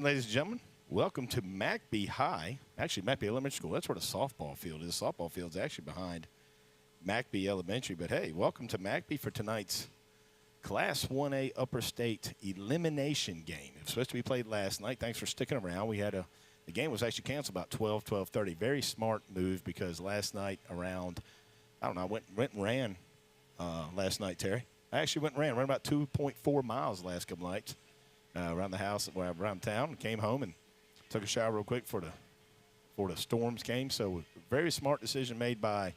Ladies and gentlemen, welcome to McBee High. Actually, McBee Elementary School. That's where the softball field is. The softball field's actually behind McBee Elementary. But hey, welcome to McBee for tonight's Class 1A Upper State elimination game. It was supposed to be played last night. Thanks for sticking around. The game was actually canceled about 12:30. Very smart move because last night around, I don't know, I went and ran last night, Terry. I actually went and ran about 2.4 miles the last couple nights. Around the house, around town, and came home and took a shower real quick for the storms came. So very smart decision made by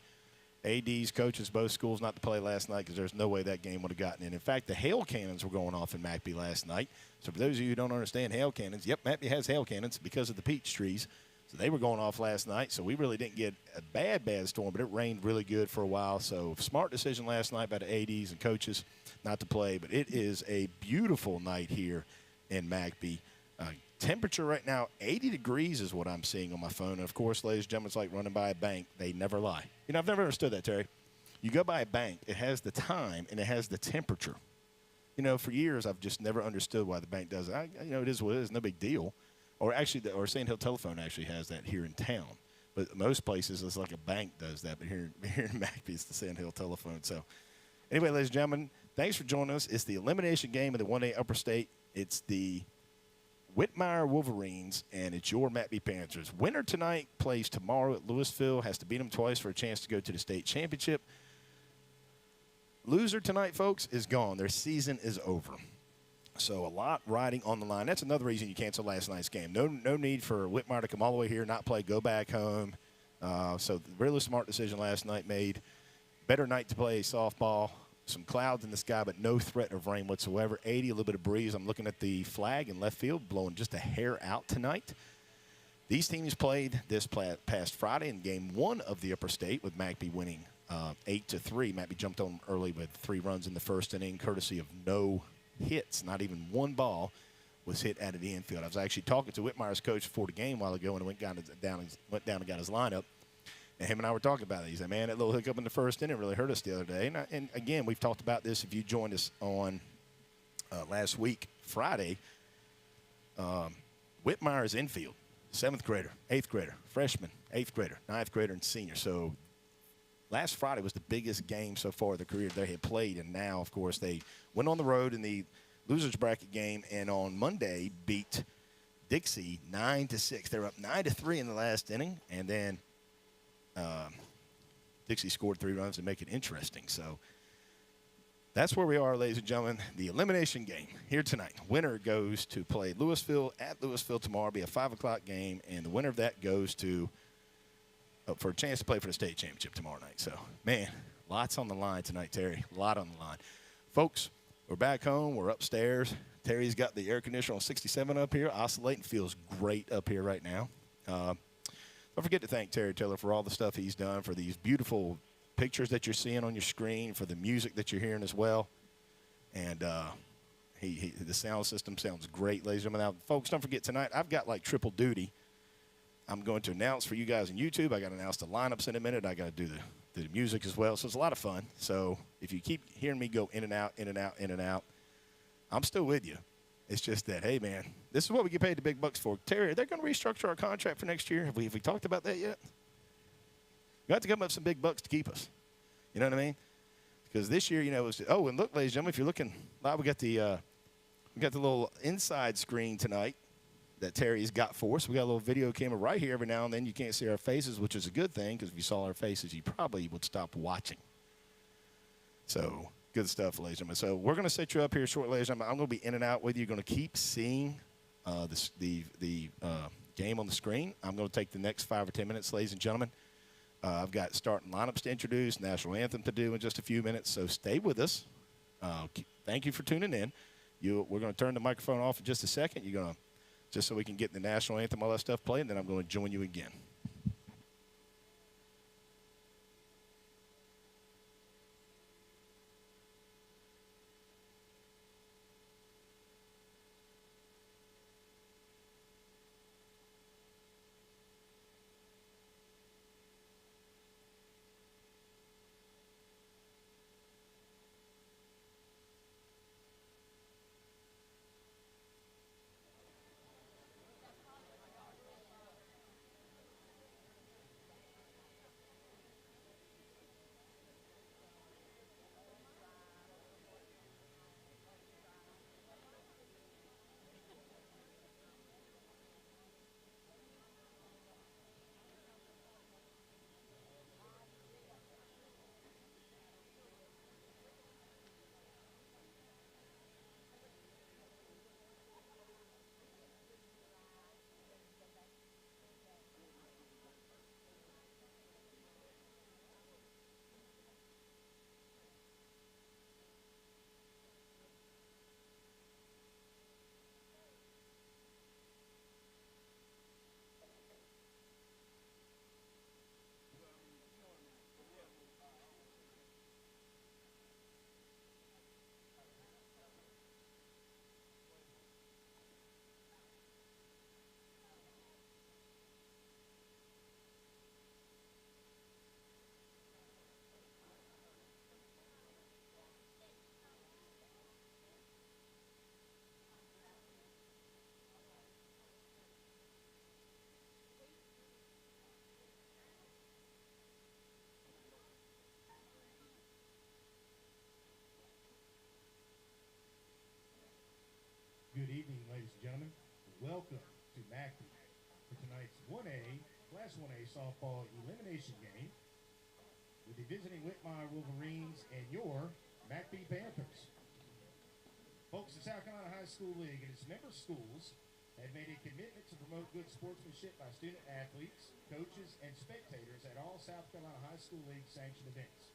ADs, coaches, both schools not to play last night because there's no way that game would have gotten in. In fact, the hail cannons were going off in McBee last night. So for those of you who don't understand hail cannons, yep, McBee has hail cannons because of the peach trees. So they were going off last night. So we really didn't get a bad storm, but it rained really good for a while. So smart decision last night by the ADs and coaches not to play. But it is a beautiful night here in McBee. Temperature right now, 80 degrees is what I'm seeing on my phone. And, of course, ladies and gentlemen, it's like running by a bank. They never lie. You know, I've never understood that, Terry. You go by a bank, it has the time, and it has the temperature. You know, for years, I've just never understood why the bank does it. It is what it is, no big deal. Or actually, or Sand Hill Telephone actually has that here in town. But most places, it's like a bank does that. But here in McBee, it's the Sand Hill Telephone. So, anyway, ladies and gentlemen, thanks for joining us. It's the elimination game of the 1A Upper State. It's the Whitmire Wolverines, and it's your McBee Panthers. Winner tonight plays tomorrow at Louisville, has to beat them twice for a chance to go to the state championship. Loser tonight, folks, is gone. Their season is over. So a lot riding on the line. That's another reason you canceled last night's game. No need for Whitmire to come all the way here, not play, go back home. So really smart decision last night made. Better night to play softball. Some clouds in the sky, but no threat of rain whatsoever. 80, a little bit of breeze. I'm looking at the flag in left field, blowing just a hair out tonight. These teams played this past Friday in Game 1 of the Upper State, with McBee winning 8-3. McBee jumped on early with 3 runs in the first inning, courtesy of no hits. Not even one ball was hit out of the infield. I was actually talking to Whitmire's coach before the game a while ago, and went down and got his lineup. And him and I were talking about it. He said, man, that little hiccup in the first inning really hurt us the other day. And again, we've talked about this. If you joined us on last week, Friday, Whitmire's infield, 7th grader, 8th grader, freshman, 8th grader, 9th grader, and senior. So last Friday was the biggest game so far of their career they had played. And now, of course, they went on the road in the losers bracket game, and on Monday beat Dixie 9-6. They were up 9-3 in the last inning, and then Dixie scored 3 runs to make it interesting. So that's where we are, ladies and gentlemen. The elimination game here tonight. Winner goes to play Louisville at Louisville tomorrow. It'll be a 5 o'clock game, and the winner of that goes to for a chance to play for the state championship tomorrow night. So, man, lots on the line tonight, Terry. A lot on the line. Folks, we're back home. We're upstairs. Terry's got the air conditioner on 67 up here, oscillating. Feels great up here right now. Don't forget to thank Terry Taylor for all the stuff he's done, for these beautiful pictures that you're seeing on your screen, for the music that you're hearing as well. And the sound system sounds great, ladies and gentlemen. Now, folks, don't forget tonight, I've got like triple duty. I'm going to announce for you guys on YouTube. I got to announce the lineups in a minute. I got to do the music as well. So it's a lot of fun. So if you keep hearing me go in and out, in and out, in and out, I'm still with you. It's just that, hey, man, this is what we get paid the big bucks for. Terry, are they going to restructure our contract for next year? Have we talked about that yet? We have to come up with some big bucks to keep us. You know what I mean? Because this year, it was. Oh, and look, ladies and gentlemen, if you're looking live, we got the little inside screen tonight that Terry's got for us. We got a little video camera right here. Every now and then you can't see our faces, which is a good thing, because if you saw our faces, you probably would stop watching. So good stuff, ladies and gentlemen. So we're going to set you up here shortly, ladies and gentlemen. I'm going to be in and out with you. You're going to keep seeing the game on the screen. I'm going to take the next 5 or 10 minutes, ladies and gentlemen. I've got starting lineups to introduce, national anthem to do in just a few minutes, so stay with us. Thank you for tuning in. We're going to turn the microphone off in just a second. You're going to, just so we can get the national anthem, all that stuff playing, then I'm going to join you again. to McBee for tonight's 1A, Class 1A softball elimination game with the visiting Whitmire Wolverines and your McBee Panthers. Folks, the South Carolina High School League and its member schools have made a commitment to promote good sportsmanship by student athletes, coaches, and spectators at all South Carolina High School League sanctioned events.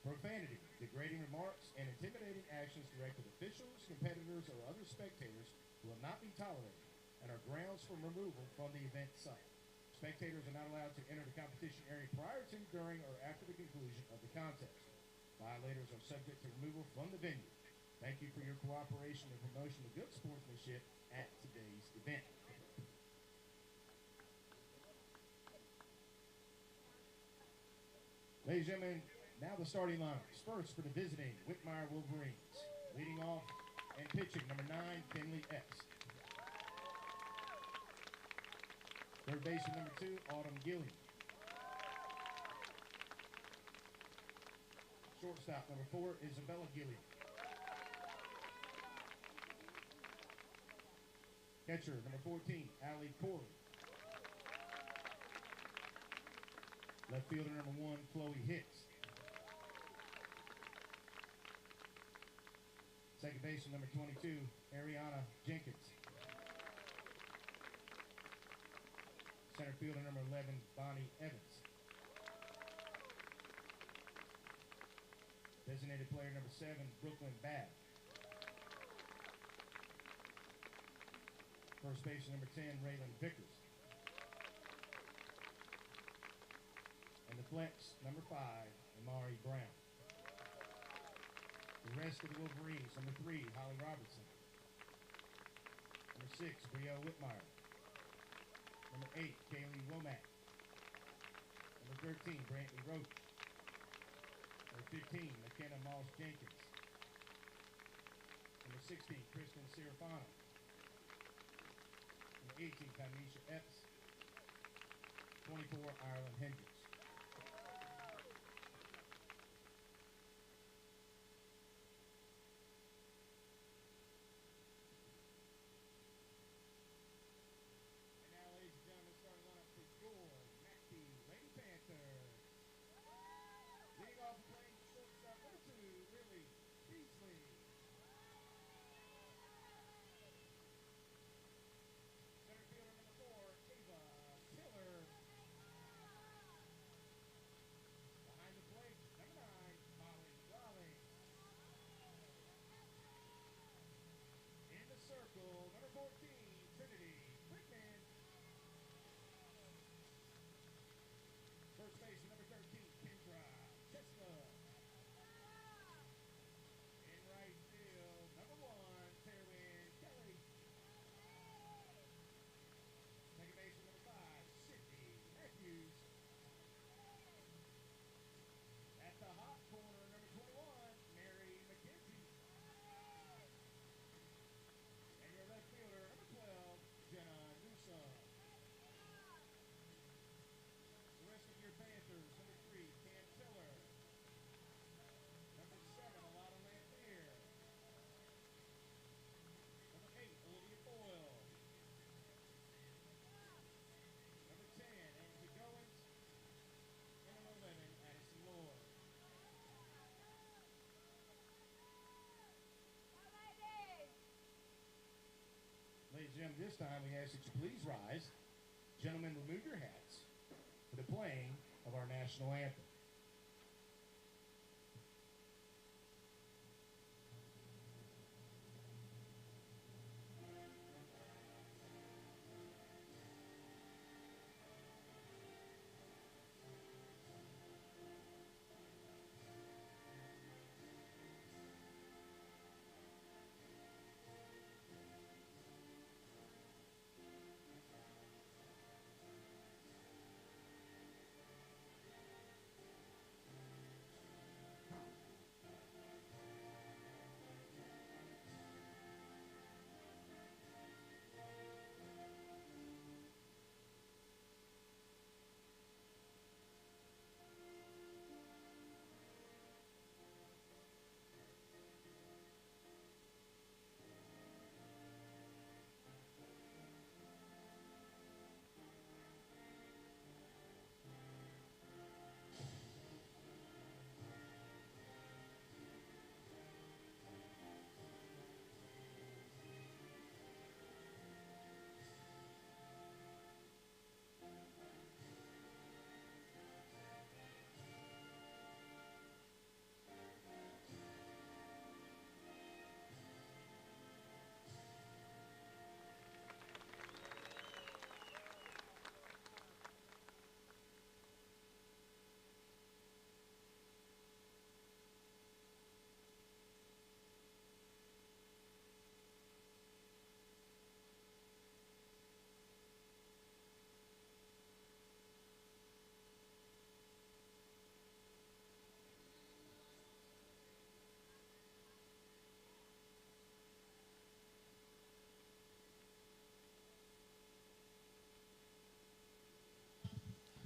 Profanity, degrading remarks, and intimidating actions directed at officials, competitors, or other spectators will not be tolerated and are grounds for removal from the event site. Spectators are not allowed to enter the competition area prior to, during, or after the conclusion of the contest. Violators are subject to removal from the venue. Thank you for your cooperation and promotion of good sportsmanship at today's event. Ladies and gentlemen, now the starting lineups. First for the visiting Whitmire Wolverines. Leading off and pitching, number 9, Finley Epps. Third baseman, number 2, Autumn Gilliam. Shortstop, number 4, Isabella Gilliam. Catcher, number 14, Allie Corey. Left fielder, number 1, Chloe Hicks. Second baseman, number 22, Ariana Jenkins. Center fielder, number 11, Bonnie Evans. Designated player, number 7, Brooklyn Babb. First baseman, number 10, Raylan Vickers. And the flex, number 5, Amari Brown. The rest of the Wolverines, number 3, Holly Robertson. Number 6, Brio Whitmire. Number 8, Kaylee Womack. Number 13, Brantley Roach. Number 15, McKenna Moss Jenkins. Number 16, Kristen Serafano. Number 18, Kanisha Epps. 24, Ireland Hendricks. Ladies and gentlemen, this time we ask that you please rise. Gentlemen, remove your hats for the playing of our national anthem.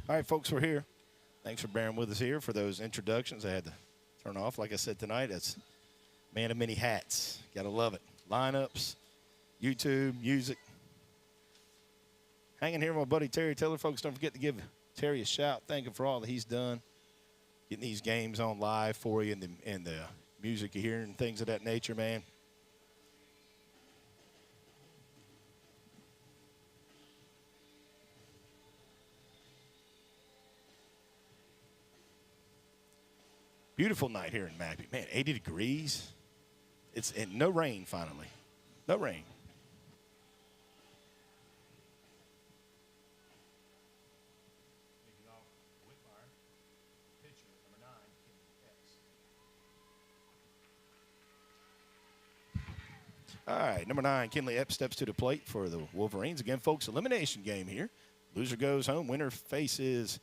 All right, folks, we're here. Thanks for bearing with us here for those introductions. I had to turn off. Like I said tonight, it's man of many hats. Got to love it. Lineups, YouTube, music. Hanging here with my buddy Terry Taylor. Folks, don't forget to give Terry a shout. Thank him for all that he's done. Getting these games on live for you and the music you hear and things of that nature, man. Beautiful night here in McBee. Man, 80 degrees. And no rain finally. No rain. All right, number 9, Kinley Epps steps to the plate for the Wolverines. Again, folks, elimination game here. Loser goes home. Winner faces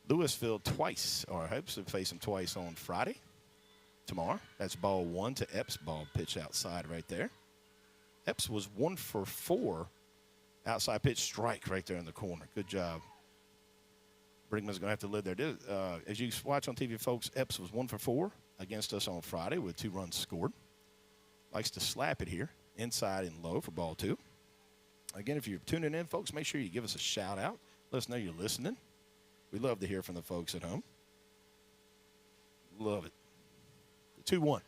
Louisville twice, or hopes to face them twice on Friday, tomorrow. That's ball 1 to Epps. Ball pitch outside right there. Epps was 1 for 4. Outside pitch strike right there in the corner. Good job. Brigman's going to have to live there. As you watch on TV, folks, Epps was 1 for 4 against us on Friday with 2 runs scored. Likes to slap it here, inside and low for ball 2. Again, if you're tuning in, folks, make sure you give us a shout out. Let us know you're listening. We love to hear from the folks at home. Love it. The 2-1.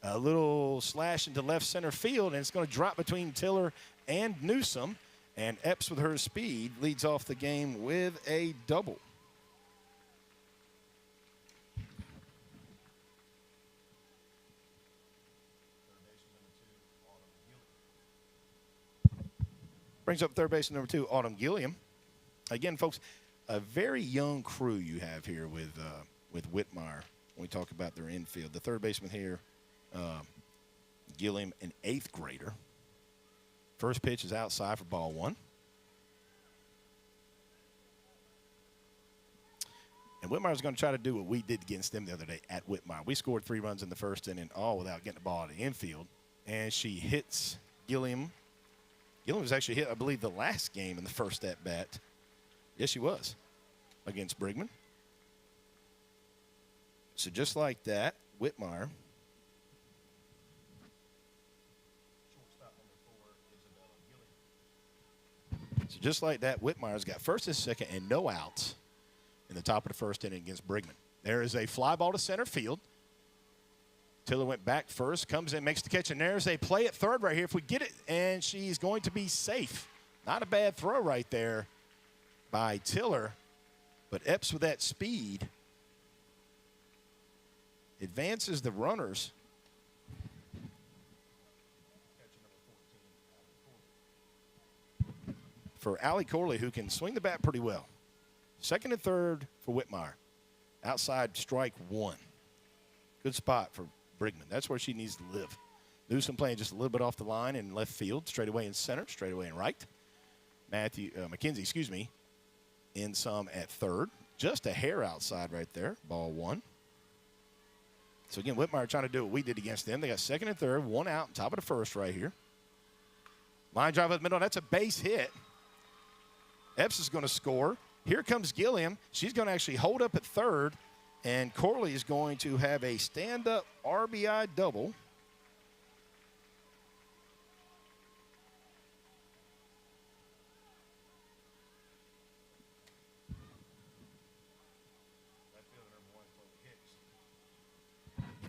A little slash into left center field, and it's going to drop between Tiller and Newsom. And Epps, with her speed, leads off the game with a double. Brings up third baseman number 2, Autumn Gilliam. Again, folks, a very young crew you have here with Whitmire when we talk about their infield. The third baseman here, Gilliam, an 8th grader. First pitch is outside for ball 1. And Whitmire's going to try to do what we did against them the other day at Whitmire. We scored 3 runs in the first inning, all without getting the ball out of the infield. And she hits Gilliam. Gilliam was actually hit, I believe, the last game in the first at-bat. Yes, she was, against Brigman. So just like that, Whitmire. So just like that, Whitmire's got first and second and no outs in the top of the first inning against Brigman. There is a fly ball to center field. Tiller went back first, comes in, makes the catch, and there's a play at third right here if we get it, and she's going to be safe. Not a bad throw right there by Tiller, but Epps with that speed advances the runners. For Allie Corley, who can swing the bat pretty well. Second and third for Whitmire. Outside strike 1. Good spot for Brigman. That's where she needs to live. Newsom playing just a little bit off the line in left field, straight away in center, straight away in right. McKenzie, in some at third. Just a hair outside right there, ball 1. So, again, Whitmire trying to do what we did against them. They got second and third, 1 out, top of the first right here. Line drive up the middle. That's a base hit. Epps is going to score. Here comes Gilliam. She's going to actually hold up at third, and Corley is going to have a stand-up RBI double.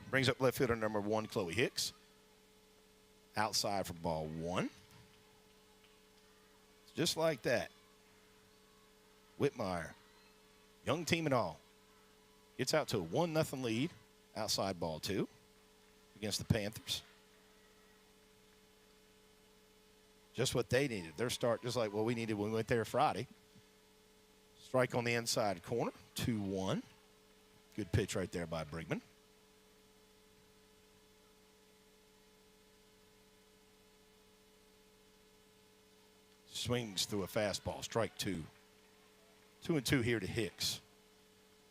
Brings up left fielder number 1, Chloe Hicks. Outside for ball 1. Just like that. Whitmire, young team and all, gets out to a 1-0 lead. Outside ball 2 against the Panthers. Just what they needed. Their start just like what we needed when we went there Friday. Strike on the inside corner, 2-1. Good pitch right there by Brigman. Swings through a fastball, strike 2. 2-2 here to Hicks.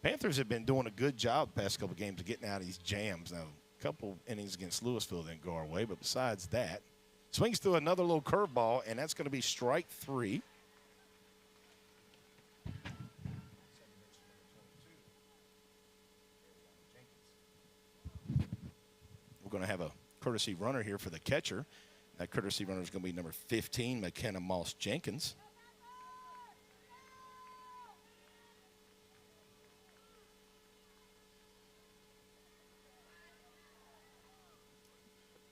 Panthers have been doing a good job the past couple of games of getting out of these jams. Now, a couple innings against Louisville didn't go our way, but besides that, swings through another little curveball, and that's going to be strike 3. going to have a courtesy runner here for the catcher. That courtesy runner is going to be number 15, McKenna Moss-Jenkins.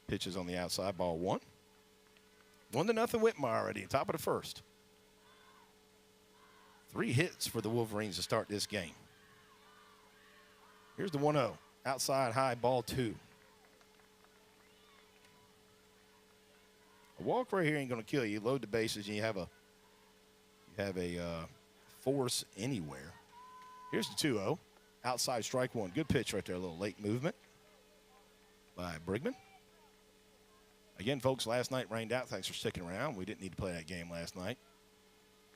Pitches on the outside, ball one. 1-0 Whitmire already, top of the first. 3 hits for the Wolverines to start this game. Here's the 1-0. Outside high, ball 2. A walk right here ain't going to kill you. Load the bases, and you have a force anywhere. Here's the 2-0. Outside strike 1. Good pitch right there. A little late movement by Brigman. Again, folks, last night rained out. Thanks for sticking around. We didn't need to play that game last night.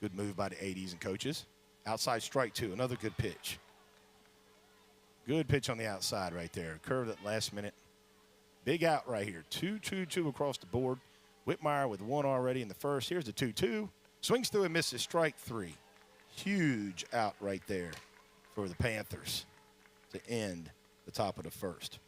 Good move by the 80s and coaches. Outside strike 2. Another good pitch. Good pitch on the outside right there. Curved at last minute. Big out right here. 2-2-2 across the board. Whitmire with 1 already in the first. Here's the 2-2. Swings through and misses. Strike 3. Huge out right there for the Panthers to end the top of the first.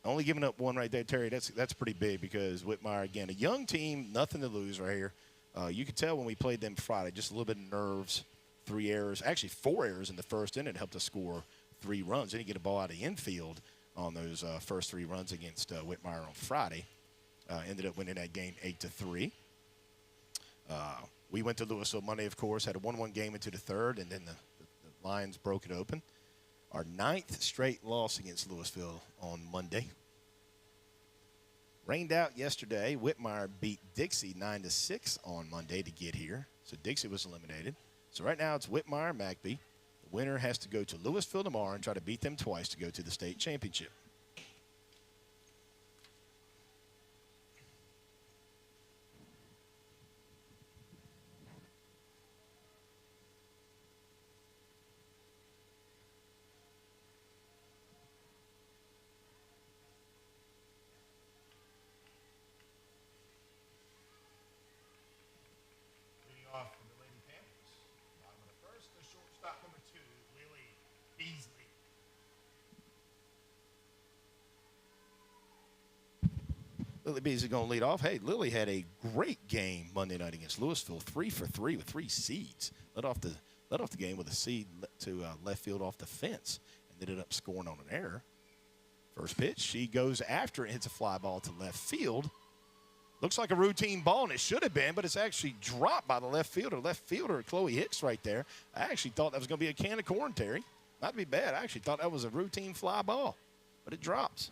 Only giving up 1 right there, Terry. That's pretty big because Whitmire, again, a young team, nothing to lose right here. You could tell when we played them Friday, just a little bit of nerves, 3 errors, actually 4 errors in the first inning. It helped us score 3 runs. Then you get a ball out of the infield on those first 3 runs against Whitmire on Friday. Ended up winning that game 8-3. We went to Louisville Monday, of course, had a 1-1 game into the third, and then the Lions broke it open. Our 9th straight loss against Louisville on Monday. Rained out yesterday. Whitmire beat Dixie 9-6 on Monday to get here. So Dixie was eliminated. So right now it's Whitmire, McBee. The winner has to go to Louisville tomorrow and try to beat them twice to go to the state championship. Lily Beasley going to lead off. Hey, Lily had a great game Monday night against Louisville, 3 for 3 with 3 seeds. Led off the game with a seed to left field off the fence, and ended up scoring on an error. First pitch, she goes after it, hits a fly ball to left field. Looks like a routine ball, and it should have been, but it's actually dropped by the left fielder. Left fielder, Chloe Hicks right there. I actually thought that was going to be a can of corn, Terry. Not to be bad. I actually thought that was a routine fly ball, but it drops.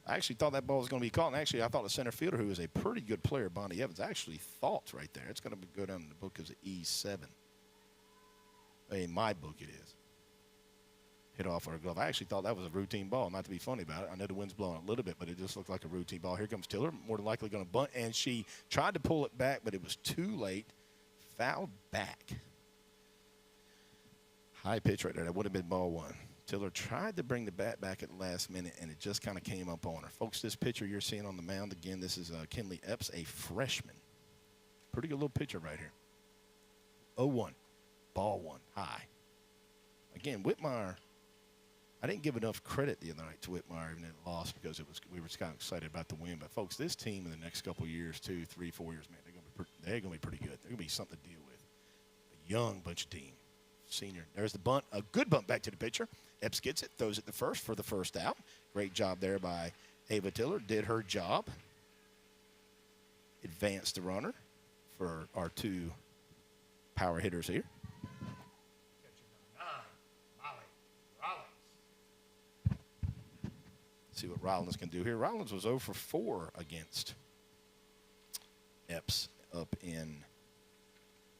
I actually thought that ball was going to be caught, and actually I thought the center fielder, who is a pretty good player, Bonnie Evans, actually thought right there. It's going to go down in the book as an E7. In my book it is. Hit off her glove. I actually thought that was a routine ball, not to be funny about it. I know the wind's blowing a little bit, but it just looked like a routine ball. Here comes Tiller, more than likely going to bunt, and she tried to pull it back, but it was too late. Fouled back. High pitch right there. That would have been ball 1. Tiller tried to bring the bat back at the last minute, and it just kind of came up on her. Folks, this pitcher you're seeing on the mound, again, this is Kinley Epps, a freshman. Pretty good little pitcher right here. 0-1, ball 1, high. Again, Whitmire, I didn't give enough credit the other night to Whitmire, even though it lost, because we were just kind of excited about the win. But, folks, this team in the next couple of years, 2, 3, 4 years, man, they're going to be pretty good. They're going to be something to deal with. A young bunch of team. Senior. There's the bunt. A good bunt back to the pitcher. Epps gets it, throws it the first for the first out. Great job there by Ava Tiller. Did her job. Advanced the runner for our 2 power hitters here. See what Rollins can do here. Rollins was 0 for 4 against Epps up in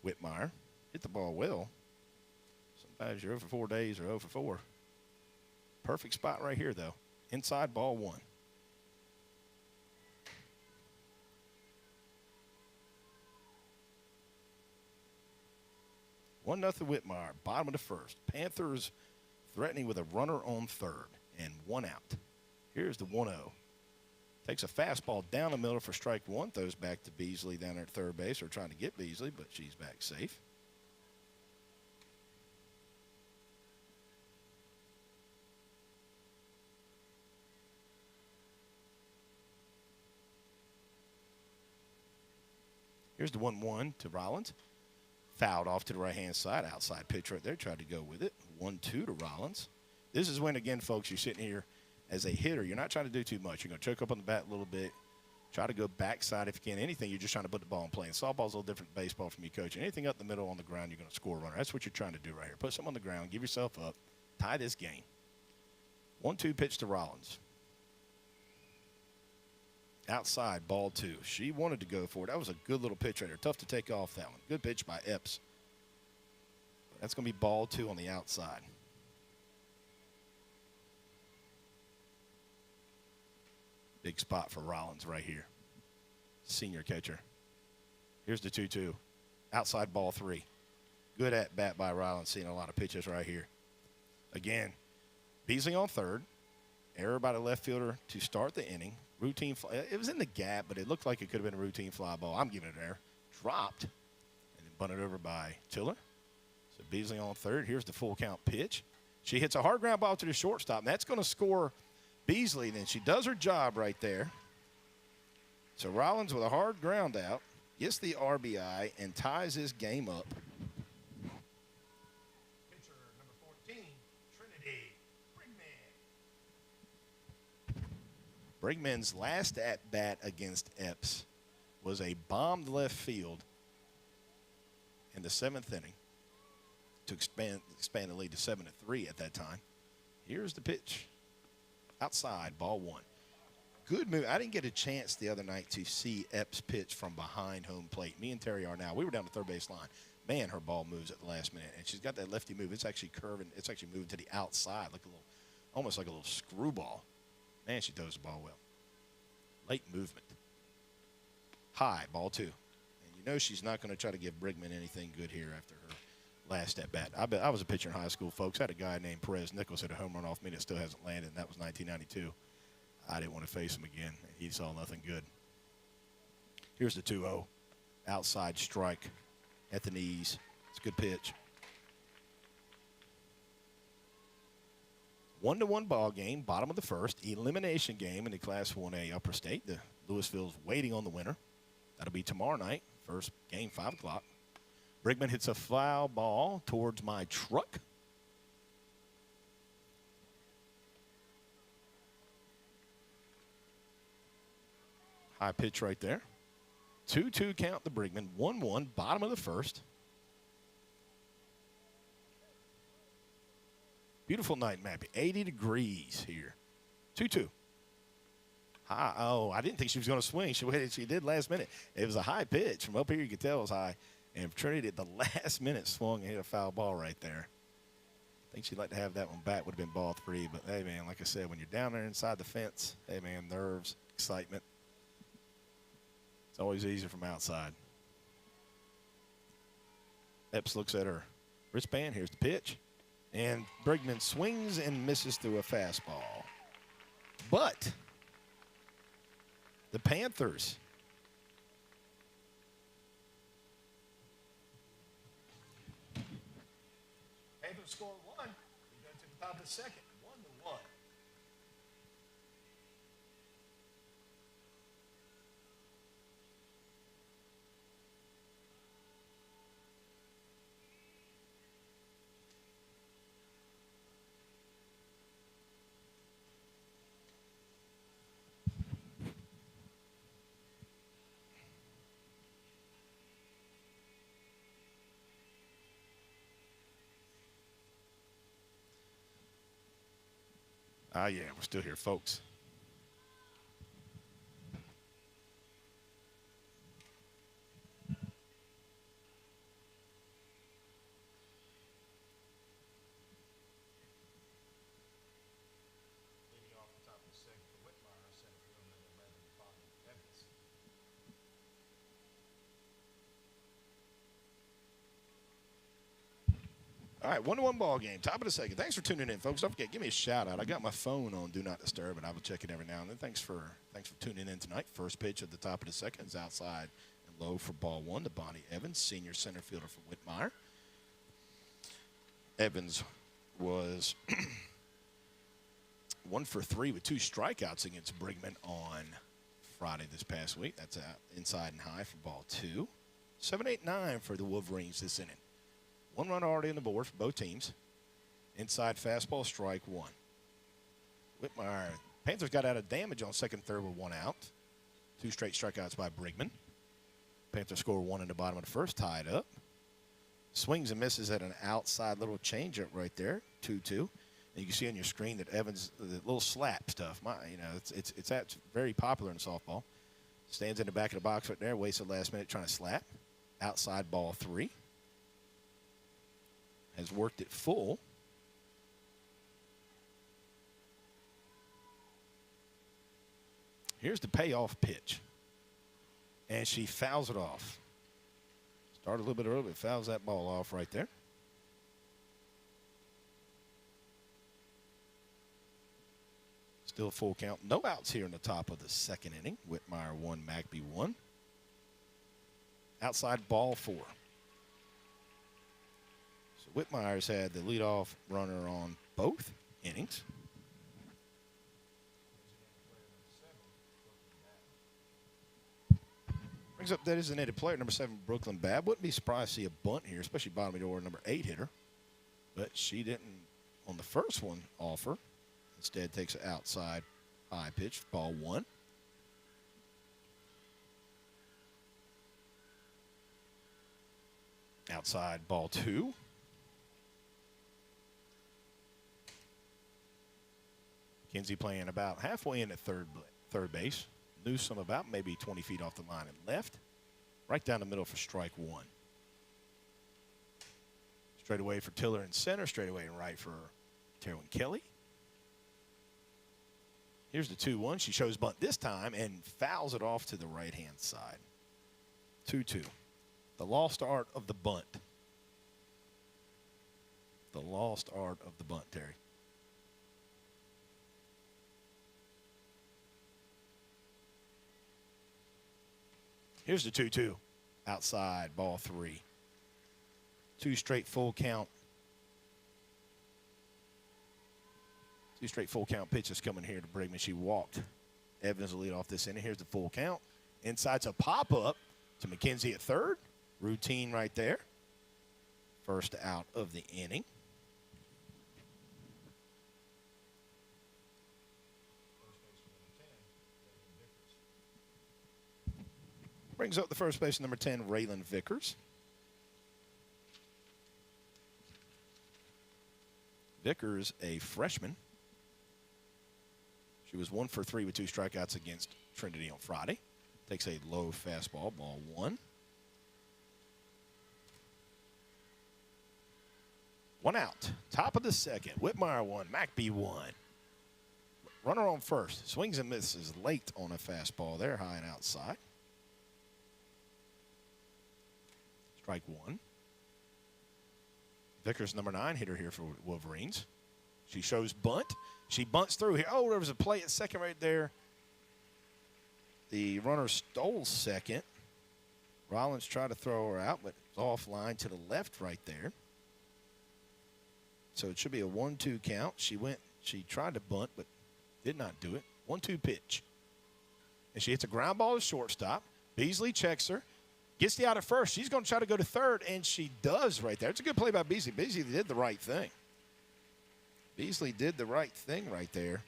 Whitmire. Hit the ball well. Sometimes you're 0 for 4 days or 0 for 4. Perfect spot right here, though. Inside, ball 1. 1-0 Whitmire, bottom of the first. Panthers threatening with a runner on third and 1 out. Here's the 1-0. Takes a fastball down the middle for strike one. Throws back to Beasley down there at third base. Or trying to get Beasley, but she's back safe. Here's the 1-1 to Rollins. Fouled off to the right-hand side. Outside pitch right there. Tried to go with it. 1-2 to Rollins. This is when, again, folks, you're sitting here as a hitter. You're not trying to do too much. You're going to choke up on the bat a little bit. Try to go backside if you can. Anything, you're just trying to put the ball in play. And softball's a little different than baseball from you coaching. Anything up the middle on the ground, you're going to score a runner. That's what you're trying to do right here. Put something on the ground. Give yourself up. Tie this game. 1-2 pitch to Rollins. Outside, ball 2. She wanted to go for it. That was a good little pitch right there. Tough to take off that one. Good pitch by Epps. That's going to be ball 2 on the outside. Big spot for Rollins right here. Senior catcher. Here's the 2-2. Outside, ball 3. Good at bat by Rollins. Seeing a lot of pitches right here. Again, Beasley on third. Error by the left fielder to start the inning. Routine fly. It was in the gap, but it looked like it could have been a routine fly ball. I'm giving it there. Dropped. And then bunted over by Tiller. So Beasley on third. Here's the full count pitch. She hits a hard ground ball to the shortstop, and that's going to score Beasley. Then she does her job right there. So Rollins with a hard ground out gets the RBI and ties this game up. Pitcher number 14, Trinity Brigman. Brigman's last at-bat against Epps was a bomb to left field in the 7th inning to expand the lead to 7-3 at that time. Here's the pitch. Outside, ball 1. Good move. I didn't get a chance the other night to see Epps pitch from behind home plate. Me and Terry are now. We were down the third base line. Man, her ball moves at the last minute, and she's got that lefty move. It's actually curving. It's actually moving to the outside, like a little, almost like a little screwball. Man, she throws the ball well. Late movement. High, ball 2. And you know she's not going to try to give Brigman anything good here after her last at bat. I was a pitcher in high school, folks. I had a guy named Perez Nichols hit a home run off me that still hasn't landed, and that was 1992. I didn't want to face him again. He saw nothing good. Here's the 2-0. Outside strike at the knees. It's a good pitch. 1-1 ball game, bottom of the first. Elimination game in the Class 1A Upper State. The Louisville's waiting on the winner. That'll be tomorrow night. First game, 5 o'clock. Brigman hits a foul ball towards my truck. High pitch right there. 2-2 count to Brigman. 1-1, bottom of the first. Beautiful night, Mappy. 80 degrees here. 2-2. High. Oh, I didn't think she was going to swing. She waited. She did last minute. It was a high pitch. From up here, you could tell it was high. And Trinity at the last minute swung and hit a foul ball right there. I think she'd like to have that one back. Would have been ball 3. But, hey, man, like I said, when you're down there inside the fence, hey, man, nerves, excitement. It's always easier from outside. Epps looks at her wristband. Here's the pitch. And Brigman swings and misses through a fastball. But the Panthers Score 1. We go to the top of the second. 1-1. Yeah, we're still here, folks. Leading off the top of the second for Whitmire, center fielder number 11, Bonnie Evans. All right, 1-1 ball game, top of the second. Thanks for tuning in, folks. Don't forget, give me a shout out. I got my phone on Do Not Disturb, and I will check it every now and then. Thanks for tuning in tonight. First pitch at the top of the second is outside and low for ball one to Bonnie Evans, senior center fielder for Whitmire. Evans was 1 for 3 with 2 strikeouts against Brigman on Friday this past week. That's out inside and high for ball 2. 7-8-9 for the Wolverines this inning. 1 run already on the board for both teams. Inside fastball, strike 1. Whitmire, Panthers got out of damage on second, third with 1 out. 2 straight strikeouts by Brigman. Panthers score 1 in the bottom of the first, tied up. Swings and misses at an outside little changeup right there, 2-2. And you can see on your screen that Evans, the little slap stuff, it's very popular in softball. Stands in the back of the box right there, wastes the last minute trying to slap. Outside ball 3. Has worked it full. Here's the payoff pitch. And she fouls it off. Started a little bit early, but fouls that ball off right there. Still full count. No outs here in the top of the second inning. Whitmire 1, McBee 1. Outside ball 4. So Whitmire's had the leadoff runner on both innings. Brings up that designated player, number 7, Brooklyn Babb. Wouldn't be surprised to see a bunt here, especially bottom of the order, number 8 hitter. But she didn't, on the first one, offer. Instead takes an outside high pitch, ball 1. Outside ball 2. Kinsey playing about halfway in at third base. Newsome about maybe 20 feet off the line and left. Right down the middle for strike 1. Straight away for Tiller in center. Straight away and right for Terwin Kelly. Here's the 2-1. She shows bunt this time and fouls it off to the right-hand side. 2-2. The lost art of the bunt. The lost art of the bunt, Terry. Here's the 2-2. Outside, ball 3. 2 straight full count. 2 straight full count pitches coming here to Brigman. She walked. Evans will lead off this inning. Here's the full count. Inside's a pop-up to McKenzie at third. Routine right there. First out of the inning. Brings up the first baseman, number 10, Raylan Vickers. Vickers, a freshman. She was 1 for 3 with 2 strikeouts against Trinity on Friday. Takes a low fastball, ball 1. 1 out. Top of the second. Whitmire 1, McBee 1. Runner on first. Swings and misses late on a fastball there, high and outside. Strike 1. Vickers, number 9, hitter here for Wolverines. She shows bunt. She bunts through here. Oh, there was a play at second right there. The runner stole second. Rollins tried to throw her out, but it's offline to the left right there. So it should be a 1-2 count. She tried to bunt, but did not do it. 1-2 pitch. And she hits a ground ball to shortstop. Beasley checks her. Gets the out at first. She's going to try to go to third, and she does right there. It's a good play by Beasley. Beasley did the right thing. Beasley did the right thing right there.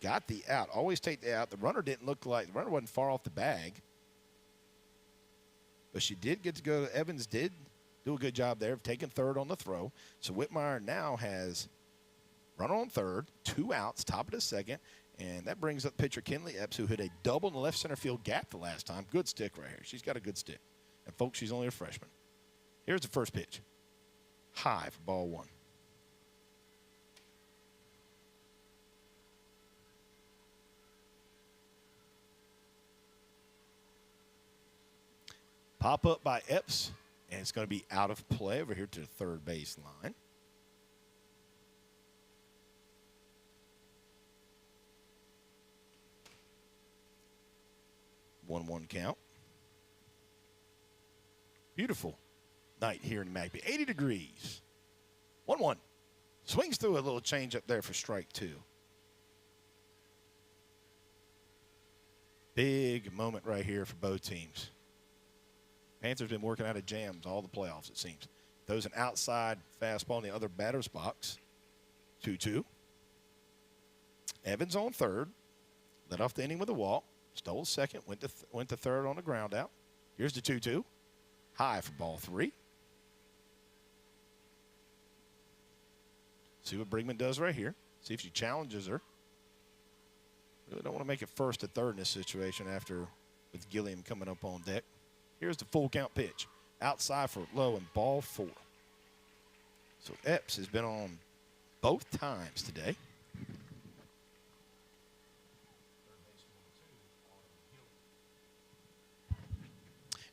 Got the out. Always take the out. The runner wasn't far off the bag. But she did get to go. Evans did do a good job there of taking third on the throw. So Whitmire now has runner on third, 2 outs, top of the second. And that brings up pitcher Kinley Epps, who hit a double in the left center field gap the last time. Good stick right here. She's got a good stick. And, folks, she's only a freshman. Here's the first pitch. High for ball 1. Pop up by Epps, And it's going to be out of play over here to the third base line. One count. Beautiful night here in McBee. 80 degrees. 1-1. Swings through a little change up there for strike 2. Big moment right here for both teams. Panthers been working out of jams all the playoffs, it seems. Throws an outside fastball in the other batter's box. 2-2. Evans on third. Led off the inning with a walk. Stole second. Went to third on the ground out. Here's the 2-2. High for ball 3. See what Brigman does right here. See if she challenges her. Really don't want to make it first to third in this situation after with Gilliam coming up on deck. Here's the full count pitch. Outside for low and ball 4. So Epps has been on both times today.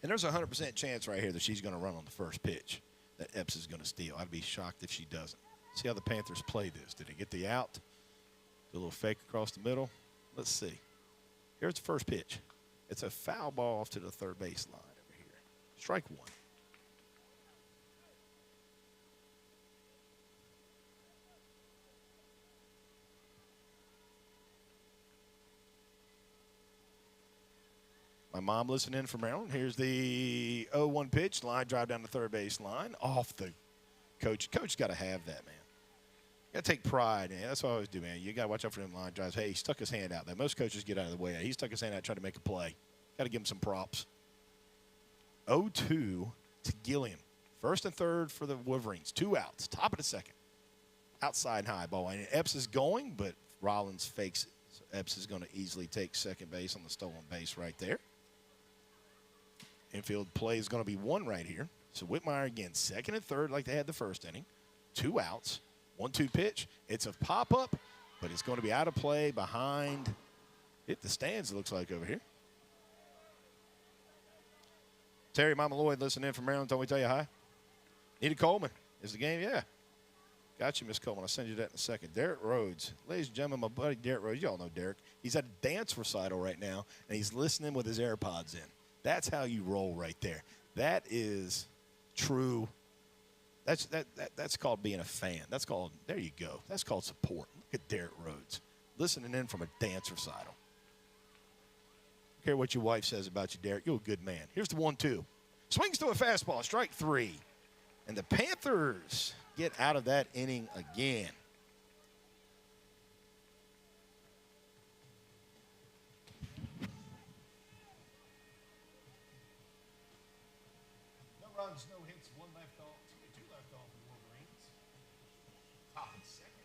And there's a 100% chance right here that she's going to run on the first pitch that Epps is going to steal. I'd be shocked if she doesn't. See how the Panthers play this. Did they get the out? Do a little fake across the middle? Let's see. Here's the first pitch. It's a foul ball off to the third base line over here. Strike 1. My mom listening in from Maryland. Here's the 0-1 pitch. Line drive down the third base line. Off the coach. Coach got to have that, man. Got to take pride in it. That's what I always do, man. You got to watch out for them line drives. Hey, he stuck his hand out there. Most coaches get out of the way. He stuck his hand out trying to make a play. Got to give him some props. 0-2 to Gilliam. First and third for the Wolverines. 2 outs. Top of the second. Outside high ball. And Epps is going, but Rollins fakes it. So Epps is going to easily take second base on the stolen base right there. Infield play is going to be 1 right here. So Whitmire again, second and third like they had the first inning. 2 outs. 1-2 pitch. It's a pop-up, but it's going to be out of play behind. Hit the stands, it looks like, over here. Terry, Mama Lloyd, listening in from Maryland. Told me to tell you hi. Nita Coleman. Is the game? Yeah. Got you, Miss Coleman. I'll send you that in a second. Derek Rhodes. Ladies and gentlemen, my buddy Derek Rhodes. You all know Derek. He's at a dance recital right now, and he's listening with his AirPods in. That's how you roll right there. That is true. That's called being a fan. That's called, there you go. That's called support. Look at Derek Rhodes listening in from a dance recital. Don't care what your wife says about you, Derek. You're a good man. Here's the 1-2. Swings to a fastball, strike 3. And the Panthers get out of that inning again. No runs, no hits, 1 left off. 2 left off for the Wolverines. Top and second.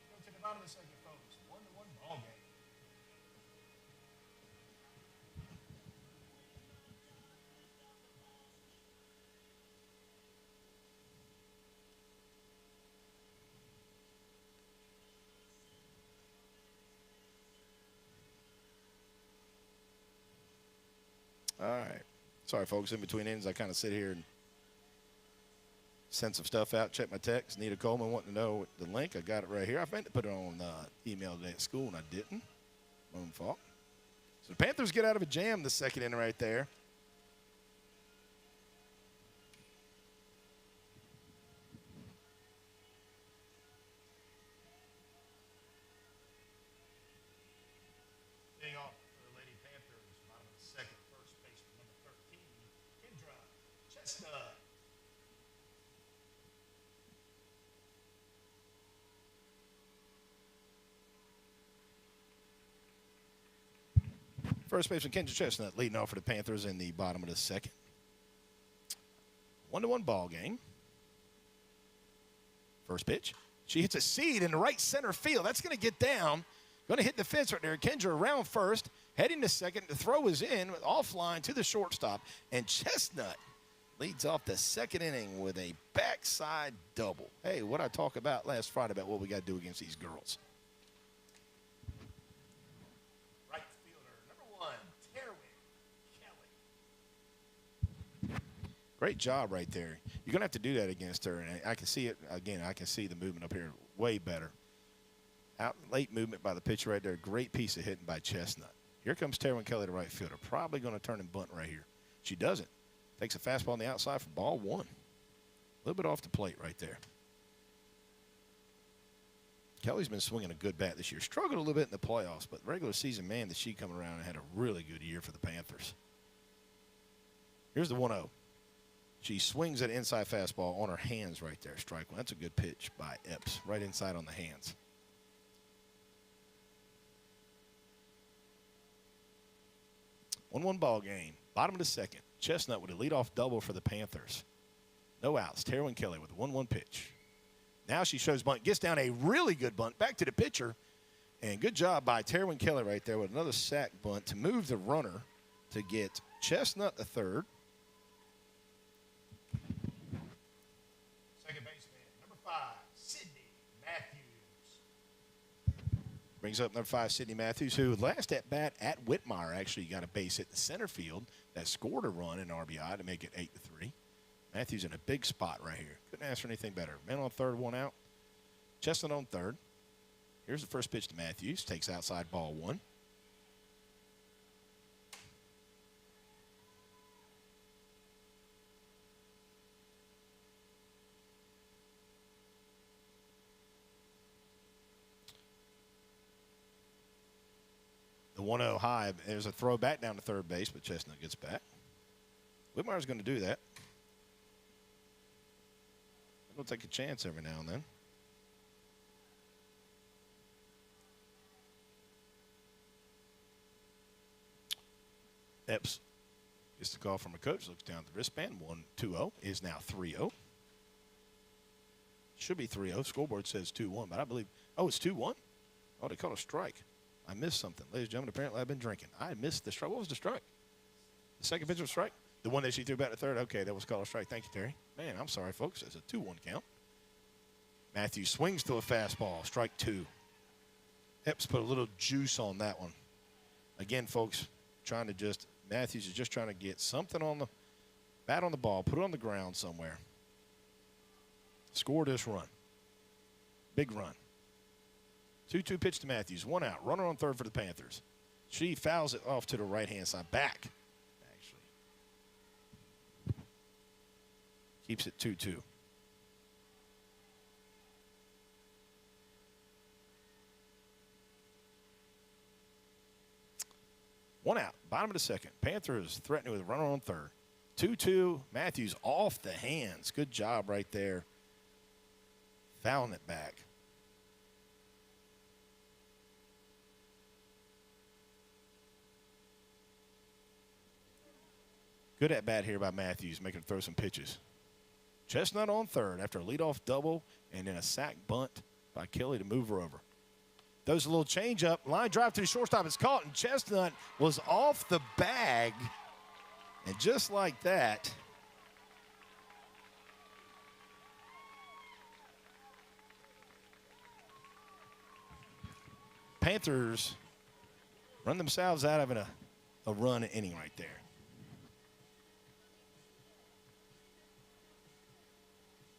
Go to the bottom of the second, folks. 1-1 ball game. All right. Sorry, folks. In between innings, I kind of sit here and send some stuff out, check my text. Nita Coleman wanting to know the link. I got it right here. I meant to put it on email today at school, and I didn't. My own fault. So the Panthers get out of a jam the second inning right there. Being off for the Lady Panthers, bottom of the second, first baseman number 13, Kendra Chestnut. First baseman Kendra Chestnut leading off for the Panthers in the bottom of the second. 1-1 ball game. First pitch. She hits a seed in the right center field. That's going to get down. Going to hit the fence right there. Kendra around first, heading to second. The throw is in, offline to the shortstop. And Chestnut leads off the second inning with a backside double. Hey, what I talked about last Friday about what we got to do against these girls. Right fielder, number 1, Terwin Kelly. Great job right there. You're going to have to do that against her, and I can see it. Again, I can see the movement up here way better. Out late movement by the pitcher right there. Great piece of hitting by Chestnut. Here comes Terwin Kelly, the right fielder. Probably going to turn and bunt right here. She doesn't. Takes a fastball on the outside for ball one. A little bit off the plate right there. Kelly's been swinging a good bat this year. Struggled a little bit in the playoffs, but regular season, man, that she coming around and had a really good year for the Panthers. Here's the 1-0. She swings that inside fastball on her hands right there. Strike one. That's a good pitch by Epps. Right inside on the hands. 1-1 ball game. Bottom of the second. Chestnut with a leadoff double for the Panthers. No outs. Terwin Kelly with a 1-1 pitch. Now she shows bunt. Gets down a really good bunt. Back to the pitcher. And good job by Terwin Kelly right there with another sack bunt to move the runner to get Chestnut the third. Second baseman, number 5, Sydney Matthews. Brings up number 5, Sydney Matthews, who last at bat at Whitmire actually got a base hit the center field that scored a run in RBI to make it 8-3. Matthews in a big spot right here. Couldn't ask for anything better. Man on third, one out. Chestnut on third. Here's the first pitch to Matthews. Takes outside ball one. The 1-0 high. There's a throw back down to third base, but Chestnut gets back. Whitmire's going to do that. He'll take a chance every now and then. Epps gets the call from a coach. Looks down at the wristband. 1-2-0 is now 3-0. Should be 3-0. Scoreboard says 2-1, but I believe, oh, it's 2-1? Oh, they called a strike. I missed something. Ladies and gentlemen, apparently I've been drinking. I missed the strike. What was the strike? The second pitch was a strike? The one that she threw back to third? Okay, that was called a strike. Thank you, Terry. Man, I'm sorry, folks. It's a 2-1 count. Matthews swings to a fastball. Strike two. Epps put a little juice on that one. Again, folks, Matthews is just trying to get something on the bat on the ball, put it on the ground somewhere. Score this run. Big run. 2-2 pitch to Matthews. One out. Runner on third for the Panthers. She fouls it off to the right-hand side. Back, actually. Keeps it 2-2. One out. Bottom of the second. Panthers threatening with a runner on third. 2-2. Matthews off the hands. Good job right there. Fouling it back. Good at bat here by Matthews, making him throw some pitches. Chestnut on third after a leadoff double and then a sack bunt by Kelly to move her over. Throws a little change up. Line drive to the shortstop. It's caught, and Chestnut was off the bag. And just like that, Panthers run themselves out of a run inning right there.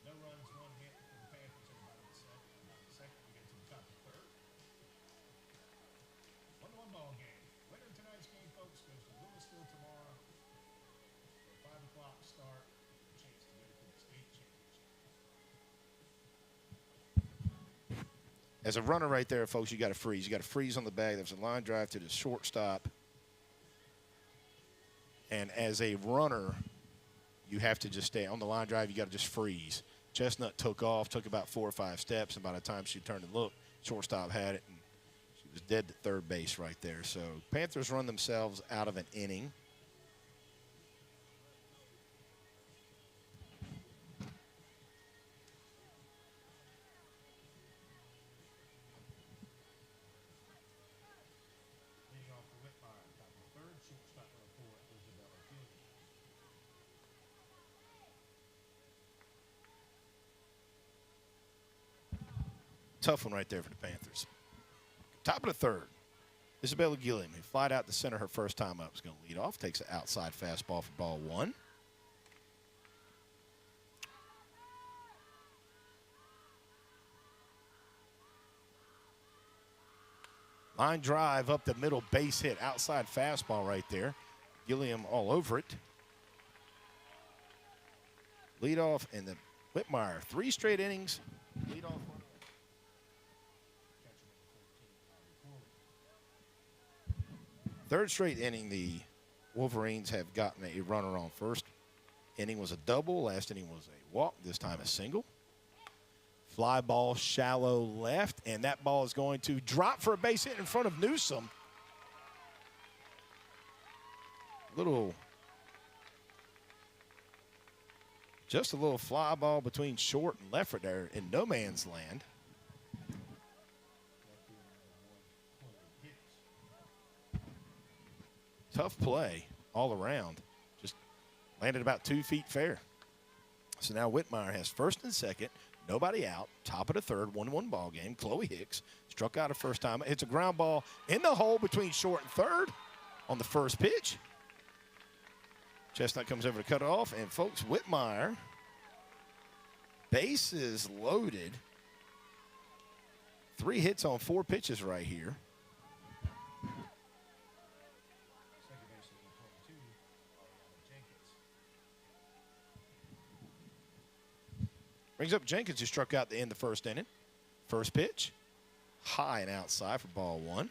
No runs, one hit for the Panthers in the bottom of the second. We get to the top of the third. 1-1 ball game. Winner of tonight's game, folks, goes to Louisville tomorrow for a 5 o'clock start. A chance to go to the state championship. As a runner right there, folks, you got to freeze. You got to freeze on the bag. There's a line drive to the shortstop. And as a runner, you have to just stay on the line drive. You got to just freeze. Chestnut took off, took about 4 or 5 steps, and by the time she turned and looked, shortstop had it, and she was dead to third base right there. So Panthers run themselves out of an inning. Leading off for Whitmire, top of the third, shortstop number 4, Isabella Fielding. Tough one right there for the Panthers. Top of the third. Isabella Gilliam, who flied out to center her first time up, is going to lead off. Takes an outside fastball for ball one. Line drive up the middle, base hit, outside fastball right there. Gilliam all over it. Lead off, and the Whitmire, 3 straight innings. Lead off. Third straight inning, the Wolverines have gotten a runner on first. Inning was a double. Last inning was a walk. This time a single. Fly ball shallow left, and that ball is going to drop for a base hit in front of Newsom. Just a little fly ball between short and left there in no man's land. Tough play all around. Just landed about 2 feet fair. So now Whitmire has first and second, nobody out, top of the third, 1-1 ball game. Chloe Hicks struck out a first time. It's a ground ball in the hole between short and third on the first pitch. Chestnut comes over to cut it off, and folks, Whitmire, bases loaded. 3 hits on 4 pitches right here. Brings up Jenkins, who struck out the end of the first inning. First pitch, high and outside for ball 1.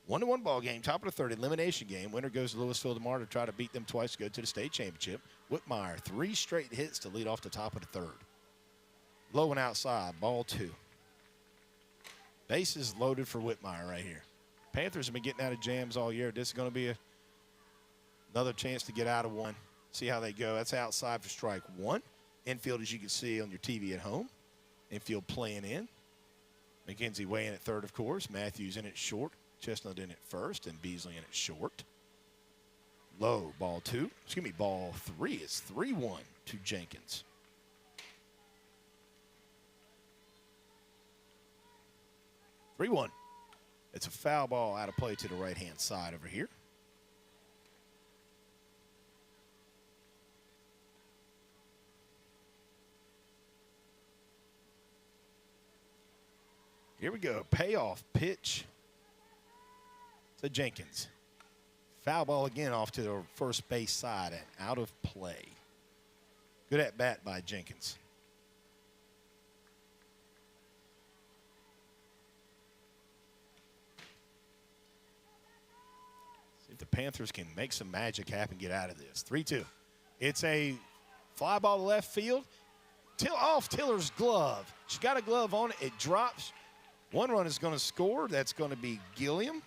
1-1 ball game, top of the third, elimination game. Winner goes to Louisville tomorrow to try to beat them twice to go to the state championship. Whitmire, 3 straight hits to lead off the top of the third. Low and outside, ball 2. Bases loaded for Whitmire right here. Panthers have been getting out of jams all year. This is going to be another chance to get out of one. See how they go. That's outside for strike 1. Infield, as you can see on your TV at home. Infield playing in. McKenzie way in at third, of course. Matthews in at short. Chestnut in at first, and Beasley in at short. Low, ball 2. Excuse me, ball 3. It's 3-1 to Jenkins. It's a foul ball out of play to the right-hand side over here. Here we go. Payoff pitch to Jenkins. Foul ball again off to the first base side and out of play. Good at bat by Jenkins. See if the Panthers can make some magic happen, get out of this. 3-2. It's a fly ball to left field. Off Tiller's glove. She got a glove on it. It drops. One run is going to score. That's going to be Gilliam.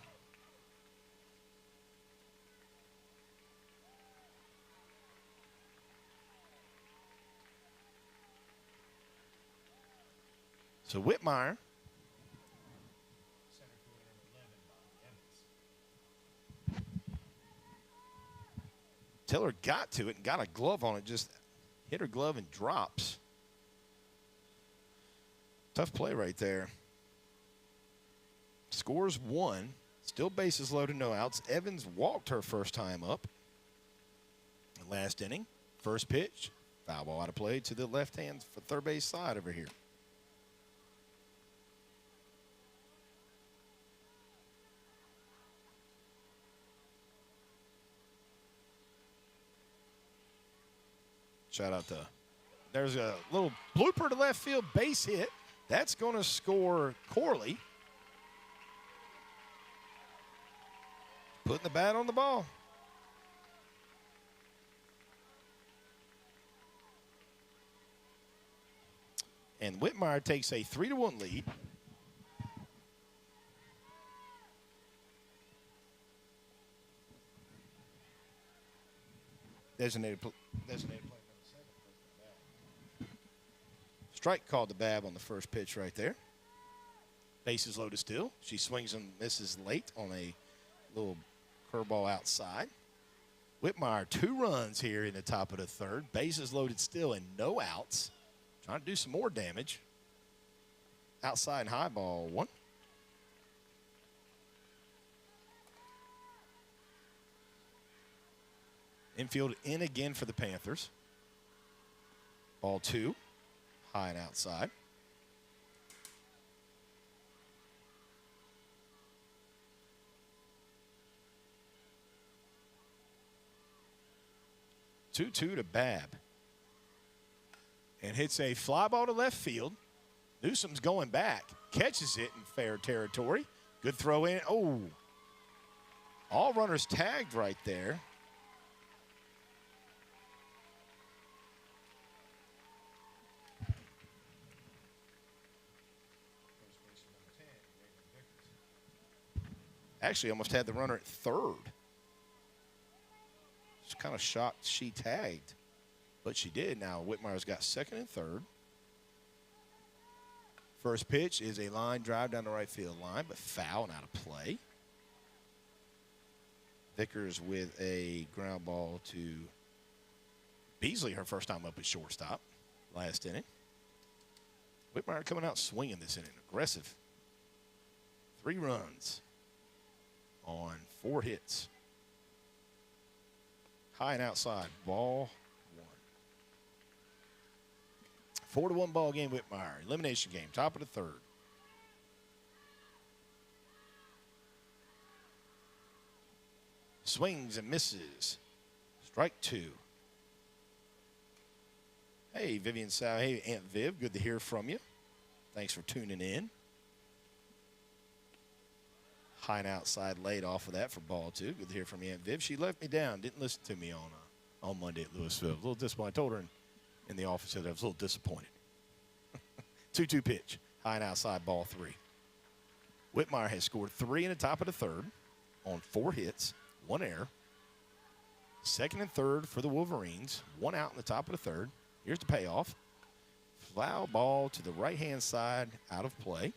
So Whitmire. Tiller got to it and got a glove on it. Just hit her glove and drops. Tough play right there. Scores 1. Still bases loaded, no outs. Evans walked her first time up. Last inning, first pitch, foul ball out of play to the left hand for third base side over here. Shout out to, there's a little blooper to left field, base hit. That's going to score Corley. Putting the bat on the ball. And Whitmire takes a 3-1 lead. Designated play number 7. Strike called the Bab on the first pitch right there. Bases loaded still. She swings and misses late on a little curveball outside. Whitmire, 2 runs here in the top of the third. Bases loaded still and no outs. Trying to do some more damage. Outside and high, ball 1. Infield in again for the Panthers. Ball 2, high and outside. 2-2 to Babb. And hits a fly ball to left field. Newsom's going back. Catches it in fair territory. Good throw in. Oh. All runners tagged right there. Actually, almost had the runner at third. Just kind of shocked she tagged, but she did. Now Whitmire's got second and third. First pitch is a line drive down the right field line, but foul and out of play. Vickers with a ground ball to Beasley, her first time up at shortstop last inning. Whitmire coming out swinging this inning, aggressive. 3 runs on 4 hits. High and outside, ball 1. 4-1 ball game, Whitmire. Elimination game, top of the third. Swings and misses. Strike 2. Hey, Vivian Sow. Hey, Aunt Viv. Good to hear from you. Thanks for tuning in. High and outside laid off of that for ball 2. Good to hear from you, Aunt Viv. She left me down. Didn't listen to me on Monday at Louisville. A little disappointed. I told her in the office that I was a little disappointed. 2-2 pitch. High and outside, ball 3. Whitmire has scored 3 in the top of the third on 4 hits, 1 error. Second and third for the Wolverines. 1 out in the top of the third. Here's the payoff. Foul ball to the right-hand side, out of play.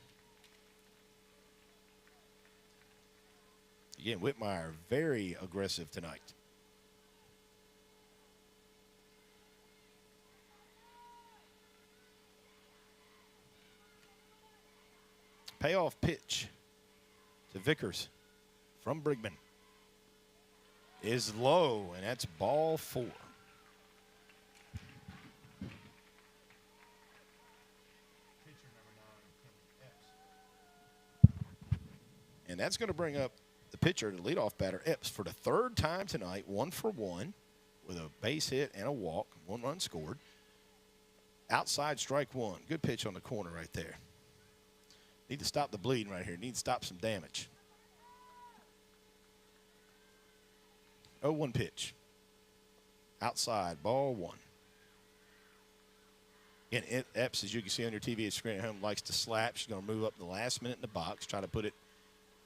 Again, Whitmire very aggressive tonight. Payoff pitch to Vickers from Brigman is low, and that's ball 4. And that's going to bring up the pitcher, the leadoff batter, Epps, for the 3rd time tonight, 1 for 1, with a base hit and a walk, 1 run scored. Outside, strike 1. Good pitch on the corner right there. Need to stop the bleeding right here. Need to stop some damage. 0-1 pitch. Outside, ball 1. Again, Epps, as you can see on your TV screen at home, likes to slap. She's going to move up the last minute in the box, try to put it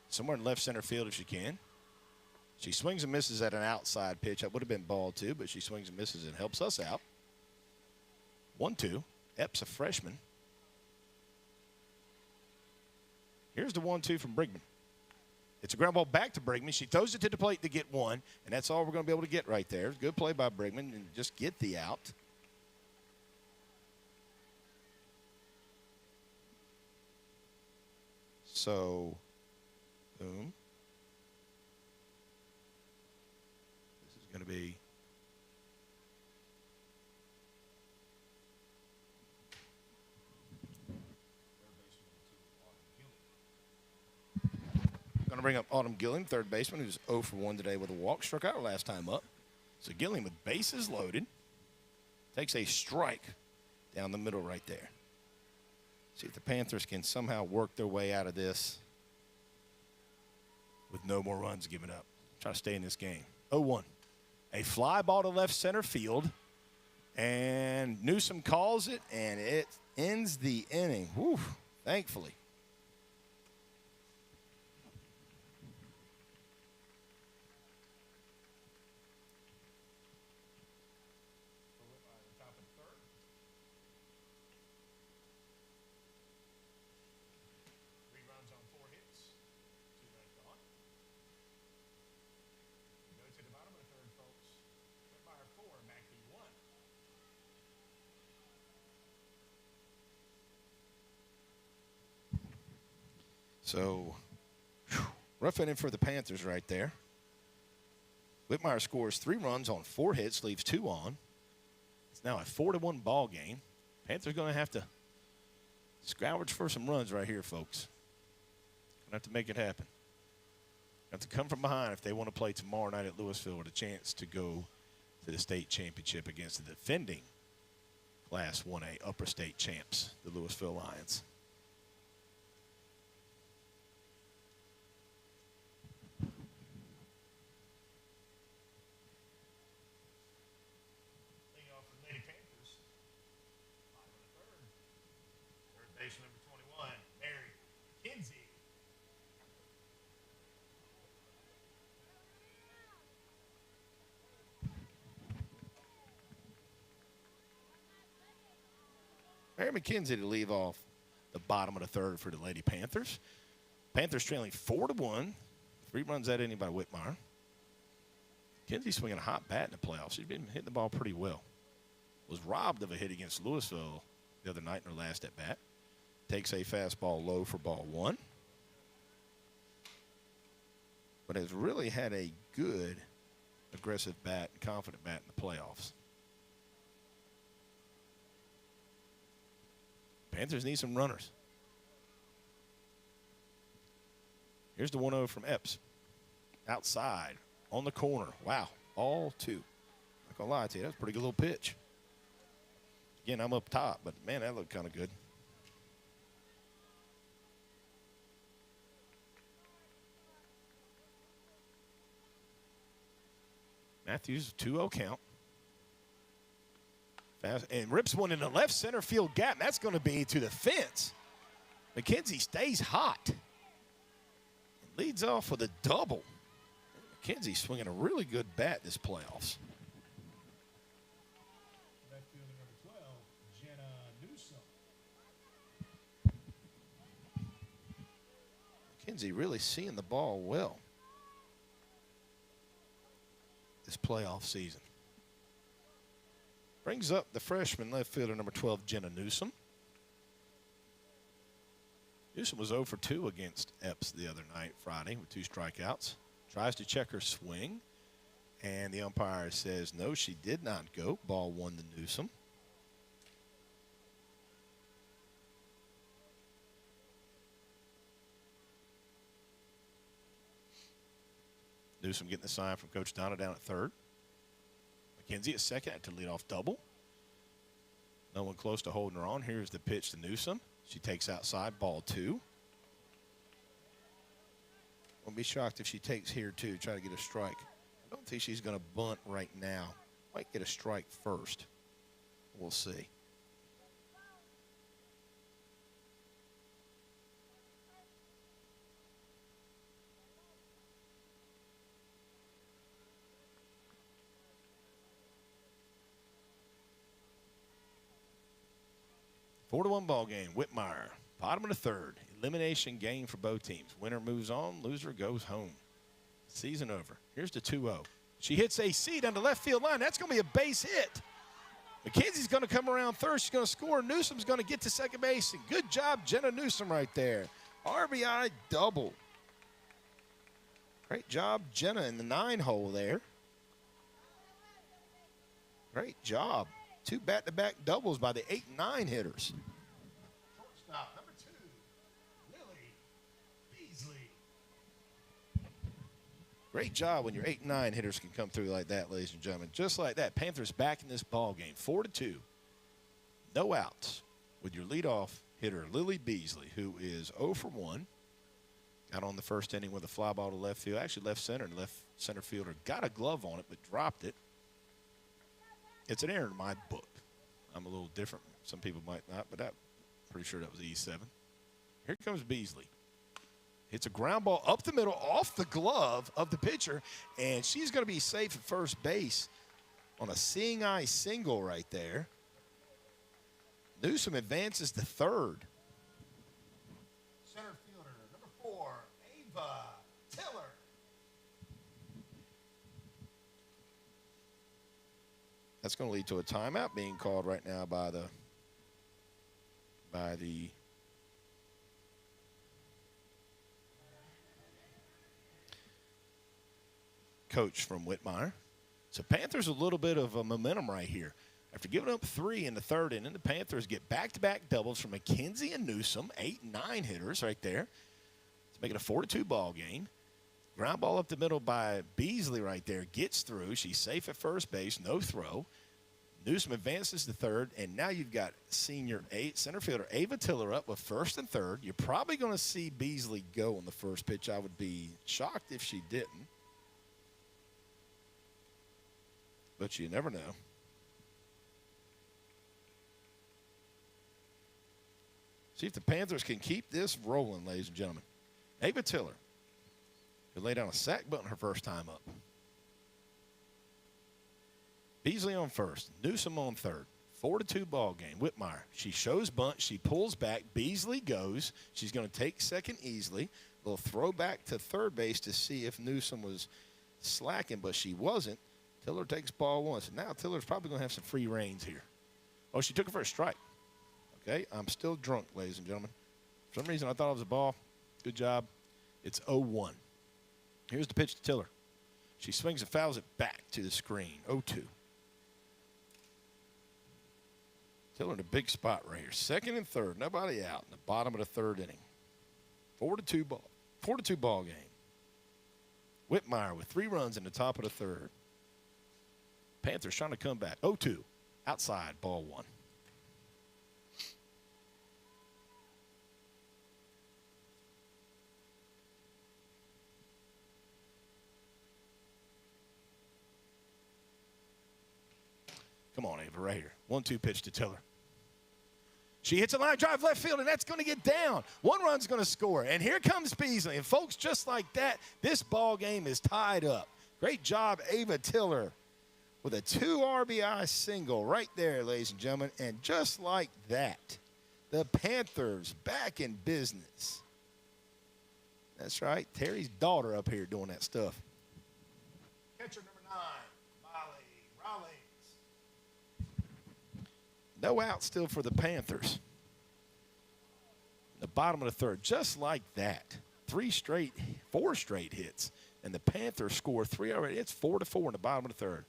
somewhere in left center field if she can. She swings and misses at an outside pitch. That would have been ball 2, but she swings and misses and helps us out. 1-2. Epps, a freshman. Here's the 1-2 from Brigman. It's a ground ball back to Brigman. She throws it to the plate to get 1, and that's all we're going to be able to get right there. Good play by Brigman, and just get the out. So, boom. This is going to be going to bring up Autumn Gilliam, third baseman, who's 0 for 1 today with a walk. Struck out last time up. So Gilliam with bases loaded takes a strike down the middle right there. See if the Panthers can somehow work their way out of this with no more runs given up. Try to stay in this game. 0-1. A fly ball to left center field. And Newsom calls it, and it ends the inning. Whew, thankfully. So, rough inning for the Panthers right there. Whitmire scores 3 runs on 4 hits, leaves 2 on. It's now a 4-1 ball game. Panthers going to have to scrounge for some runs right here, folks. Going to have to make it happen. Have to come from behind if they want to play tomorrow night at Louisville with a chance to go to the state championship against the defending Class 1A upper state champs, the Louisville Lions. Leading off for the Lady Panthers. Bottom of the third. Third base number 21, Mary Kinsey. Mary McKenzie to leave off the bottom of the third for the Lady Panthers. Panthers trailing 4-1. 3 runs that inning by Whitmire. McKenzie swinging a hot bat in the playoffs. She's been hitting the ball pretty well. Was robbed of a hit against Louisville the other night in her last at bat. Takes a fastball low for ball 1. But has really had a good, aggressive bat, confident bat in the playoffs. Panthers need some runners. Here's the 1-0 from Epps. Outside, on the corner. Wow, all 2. Not going to lie to you, that's a pretty good little pitch. Again, I'm up top, but, man, that looked kind of good. Matthews, 2-0 count. Fast, and rips one in the left center field gap. That's going to be to the fence. McKenzie stays hot. Leads off with a double. McKenzie swinging a really good bat this playoffs. Left fielder number 12, Jenna Newsom. McKenzie really seeing the ball well this playoff season. Brings up the freshman left fielder number 12, Jenna Newsom. Newsom was 0 for 2 against Epps the other night, Friday, with 2 strikeouts. Tries to check her swing, and the umpire says no, she did not go. Ball 1 to Newsom. Newsom getting the sign from Coach Donna down at third. McKenzie at second to lead off double. No one close to holding her on. Here's the pitch to Newsom. She takes outside, ball 2. Won't be shocked if she takes here too, try to get a strike. I don't think she's going to bunt right now. Might get a strike first. We'll see. Four-1 ball game. Whitmire, bottom of the third. Elimination game for both teams. Winner moves on, loser goes home. Season over. Here's the 2-0. She hits AC down the left field line. That's going to be a base hit. McKenzie's going to come around third. She's going to score. Newsom's going to get to second base. And good job, Jenna Newsom right there. RBI double. Great job, Jenna, in the 9-hole there. Great job. 2 back-to-back doubles by the 8 and 9 hitters. Shortstop number 2, Lily Beasley. Great job when your 8 and 9 hitters can come through like that, ladies and gentlemen. Just like that, Panthers back in this ball game, 4-2. No outs with your leadoff hitter, Lily Beasley, who is 0 for 1. Got on the first inning with a fly ball to left field. Actually left center, and left center fielder got a glove on it but dropped it. It's an error in my book. I'm a little different. Some people might not, but I'm pretty sure that was E7. Here comes Beasley. Hits a ground ball up the middle off the glove of the pitcher, and she's going to be safe at first base on a seeing eye single right there. Newsom advances to third. Center fielder number 4, Ava Tiller. That's going to lead to a timeout being called right now by the coach from Whitmire. So Panthers a little bit of a momentum right here. After giving up 3 in the third inning, the Panthers get back-to-back doubles from McKenzie and Newsom, 8 and 9 hitters right there. It's making a 4-2 ball game. Ground ball up the middle by Beasley right there. Gets through. She's safe at first base. No throw. Newsom advances to third, and now you've got senior center fielder Ava Tiller up with first and third. You're probably going to see Beasley go on the first pitch. I would be shocked if she didn't. But you never know. See if the Panthers can keep this rolling, ladies and gentlemen. Ava Tiller, who laid down a sack button her first time up. Beasley on first, Newsom on third. 4-2 ball game. Whitmire, she shows bunt, she pulls back. Beasley goes. She's going to take second easily. A little throw back to third base to see if Newsom was slacking, but she wasn't. Tiller takes ball one. So now Tiller's probably going to have some free reins here. Oh, she took it for a strike. Okay, I'm still drunk, ladies and gentlemen. For some reason, I thought it was a ball. Good job. It's 0-1. Here's the pitch to Tiller. She swings and fouls it back to the screen. 0-2. Tiller in a big spot right here. Second and third, nobody out in the bottom of the third inning. 4-2 ball game. Whitmire with 3 runs in the top of the third. Panthers trying to come back. 0-2. Outside, ball 1. Come on, Ava, right here. 1-2 pitch to Tiller. She hits a line drive left field, and that's going to get down. 1 run's going to score, and here comes Beasley. And, folks, just like that, this ball game is tied up. Great job, Ava Tiller, with a 2 RBI single right there, ladies and gentlemen. And just like that, the Panthers back in business. That's right, Terry's daughter up here doing that stuff. Catcher number 9, Molly Rollins. No out still for the Panthers. The bottom of the third, just like that. 4 straight hits. And the Panthers score 3 already. It's 4-4 in the bottom of the third.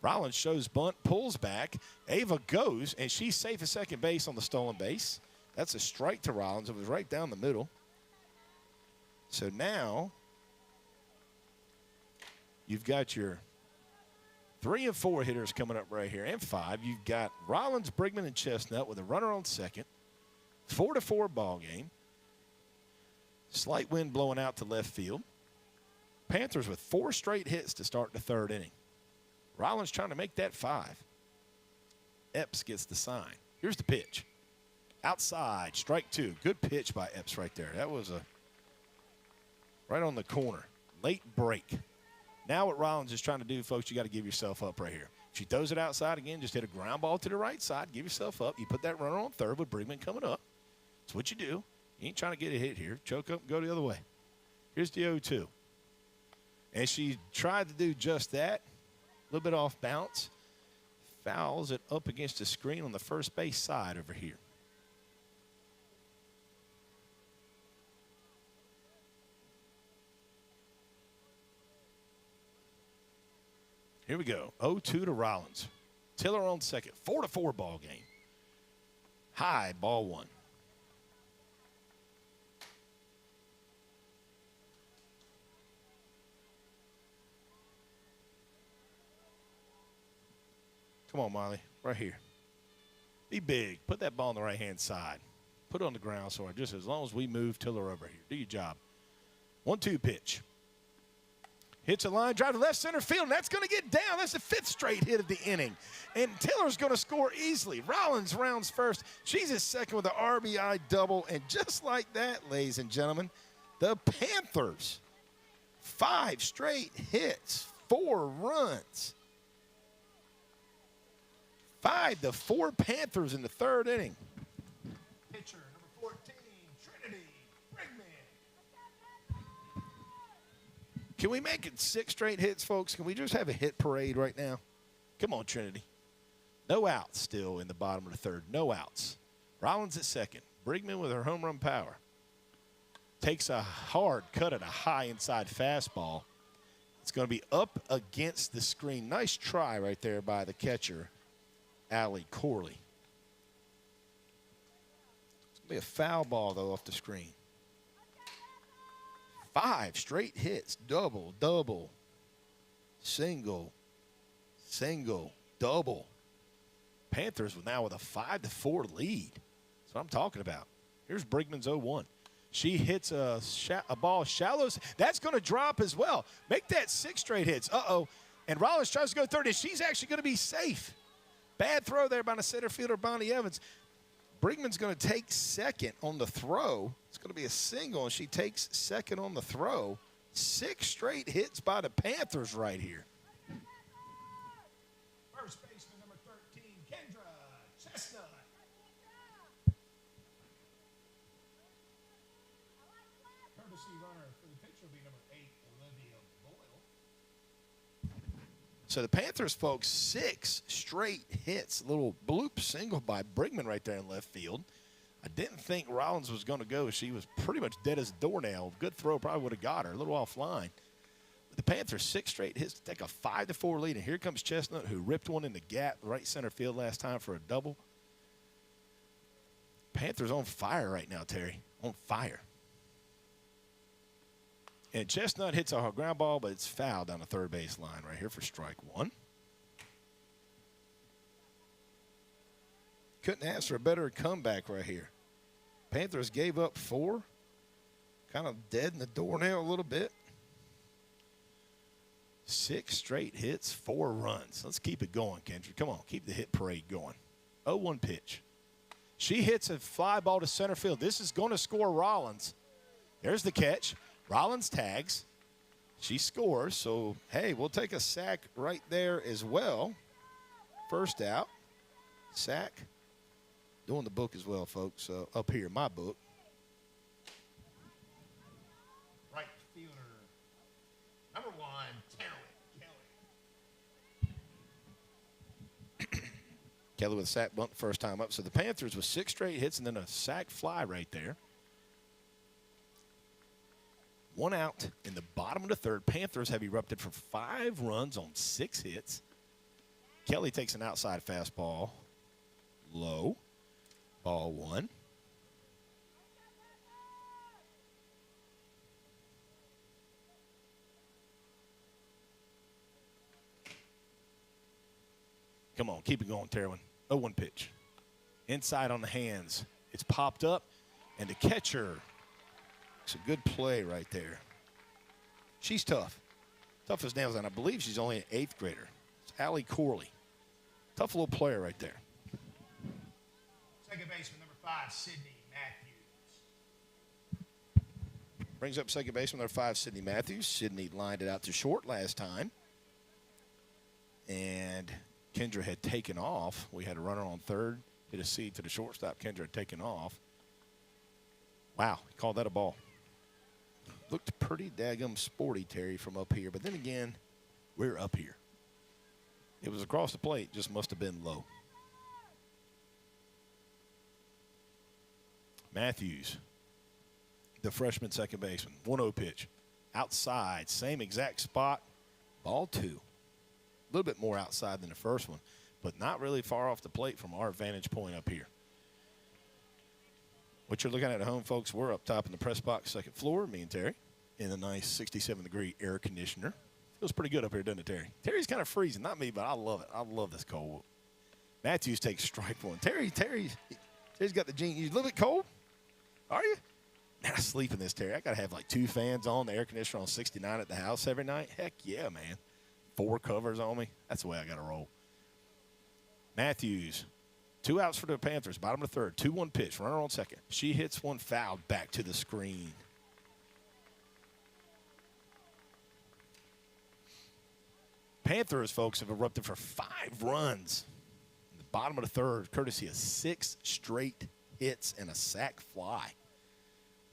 Rollins shows bunt, pulls back. Ava goes, and she's safe at second base on the stolen base. That's a strike to Rollins. It was right down the middle. So now you've got your 3 and 4 hitters coming up right here, and 5. You've got Rollins, Brigman, and Chestnut with a runner on second. 4-4 ball game. Slight wind blowing out to left field. Panthers with 4 straight hits to start the third inning. Rollins trying to make that 5. Epps gets the sign. Here's the pitch. Outside, strike 2. Good pitch by Epps right there. That was right on the corner. Late break. Now what Rollins is trying to do, folks, you got to give yourself up right here. If she throws it outside again, just hit a ground ball to the right side, give yourself up. You put that runner on third with Brigman coming up. That's what you do. You ain't trying to get a hit here. Choke up and go the other way. Here's the 0-2. And she tried to do just that. A little bit off bounce. Fouls it up against the screen on the first base side over here. Here we go. 0-2 to Rollins. Tiller on second. 4-4 ball game. High, ball 1. Come on, Molly. Right here. Be big. Put that ball on the right-hand side. Put it on the ground, so just as long as we move Tiller over here. Do your job. 1-2 pitch. Hits a line drive to left center field, and that's going to get down. That's the 5th straight hit of the inning. And Tiller's going to score easily. Rollins rounds first. She's at second with an RBI double. And just like that, ladies and gentlemen, the Panthers, 5 straight hits, 4 runs. 5-4 Panthers in the third inning. Pitcher number 14, Trinity Brigman. Can we make it 6 straight hits, folks? Can we just have a hit parade right now? Come on, Trinity. No outs still in the bottom of the third. No outs. Rollins at second. Brigman with her home run power. Takes a hard cut at a high inside fastball. It's going to be up against the screen. Nice try right there by the catcher, Allie Corley. It's going to be a foul ball, though, off the screen. 5 straight hits, double, double, single, single, double. Panthers now with a 5-4 lead. That's what I'm talking about. Here's Brigman's 0-1. She hits a ball shallow. That's going to drop as well. Make that 6 straight hits. Uh-oh. And Rollins tries to go third, and she's actually going to be safe. Bad throw there by the center fielder, Bonnie Evans. Brigman's going to take second on the throw. It's going to be a single, and she takes second on the throw. 6 straight hits by the Panthers right here. First baseman number 13, Kendra Chestnut. Courtesy runner for the pitcher will be number 8, Olivia Boyle. So the Panthers, folks, 6 straight hits. A little bloop single by Brigman right there in left field. I didn't think Rollins was going to go. She was pretty much dead as a doornail. Good throw, probably would have got her. A little offline. But the Panthers, 6 straight hits to take a 5-4 lead. And here comes Chestnut, who ripped one in the gap right center field last time for a double. Panthers on fire right now, Terry. On fire. And Chestnut hits a ground ball, but it's fouled down the third base line right here for strike 1. Couldn't ask for a better comeback right here. Panthers gave up 4. Kind of dead in the doornail a little bit. 6 straight hits, 4 runs. Let's keep it going, Kendra. Come on, keep the hit parade going. 0-1 pitch. She hits a fly ball to center field. This is going to score Rollins. There's the catch. Rollins tags. She scores. So, hey, we'll take a sack right there as well. First out. Sack. Doing the book as well, folks. Up here, my book. Right fielder, number 1, Kelly. Kelly with a sack bunt the first time up. So the Panthers with 6 straight hits and then a sack fly right there. 1 out in the bottom of the third. Panthers have erupted for 5 runs on 6 hits. Kelly takes an outside fastball. Low. Ball 1. Come on, keep it going, Terwin. 0-1 pitch. Inside on the hands. It's popped up, and the catcher. It's a good play right there. She's tough. Tough as nails, and I believe she's only an 8th grader. It's Allie Corley. Tough little player right there. Second baseman, number 5, Sydney Matthews. Brings up second baseman, number 5, Sydney Matthews. Sydney lined it out to short last time. And Kendra had taken off. We had a runner on third. Hit a seed to the shortstop. Kendra had taken off. Wow, he called that a ball. Looked pretty daggum sporty, Terry, from up here. But then again, we're up here. It was across the plate. Just must have been low. Matthews, the freshman second baseman. 1-0 pitch. Outside, same exact spot. Ball 2. A little bit more outside than the first one, but not really far off the plate from our vantage point up here. What you're looking at home, folks, we're up top in the press box, second floor, me and Terry, in a nice 67-degree air conditioner. Feels pretty good up here, doesn't it, Terry? Terry's kind of freezing. Not me, but I love it. I love this cold. Matthews takes strike 1. Terry's got the gene. You a little bit cold? Are you? Man, I sleep in this, Terry. I got to have like 2 fans on, the air conditioner on 69 at the house every night. Heck yeah, man. 4 covers on me. That's the way I got to roll. Matthews, 2 outs for the Panthers, bottom of the third. 2-1 pitch, runner on second. She hits one foul back to the screen. Panthers, folks, have erupted for 5 runs in the bottom of the third, courtesy of 6 straight hits and a sac fly.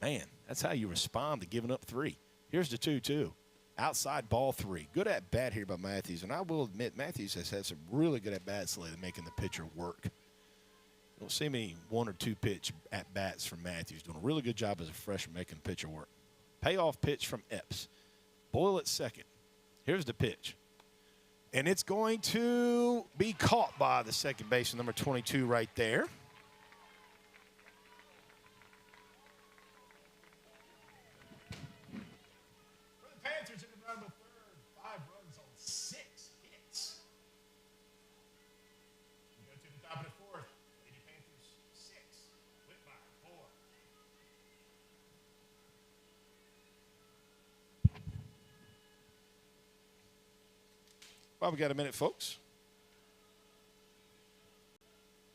Man, that's how you respond to giving up 3. Here's the 2-2. Outside ball 3. Good at bat here by Matthews. And I will admit, Matthews has had some really good at bats lately making the pitcher work. You don't see many 1 or 2 pitch at bats from Matthews. Doing a really good job as a freshman making the pitcher work. Payoff pitch from Epps. Boyle at second. Here's the pitch. And it's going to be caught by the second baseman, number 22 right there. While we got a minute, folks,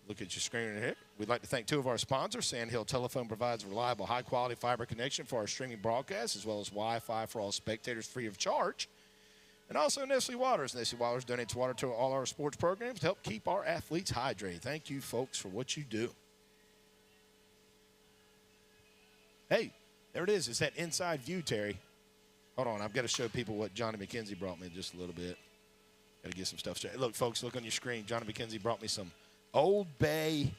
look at your screen here. We'd like to thank two of our sponsors. Sandhill Telephone provides a reliable, high-quality fiber connection for our streaming broadcasts, as well as Wi-Fi for all spectators free of charge. And also Nestle Waters. Nestle Waters donates water to all our sports programs to help keep our athletes hydrated. Thank you, folks, for what you do. Hey, there it is. It's that inside view, Terry. Hold on. I've got to show people what Johnny McKenzie brought me in just a little bit. Got to get some stuff straight. Look, folks, look on your screen. Johnny McKenzie brought me some Old Bay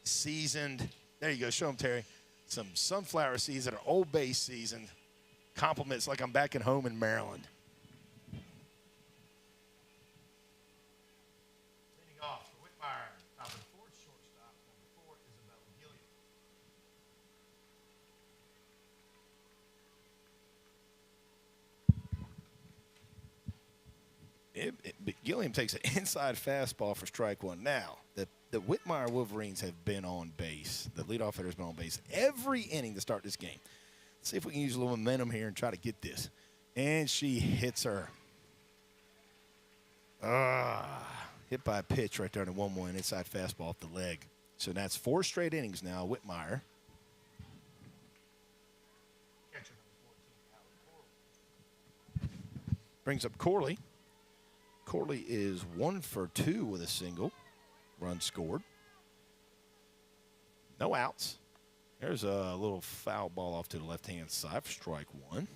seasoned. There you go. Show them, Terry. Some sunflower seeds that are Old Bay seasoned. Compliments like I'm back at home in Maryland. Leading off for Whitmire, top of the fourth, shortstop. Number 4, Isabella Gilliam. Gilliam takes an inside fastball for strike one. Now, the Whitmire Wolverines have been on base. The leadoff hitter has been on base every inning to start this game. Let's see if we can use a little momentum here and try to get this. And she hits her. Hit by a pitch right there in the 1-1 inside fastball off the leg. So that's 4 straight innings now, Whitmire. Brings up Corley. Corley is 1 for 2 with a single. Run scored. No outs. There's a little foul ball off to the left-hand side for strike 1.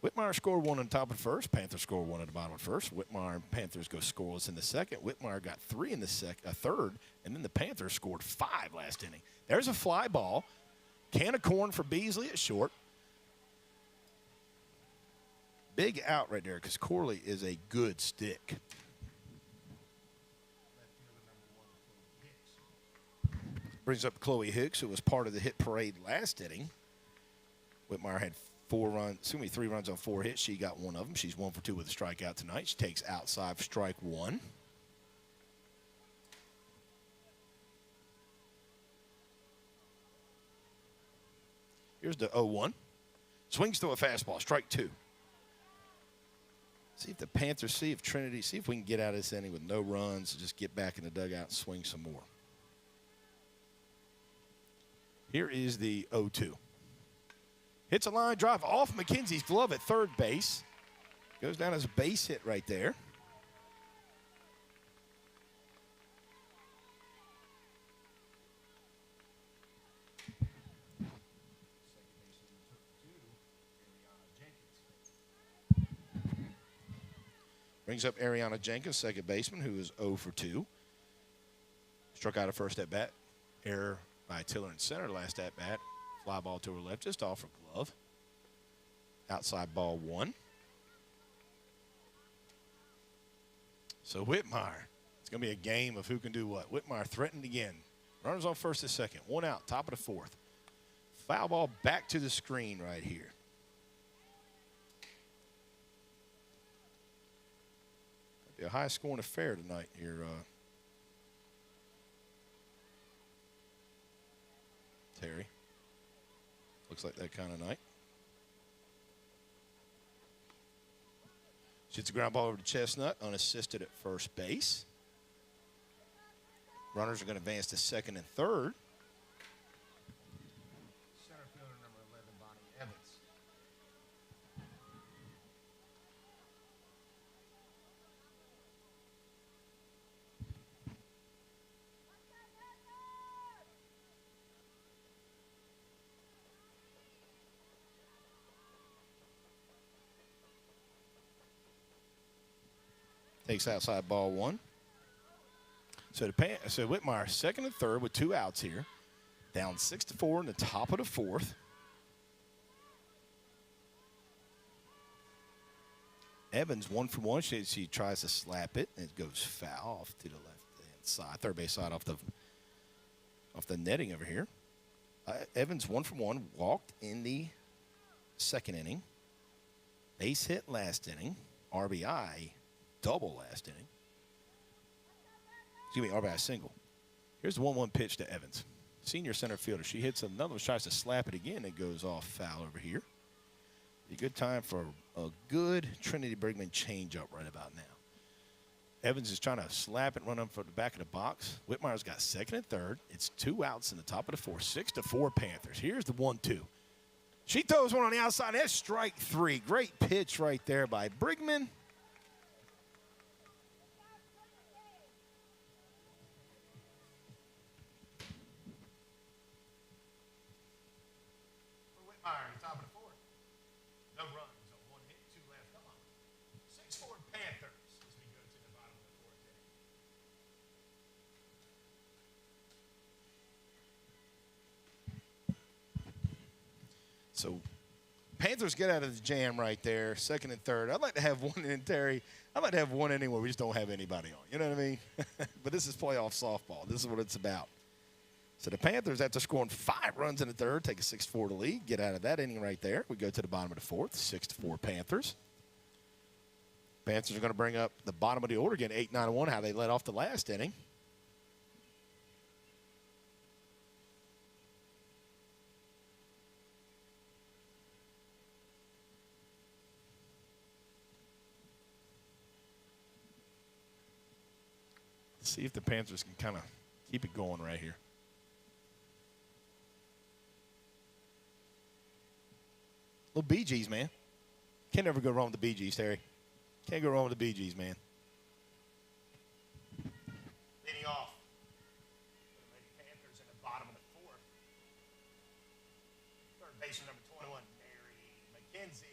Whitmire scored 1 on top of first. Panthers scored 1 at the bottom of first. Whitmire and Panthers go scoreless in the second. Whitmire got 3 in the third, and then the Panthers scored 5 last inning. There's a fly ball. Can of corn for Beasley at short. Big out right there because Corley is a good stick. Brings up Chloe Hicks, who was part of the hit parade last inning. Whitmire had 3 runs on 4 hits. She got 1 of them. She's 1 for 2 with a strikeout tonight. She takes outside for strike 1. Here's the 0-1. Swings to a fastball, strike 2. See if the Panthers, see if we can get out of this inning with no runs, just get back in the dugout and swing some more. Here is the 0-2. Hits a line drive off McKenzie's glove at third base. Goes down as a base hit right there. Brings up Ariana Jenkins, second baseman, who is 0 for 2. Struck out at first at bat. Error by Tiller in center last at bat. Fly ball to her left, just off her glove. Outside ball 1. So Whitmire, it's going to be a game of who can do what. Whitmire threatened again. Runners on first and second. 1 out, top of the 4th. Foul ball back to the screen right here. Be a high-scoring affair tonight here. Terry. Looks like that kind of night. Shoots a ground ball over to Chestnut, unassisted at first base. Runners are going to advance to second and third. Center fielder number 11, Bonnie Evans. Takes outside ball 1. So Whitmire second and third with 2 outs here. Down 6-4 in the top of the 4th. Evans 1 for 1. She tries to slap it, and it goes foul off to the left-hand side, third base side off the netting over here. Evans 1 for 1, walked in the second inning. Base hit last inning. RBI double last inning. Excuse me, RBI single. Here's the 1-1 pitch to Evans. Senior center fielder. She hits another one, tries to slap it again. It goes off foul over here. A good time for a good Trinity Brigman changeup right about now. Evans is trying to slap it, run up for the back of the box. Whitmire's got second and third. It's 2 outs in the top of the fourth. 6-4 Panthers. Here's the 1-2. She throws one on the outside. That's strike 3. Great pitch right there by Brigman. Whitmire, top of the fourth. No runs, a 1 hit, 2 left on. 6-4 Panthers as we go to the bottom of the fourth inning. So Panthers get out of the jam right there, second and third. I'd like to have one in, Terry. I'd like to have one inning where we just don't have anybody on. You know what I mean? But this is playoff softball. This is what it's about. So the Panthers, after scoring 5 runs in the third, take a 6-4 lead, get out of that inning right there. We go to the bottom of the fourth, 6-4 Panthers. Panthers are going to bring up the bottom of the order again, 8-9-1, how they led off the last inning. See if the Panthers can kind of keep it going right here. Little Bee Gees, man. Can't never go wrong with the Bee Gees, Terry. Can't go wrong with the Bee Gees, man. Leading off. The Lady Panthers in the bottom of the fourth. Third baseman number 21, Mary McKenzie.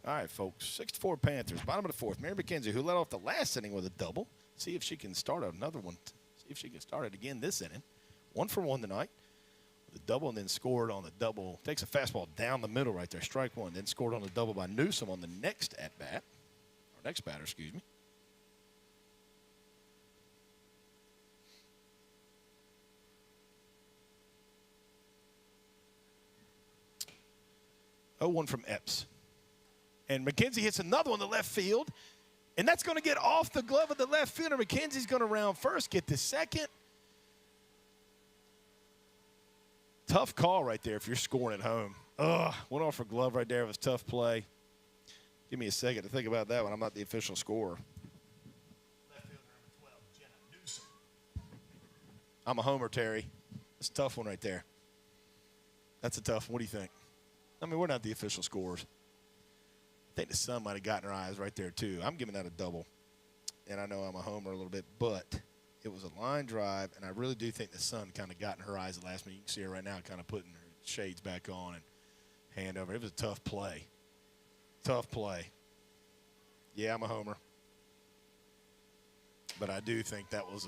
All right, folks, 6-4 Panthers, bottom of the fourth. Mary McKenzie, who led off the last inning with a double. See if she can start another one. See if she can start it again this inning. 1 for 1 tonight with a double, and then scored on the double. Takes a fastball down the middle right there, strike 1. Then scored on the double by Newsom on the next at-bat, or next batter, excuse me. Oh, 1 from Epps. And McKenzie hits another one to left field. And that's going to get off the glove of the left fielder. McKenzie's going to round first, get to second. Tough call right there if you're scoring at home. Ugh, went off her glove right there. It was a tough play. Give me a second to think about that one. I'm not the official scorer. Left fielder number 12, Jenna Newsom. I'm a homer, Terry. That's a tough one right there. That's a tough one. What do you think? I mean, we're not the official scorers. I think the sun might have gotten her eyes right there, too. I'm giving that a double. And I know I'm a homer a little bit, but it was a line drive, and I really do think the sun kind of got in her eyes the last minute. You can see her right now kind of putting her shades back on and hand over. It was a tough play. Tough play. Yeah, I'm a homer. But I do think that was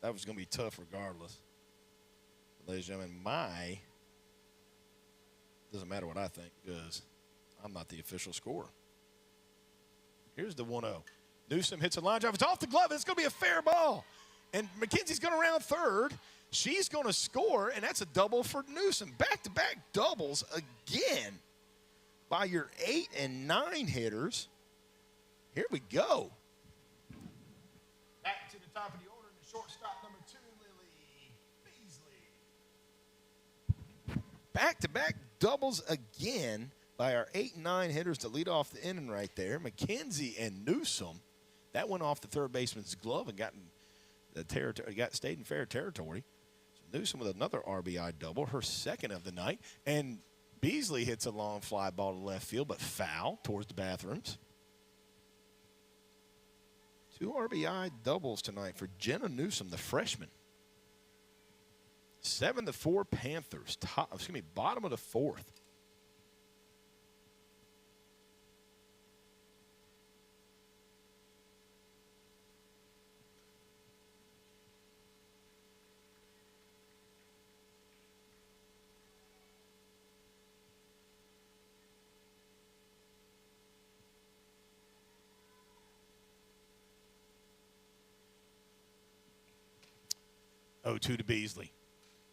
going to be tough regardless. Ladies and gentlemen, doesn't matter what I think because I'm not the official scorer. Here's the 1-0. Newsom hits a line drive. It's off the glove. It's going to be a fair ball. And McKenzie's going to round third. She's going to score, and that's a double for Newsom. Back-to-back doubles again by your 8 and 9 hitters. Here we go. Back to the top of the order, the shortstop number 2, Lily Beasley. Back-to-back doubles again by our 8 and 9 hitters to lead off the inning right there. McKenzie and Newsom. That went off the third baseman's glove and got in the territory, stayed in fair territory. So Newsom with another RBI double, her second of the night. And Beasley hits a long fly ball to left field, but foul towards the bathrooms. 2 RBI doubles tonight for Jenna Newsom, the freshman. 7-4 Panthers. Bottom of the fourth. Oh, 2 to Beasley.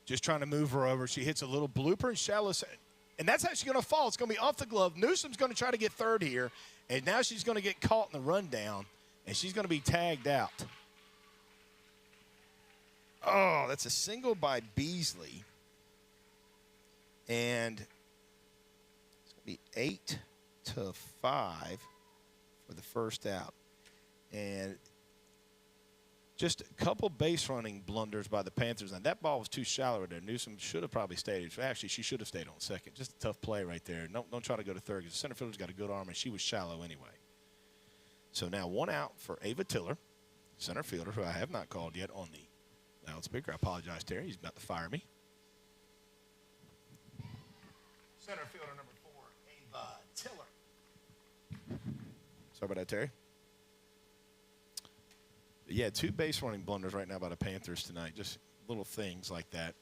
Just trying to move her over. She hits a little blooper and shallow. And that's how she's going to fall. It's going to be off the glove. Newsom's going to try to get third here. And now she's going to get caught in the rundown. And she's going to be tagged out. Oh, that's a single by Beasley. And it's going to be 8-5 for the first out. And just a couple base running blunders by the Panthers. And that ball was too shallow there. Newsom should have probably stayed. Actually, she should have stayed on second. Just a tough play right there. Don't try to go to third because the center fielder's got a good arm, and she was shallow anyway. So now 1 out for Ava Tiller, center fielder, who I have not called yet on the loudspeaker. I apologize, Terry. He's about to fire me. Center fielder number 4, Ava Tiller. Sorry about that, Terry. But yeah, 2 base running blunders right now by the Panthers tonight. Just little things like that.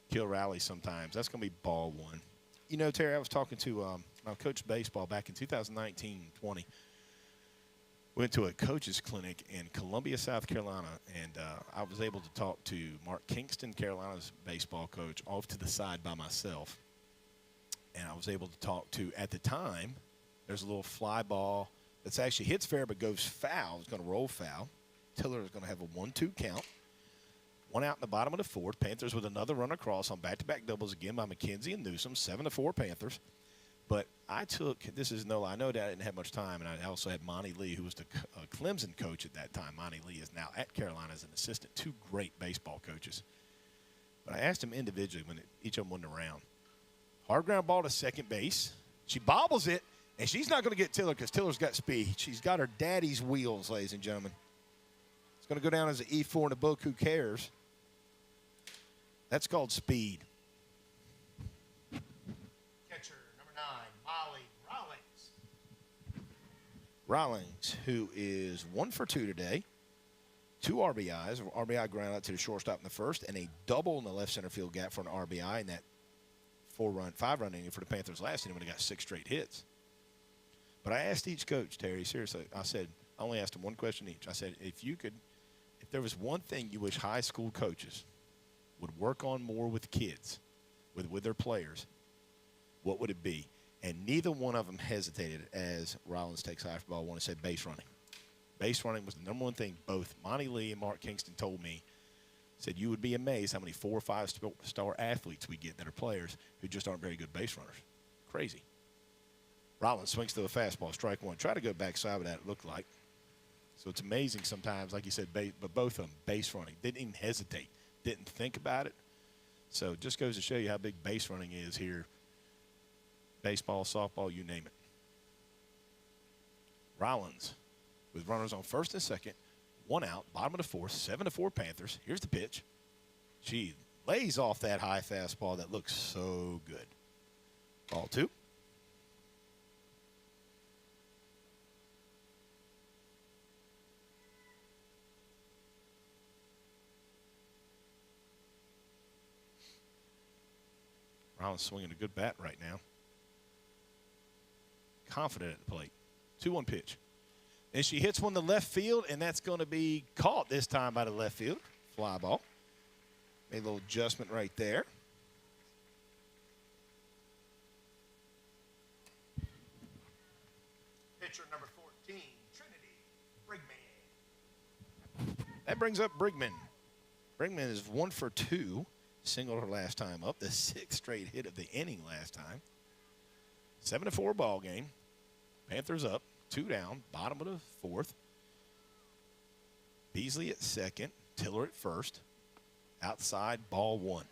Kill rally sometimes. That's going to be ball 1. You know, Terry, I was talking to I coached baseball back in 2019-20. Went to a coach's clinic in Columbia, South Carolina, and I was able to talk to Mark Kingston, Carolina's baseball coach, off to the side by myself. And I was able to talk to, at the time, there's a little fly ball that's actually hits fair but goes foul. It's going to roll foul. Tiller is going to have a 1-2 count. 1 out in the bottom of the 4th. Panthers with another run across on back-to-back doubles again by McKenzie and Newsom. 7-4 Panthers. But I took, this is Nola, I know that I didn't have much time, and I also had Monty Lee, who was the Clemson coach at that time. Monty Lee is now at Carolina as an assistant. 2 great baseball coaches. But I asked him individually when each of them went around. Hard ground ball to second base. She bobbles it, and she's not going to get Tiller because Tiller's got speed. She's got her daddy's wheels, ladies and gentlemen. It's going to go down as an E4 in the book. Who cares? That's called speed. Catcher, number 9, Molly Rawlings. Rawlings, who is 1 for 2 today. 2 RBIs, RBI ground out to the shortstop in the 1st, and a double in the left center field gap for an RBI in that 5-run inning for the Panthers last inning when they got 6 straight hits. But I asked each coach, Terry, seriously, I said, I only asked them one question each. I said, if there was one thing you wish high school coaches would work on more with kids, with their players, what would it be? And neither one of them hesitated as Rollins takes high for ball 1 and said base running. Base running was the number 1 thing both Monty Lee and Mark Kingston told me. Said you would be amazed how many 4- or 5-star athletes we get that are players who just aren't very good base runners. Crazy. Rollins swings to a fastball, strike 1. Try to go backside with that, it looked like. So it's amazing sometimes, like you said, but both of them base running. Didn't even hesitate. Didn't think about it. So it just goes to show you how big base running is here. Baseball, softball, you name it. Rollins with runners on 1st and 2nd. 1 out, bottom of the 4th, 7-4 Panthers. Here's the pitch. She lays off that high fastball that looks so good. Ball 2. Rollins swinging a good bat right now. Confident at the plate. 2-1 pitch. And she hits one to left field, and that's going to be caught this time by the left field. Fly ball. Made a little adjustment right there. Pitcher number 14, Trinity Brigman. That brings up Brigman. Brigman is 1 for 2. Singled her last time up. The 6th straight hit of the inning last time. 7-4 ball game. Panthers up. 2 down. Bottom of the 4th. Beasley at 2nd. Tiller at 1st. Outside, ball 1.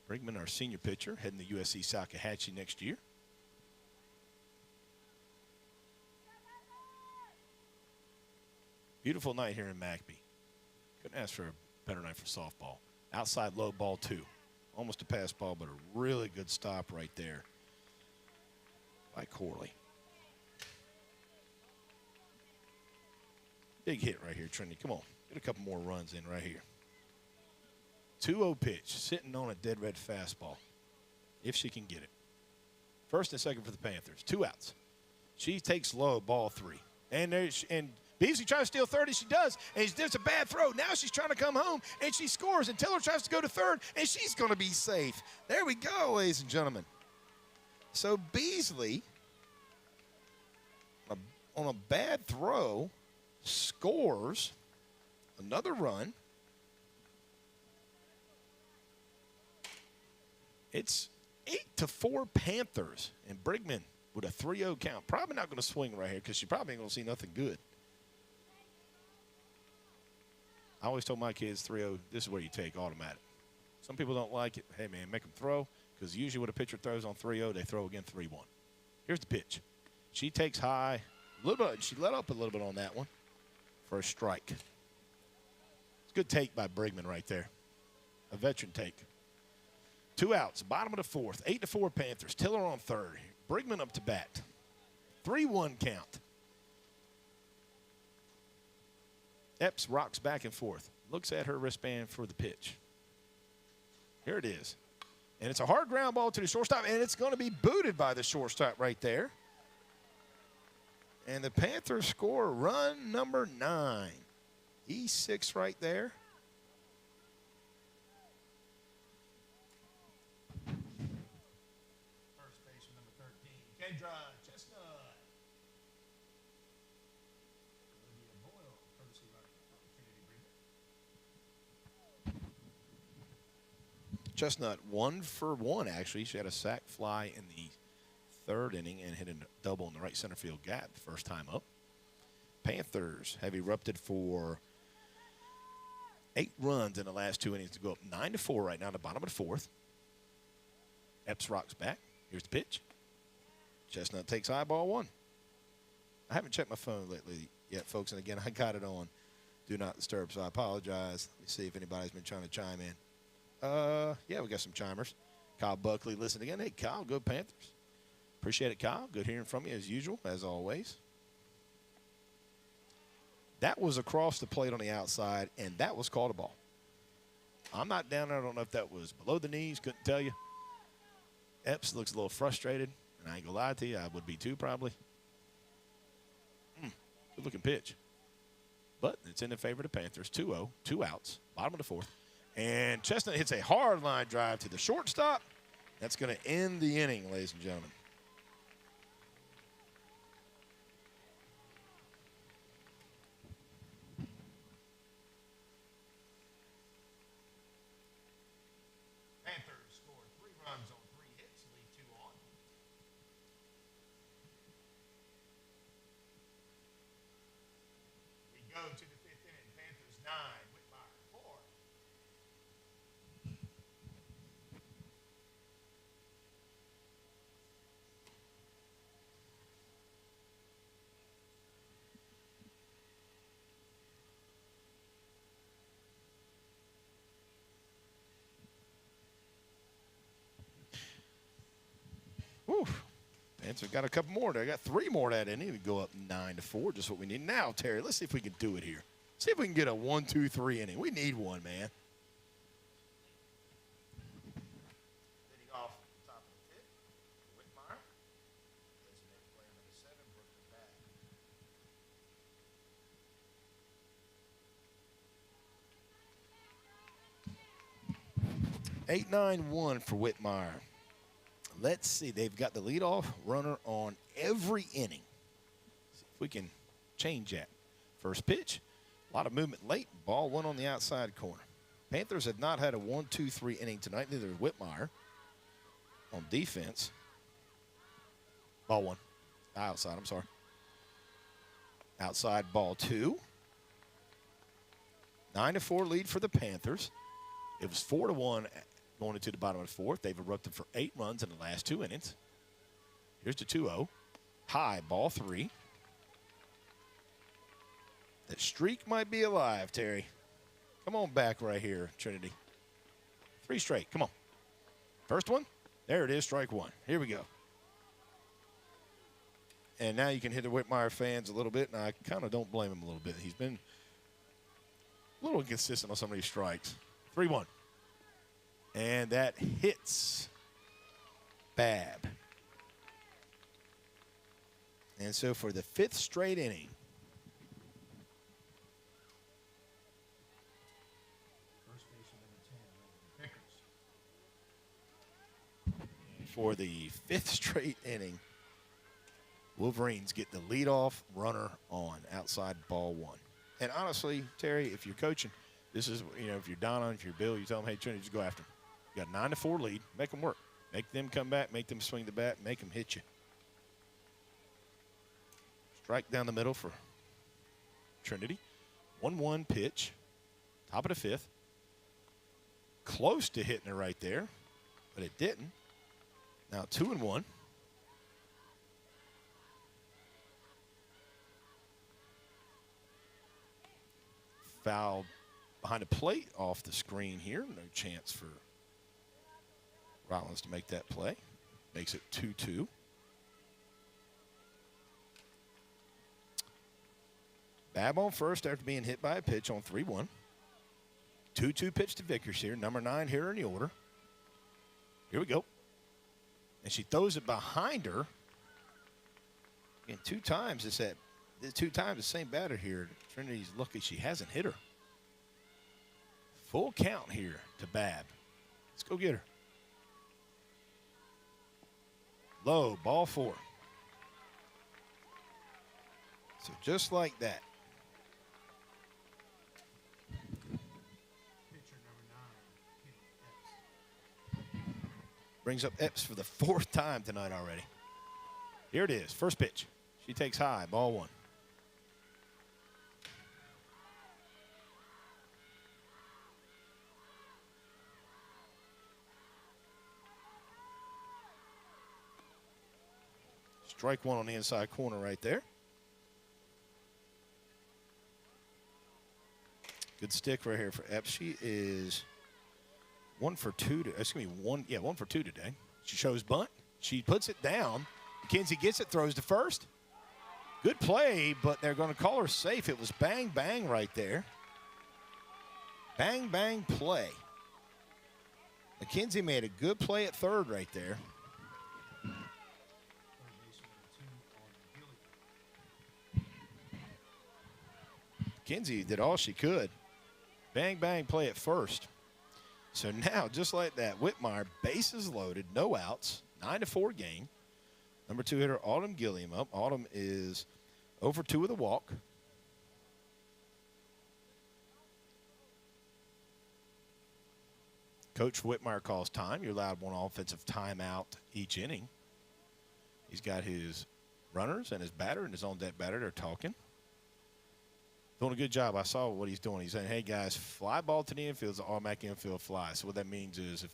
Brigman, our senior pitcher, heading to USC Salkehatchie next year. Beautiful night here in McBee. Couldn't ask for a better night for softball. Outside low, ball 2. Almost a pass ball, but a really good stop right there by Corley. Big hit right here, Trinity. Come on, get a couple more runs in right here. 2-0 pitch, sitting on a dead red fastball, if she can get it. 1st and 2nd for the Panthers. 2 outs. She takes low, ball 3. And Beasley tries to steal 30. She does. And there's a bad throw. Now she's trying to come home, and she scores. And Tiller tries to go to 3rd, and she's going to be safe. There we go, ladies and gentlemen. So Beasley, on a bad throw, scores another run. It's 8-4 Panthers, and Brigman with a 3-0 count. Probably not going to swing right here because she probably ain't going to see nothing good. I always told my kids 3-0, this is where you take automatic. Some people don't like it. Hey, man, make them throw because usually when a pitcher throws on 3-0, they throw again 3-1. Here's the pitch. She takes high a little bit. She let up a little bit on that one for a strike. It's a good take by Brigman right there. A veteran take. 2 outs, bottom of the fourth, 8-4 Panthers. Tiller on third. Brigman up to bat. 3-1 count. Epps rocks back and forth. Looks at her wristband for the pitch. Here it is. And it's a hard ground ball to the shortstop, and it's going to be booted by the shortstop right there. And the Panthers score run number 9. E6 right there. First baseman number 13, Kendra Chestnut. Olivia Boyle, courtesy runner from Trinity Bremen. Chestnut 1 for 1, actually. She had a sac fly in the third inning and hit a double in the right center field gap the first time up. Panthers have erupted for 8 runs in the last 2 innings to go up 9-4 right now in the bottom of the fourth. Epps rocks back. Here's the pitch. Chestnut takes high, ball 1. I haven't checked my phone lately yet, folks, and again, I got it on Do Not Disturb, so I apologize. Let me see if anybody's been trying to chime in. Yeah, we got some chimers. Kyle Buckley listening again. Hey, Kyle, go Panthers. Appreciate it, Kyle. Good hearing from you as usual, as always. That was across the plate on the outside, and that was called a ball. I'm not down there. I don't know if that was below the knees. Couldn't tell you. Epps looks a little frustrated, and I ain't going to lie to you. I would be too, probably. Good-looking pitch. But it's in the favor of the Panthers. 2-0, 2 outs, bottom of the fourth. And Chestnut hits a hard line drive to the shortstop. That's going to end the inning, ladies and gentlemen. Panthers scored 3 runs on 3 hits, lead 2 on. We go to the 5th inning. Panthers 9, Whitmire 4. Whew. Panthers got a couple more. They got 3 more that inning to go up 9-4. Just what we need. Now, Terry, let's see if we can do it here. See if we can get a 1, 2, 3 inning. We need one, man. Leading off the top of the 5th, Whitmire. Designated player number 7, Brooklyn Bag. 8-9-1 for Whitmire. Let's see. They've got the leadoff runner on every inning. See if we can change that. First pitch. A lot of movement late. Ball 1 on the outside corner. Panthers have not had a 1, 2, 3 inning tonight. Neither has Whitmire on defense. Ball 1. Outside, I'm sorry. Outside, ball 2. 9-4 lead for the Panthers. It was 4-1 going into the bottom of the fourth. They've erupted for 8 runs in the last 2 innings. Here's the 2-0. High, ball 3. That streak might be alive, Terry. Come on back right here, Trinity. 3 straight. Come on. First one. There it is, strike 1. Here we go. And now you can hear the Whitmire fans a little bit, and I kind of don't blame him a little bit. He's been a little inconsistent on some of these strikes. 3-1. And that hits Bab. And so for the 5th straight inning, First baseman number 10, Pickers. for the 5th straight inning, Wolverines get the leadoff runner on outside ball 1. And honestly, Terry, if you're coaching, this is, if you're Donna, if you're Bill, you tell them, hey, Trinity, just go after them. You got a 9-4 lead. Make them work. Make them come back. Make them swing the bat. Make them hit you. Strike down the middle for Trinity. 1-1 pitch. Top of the 5th. Close to hitting it right there, but it didn't. Now 2-1. Foul behind the plate off the screen here. No chance for Rollins to make that play. Makes it 2-2. Babb on first after being hit by a pitch on 3-1. 2-2 pitch to Vickers here. Number 9 here in the order. Here we go. And she throws it behind her. And 2 times it's that. 2 times the same batter here. Trinity's lucky she hasn't hit her. Full count here to Babb. Let's go get her. Low, ball 4. So just like that. Pitcher number 9, Brings up Epps for the 4th time tonight already. Here it is, first pitch. She takes high, ball 1. Strike 1 on the inside corner right there. Good stick right here for Epps. She is 1 for 2. Excuse me, 1 for 2 today. She shows bunt. She puts it down. McKenzie gets it, throws to first. Good play, but they're going to call her safe. It was bang, bang right there. Bang, bang play. McKenzie made a good play at third right there. McKenzie did all she could. Bang, bang play at first. So now, just like that, Whitmire, bases loaded, no outs, 9-4 game. Number 2 hitter, Autumn Gilliam up. Autumn is 0 for 2 with a walk. Coach Whitmire calls time. You're allowed 1 offensive timeout each inning. He's got his runners and his batter and his on-deck batter. They're talking. Doing a good job. I saw what he's doing. He's saying, hey, guys, fly ball to the infield is an automatic infield fly. So what that means is if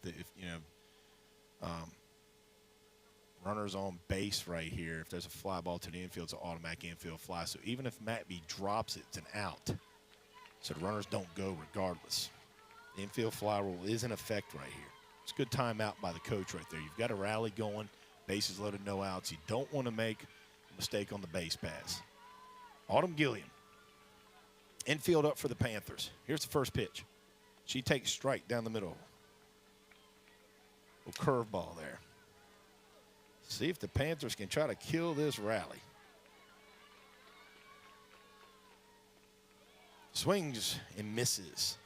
runners on base right here, if there's a fly ball to the infield, it's an automatic infield fly. So even if McBee drops it, it's an out. So the runners don't go regardless. The infield fly rule is in effect right here. It's a good timeout by the coach right there. You've got a rally going, bases loaded, no outs. You don't want to make a mistake on the base pass. Autumn Gilliam. Infield up for the Panthers. Here's the first pitch. She takes strike down the middle. Little curveball there. See if the Panthers can try to kill this rally. Swings and misses.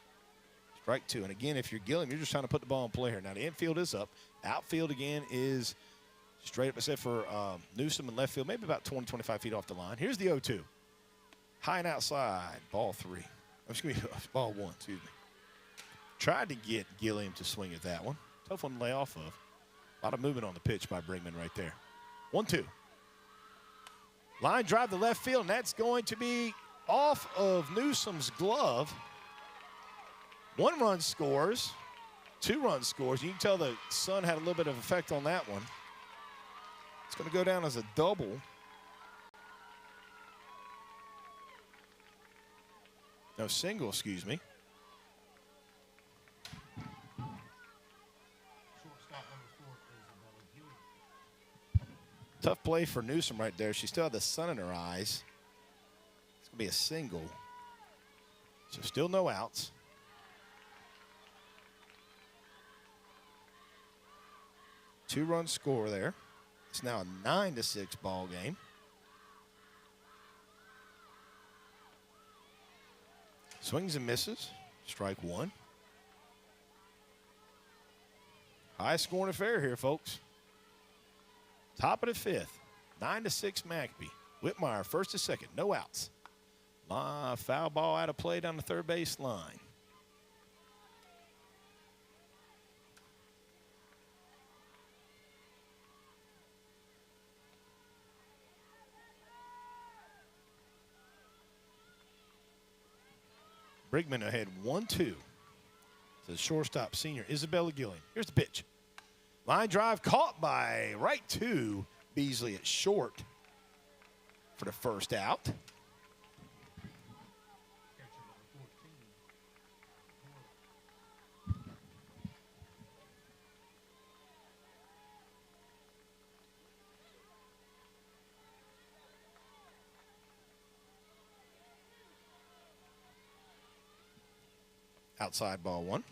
Strike 2. And again, if you're Gilliam, you're just trying to put the ball in play here. Now the infield is up. Outfield again is straight up, except for Newsom in left field, maybe about 20, 25 feet off the line. Here's the 0-2. High and outside, ball 3. Excuse me, ball 1, excuse me. Tried to get Gilliam to swing at that one. Tough one to lay off of. A lot of movement on the pitch by Brinkman right there. 1-2. Line drive to left field, and that's going to be off of Newsom's glove. 1 run scores. 2 runs scores. You can tell the sun had a little bit of effect on that one. It's going to go down as a double. No, single, excuse me. Shortstop number 4 is Tough play for Newsom right there. She still had the sun in her eyes. It's going to be a single. So still no outs. Two-run score there. It's now a 9-6 ball game. Swings and misses. Strike 1. High scoring affair here, folks. Top of the fifth, 9-6 McBee. Whitmire first to second, no outs. Foul ball out of play down the third base line. Brigman ahead 1-2 to the shortstop senior Isabella Gillian. Here's the pitch. Line drive caught by right to Beasley at short for the first out. Outside ball one.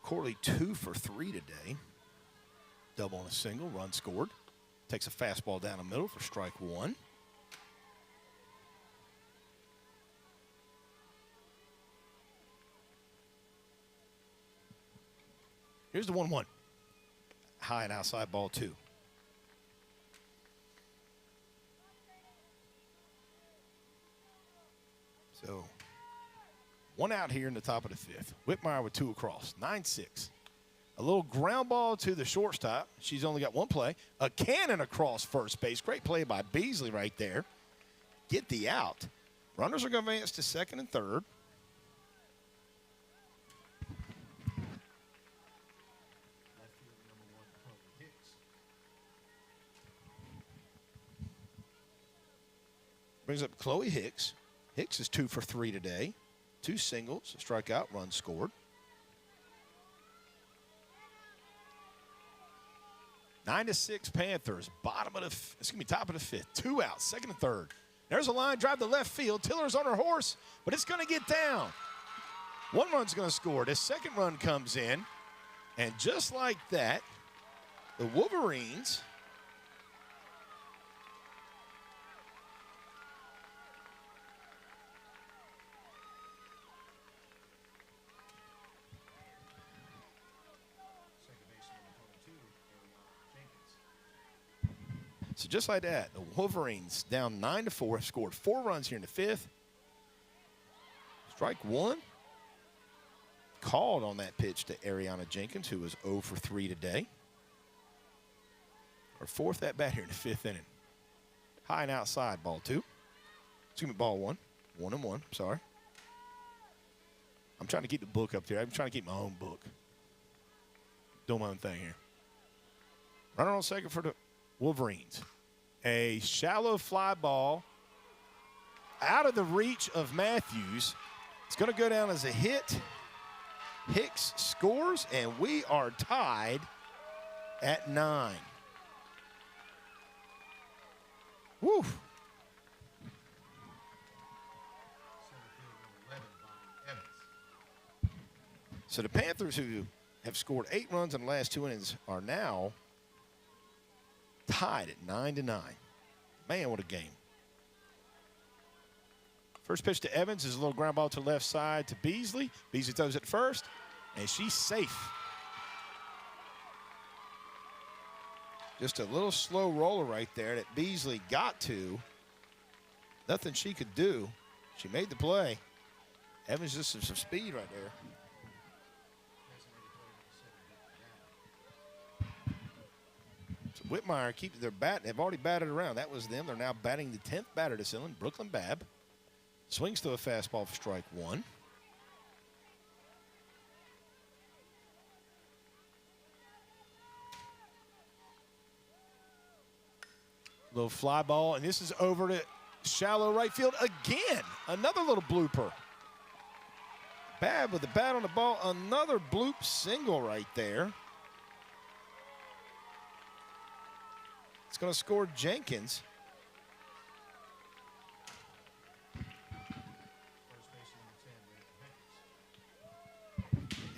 Corley 2 for 3 today. Double and a single, run scored. Takes a fastball down the middle for strike one. Here's the 1-1. High and outside ball two. So, one out here in the top of the fifth. Whitmire with 2 across, 9-6. A little ground ball to the shortstop. She's only got one play. A cannon across first base. Great play by Beasley right there. Get the out. Runners are going to advance to second and third. Brings up Chloe Hicks. Hicks is 2 for 3 today. 2 singles, a strikeout, run scored. 9-6 Panthers, top of the fifth. 2 outs, second and third. There's a line drive to left field. Tiller's on her horse, but it's going to get down. One run's going to score. The second run comes in, and just like that, the Wolverines So just like that, the Wolverines down 9-4, have scored 4 runs here in the fifth. Strike one. Called on that pitch to Ariana Jenkins, who was 0 for 3 today. Her 4th at bat here in the 5th inning. High and outside, ball 2. Excuse me, ball 1. 1-1, sorry. I'm trying to keep the book up there. I'm trying to keep my own book. Doing my own thing here. Runner on second for the Wolverines. A shallow fly ball out of the reach of Matthews. It's going to go down as a hit. Hicks scores, and we are tied at 9. Woo. So the Panthers, who have scored 8 runs in the last 2 innings, are now tied at 9-9. Man, what a game. First pitch to Evans is a little ground ball to the left side to Beasley. Beasley throws it first, and she's safe. Just a little slow roller right there that Beasley got to. Nothing she could do. She made the play. Evans just some speed right there. Whitmire keeps their bat. They've already batted around. That was them. They're now batting the 10th batter this inning, Brooklyn Babb. Swings to a fastball for strike one. Little fly ball, and this is over to shallow right field again. Another little blooper. Babb with the bat on the ball. Another bloop single right there. It's going to score Jenkins.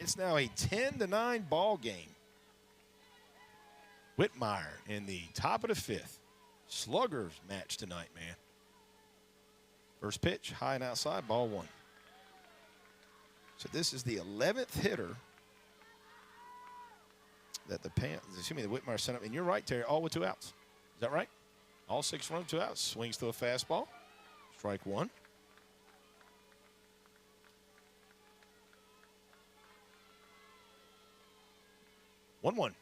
It's now a 10-9 ball game. Whitmire in the top of the fifth. Sluggers match tonight, man. First pitch, high and outside, ball 1. So this is the 11th hitter that the Whitmire sent up. And you're right, Terry, all with 2 outs. Is that right? All 6 runs, 2 outs. Swings to a fastball. Strike 1. One.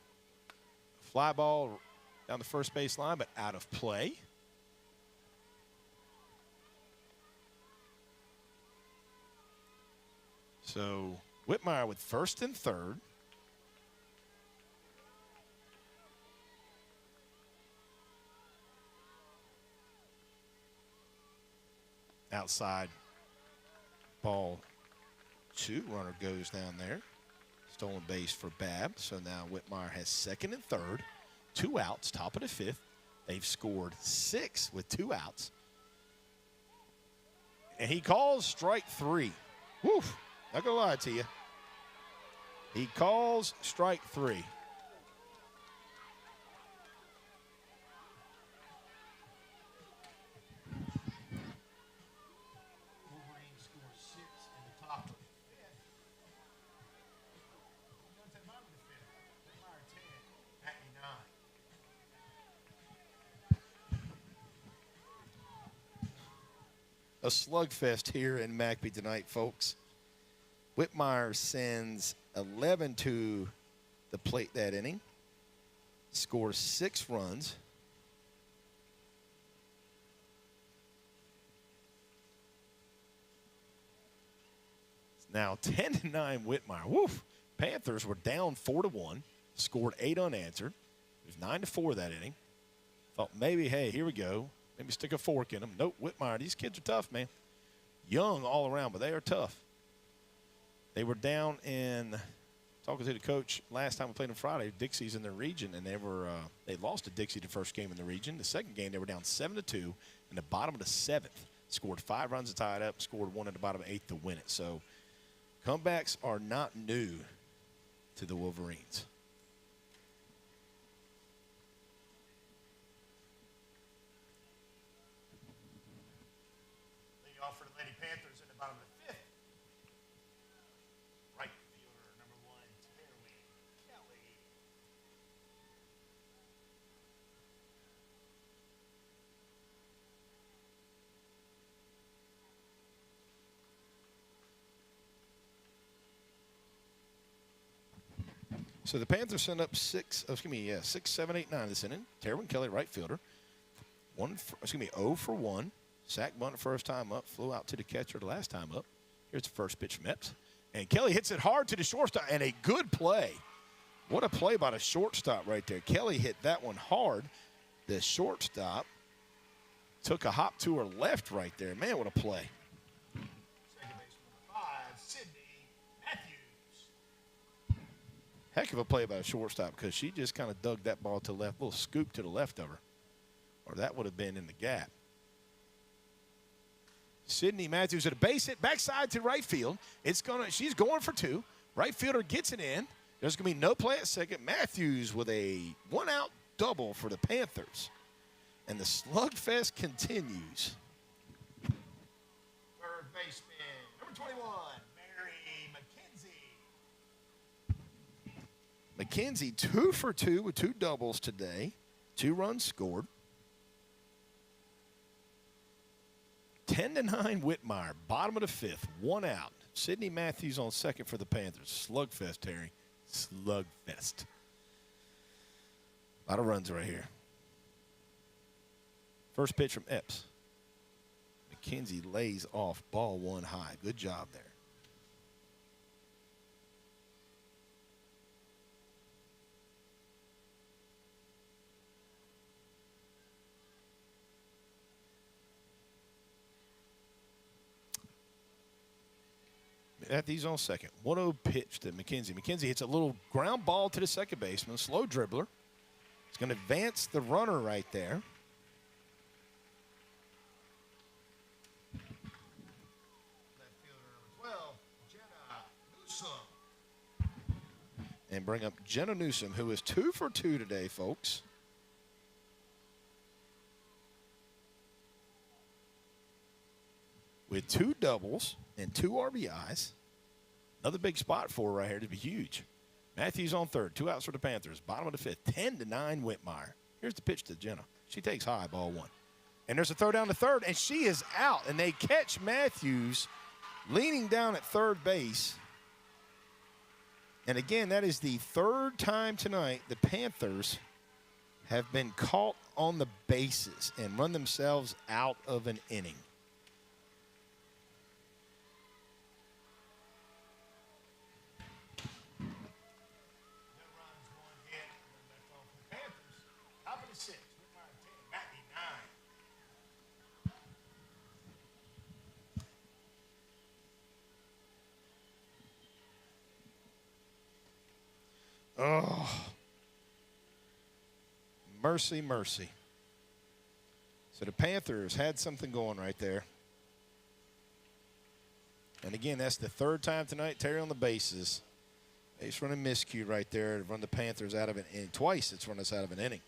Fly ball down the first base line, but out of play. So Whitmire with first and third. Outside ball 2. Runner goes down there. Stolen base for Babb. So now Whitmire has second and third. 2 outs, top of the 5th. They've scored 6 with 2 outs. And he calls strike 3. Woo! Not gonna lie to you. He calls strike 3. Wolverines score 6 in the top of the 5th. Go to the bottom of the 5th. Whitmire 10, Hackney 9. A slugfest here in McBee tonight, folks. Whitmire sends 11 to the plate that inning. Scores 6 runs. It's now 10-9 Whitmire. Woof. Panthers were down 4-1. Scored 8 unanswered. It was 9-4 that inning. Thought maybe, hey, here we go. Maybe stick a fork in them. Nope, Whitmire. These kids are tough, man. Young all around, but they are tough. They were down in, talking to the coach last time we played on Friday, Dixie's in their region, and they lost to Dixie the first game in the region. The second game, they were down 7-2 in the bottom of the 7th. Scored 5 runs to tie it up, scored 1 in the bottom of 8th to win it. So comebacks are not new to the Wolverines. Leading off for the Lady Panthers in the bottom of the 5th. Right fielder, number 1, Terry Kelly. So the Panthers sent up 6, 7, 8, 9 this inning. Terwin Kelly, right fielder. 0 for 1. Sack bunt first time up. Flew out to the catcher the last time up. Here's the first pitch from Epps. And Kelly hits it hard to the shortstop, and a good play. What a play by the shortstop right there. Kelly hit that one hard. The shortstop took a hop to her left right there. Man, what a play. Second baseman, number 5, Sydney Matthews. Heck of a play by the shortstop because she just kind of dug that ball to the left, little scoop to the left of her. Or that would have been in the gap. Sydney Matthews at a base hit, backside to right field. She's going for 2. Right fielder gets it in. There's going to be no play at second. Matthews with a 1-out double for the Panthers. And the slugfest continues. Third baseman, number 21, Mary McKenzie. McKenzie 2 for 2 with 2 doubles today. 2 runs scored. 10-9 Whitmire, bottom of the 5th, 1 out. Sydney Matthews on second for the Panthers. Slugfest, Terry. Slugfest. A lot of runs right here. First pitch from Epps. McKenzie lays off ball 1 high. Good job there. Matthews on second. 1-0 pitch to McKenzie. McKenzie hits a little ground ball to the second baseman. Slow dribbler. It's going to advance the runner right there. Left fielder, number 12, Jenna Newsome. And bring up Jenna Newsome, who is 2 for 2 today, folks. With 2 doubles and 2 RBIs. Another big spot for her right here to be huge. Matthews on third. 2 outs for the Panthers. Bottom of the fifth. 10-9 Whitmire. Here's the pitch to Jenna. She takes high, ball one. And there's a throw down to third, and she is out. And they catch Matthews leaning down at third base. And again, that is the third time tonight the Panthers have been caught on the bases and run themselves out of an inning. Top of the sixth. Whitmire 10, Matthew 9. Oh. Mercy, mercy. So the Panthers had something going right there. And again, that's the third time tonight. Terry on the bases. Base running miscue right there to run the Panthers out of an inning. Twice it's run us out of an inning.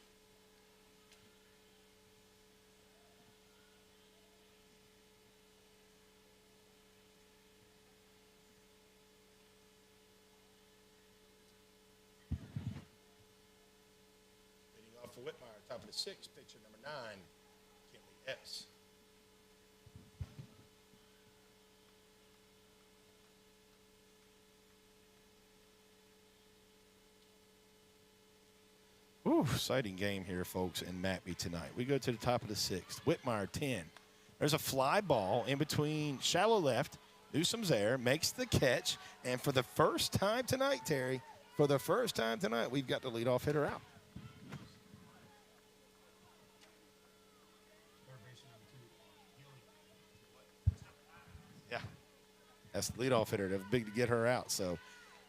For Whitmire, top of the sixth, pitcher number 9, Kinley Epps. Ooh, exciting game here, folks, in McBee tonight. We go to the top of the sixth. Whitmire 10. There's a fly ball in between shallow left. Newsom's there, makes the catch, and for the first time tonight, Terry, for the first time tonight, we've got the leadoff hitter out. Yeah, that's the leadoff hitter. That was big to get her out. So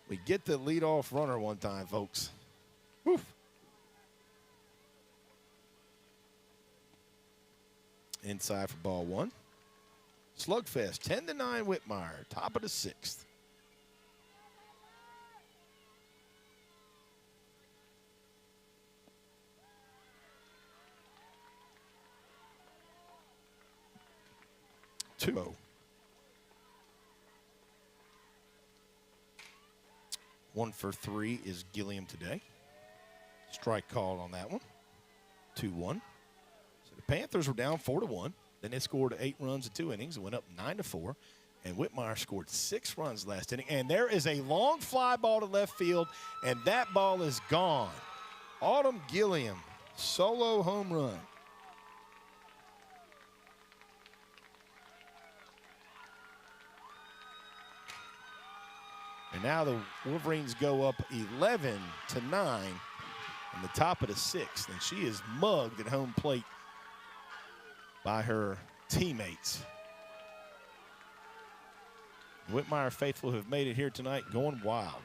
we get the leadoff runner one time, folks. Whew. Inside for ball one. Slugfest, 10-9 Whitmire, top of the sixth. Two-oh. 1 for 3 is Gilliam today. Strike called on that one. 2-1. So the Panthers were down 4-1. Then they scored 8 runs in 2 innings. It went up 9-4. And Whitmire scored 6 runs last inning. And there is a long fly ball to left field, and that ball is gone. Autumn Gilliam, solo home run. And now the Wolverines go up 11-9 on the top of the sixth. And she is mugged at home plate by her teammates. Whitmire faithful have made it here tonight, going wild.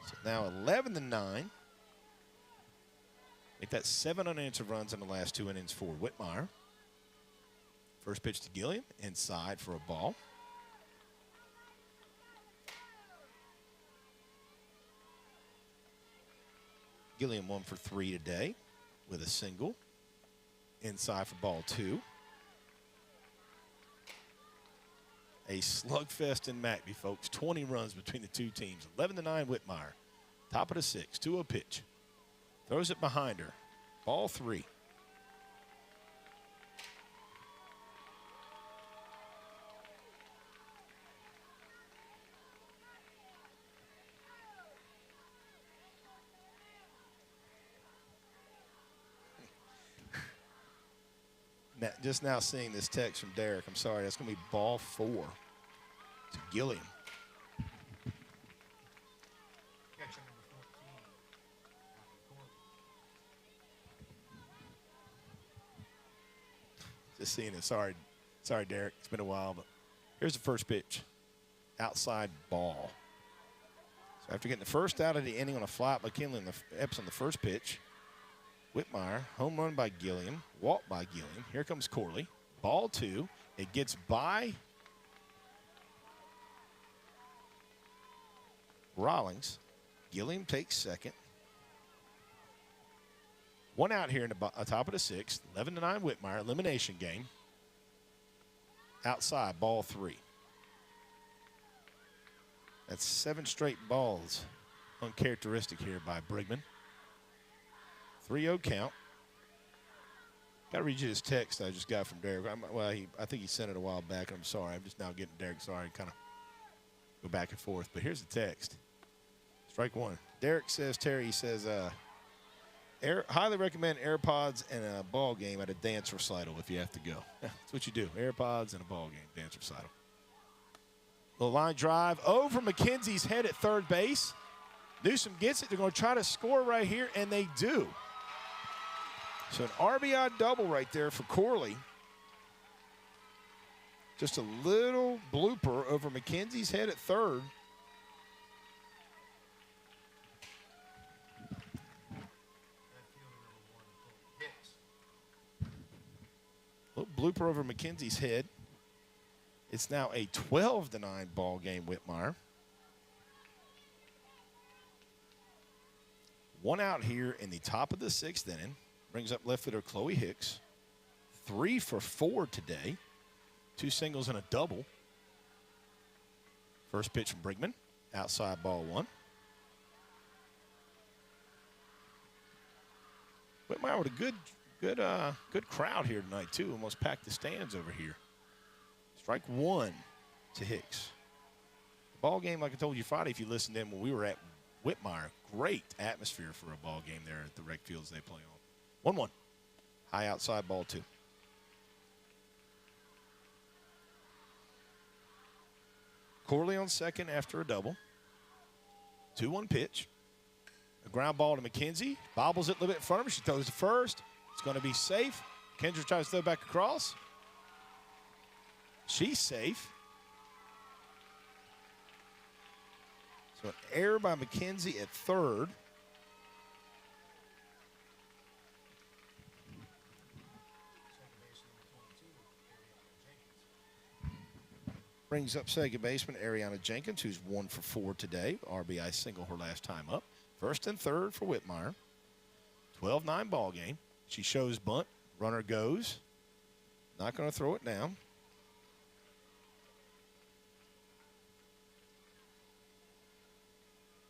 So now 11-9. Make that 7 unanswered runs in the last 2 innings for Whitmire. First pitch to Gilliam, inside for a ball. Gilliam 1 for 3 today with a single. Inside for ball 2. A slugfest in McBee, folks. 20 runs between the two teams. 11-9 Whitmire. Top of the sixth, 2-0 pitch. Throws it behind her. Ball 3. Just now seeing this text from Derek. I'm sorry. That's going to be ball 4 to Gilliam. Just seeing it. Sorry, Derek. It's been a while, but here's the first pitch. Outside ball. So after getting the first out of the inning on a fly by Kinley and the Epps on the first pitch, Whitmire, home run by Gilliam, walk by Gilliam. Here comes Corley. Ball 2. It gets by Rawlings. Gilliam takes second. One out here in the top of the sixth. 11-9 Whitmire. Elimination game. Outside, ball 3. That's 7 straight balls. Uncharacteristic here by Brigman. 3-0 count. Got to read you this text I just got from Derek. I think he sent it a while back. I'm sorry. I'm just now getting Derek. Sorry, kind of go back and forth. But here's the text. Strike 1. Derek says, Terry, he says, highly recommend AirPods and a ball game at a dance recital if you have to go. That's what you do. AirPods and a ball game, dance recital. Little line drive over McKenzie's head at third base. Newsom gets it. They're going to try to score right here, and they do. So an RBI double right there for Corley. Just a little blooper over McKenzie's head at third. Little blooper over McKenzie's head. It's now a 12-9 ball game, Whitmire. One out here in the top of the 6th inning. Brings up left fielder Chloe Hicks. 3 for 4 today. 2 singles and a double. First pitch from Brigman. Outside, ball 1. Whitmire with a good crowd here tonight, too. Almost packed the stands over here. Strike 1 to Hicks. The ball game, like I told you Friday, if you listened in when we were at Whitmire, great atmosphere for a ball game there at the rec fields they play on. 1-1. High outside, ball 2. Corley on second after a double. 2-1 pitch. A ground ball to McKenzie. Bobbles it a little bit in front of her. She throws to first. It's going to be safe. Kendra tries to throw back across. She's safe. So an error by McKenzie at third. Brings up second baseman Ariana Jenkins, who's 1 for 4 today. RBI single her last time up. First and third for Whitmire. 12-9 ball game. She shows bunt. Runner goes. Not going to throw it down.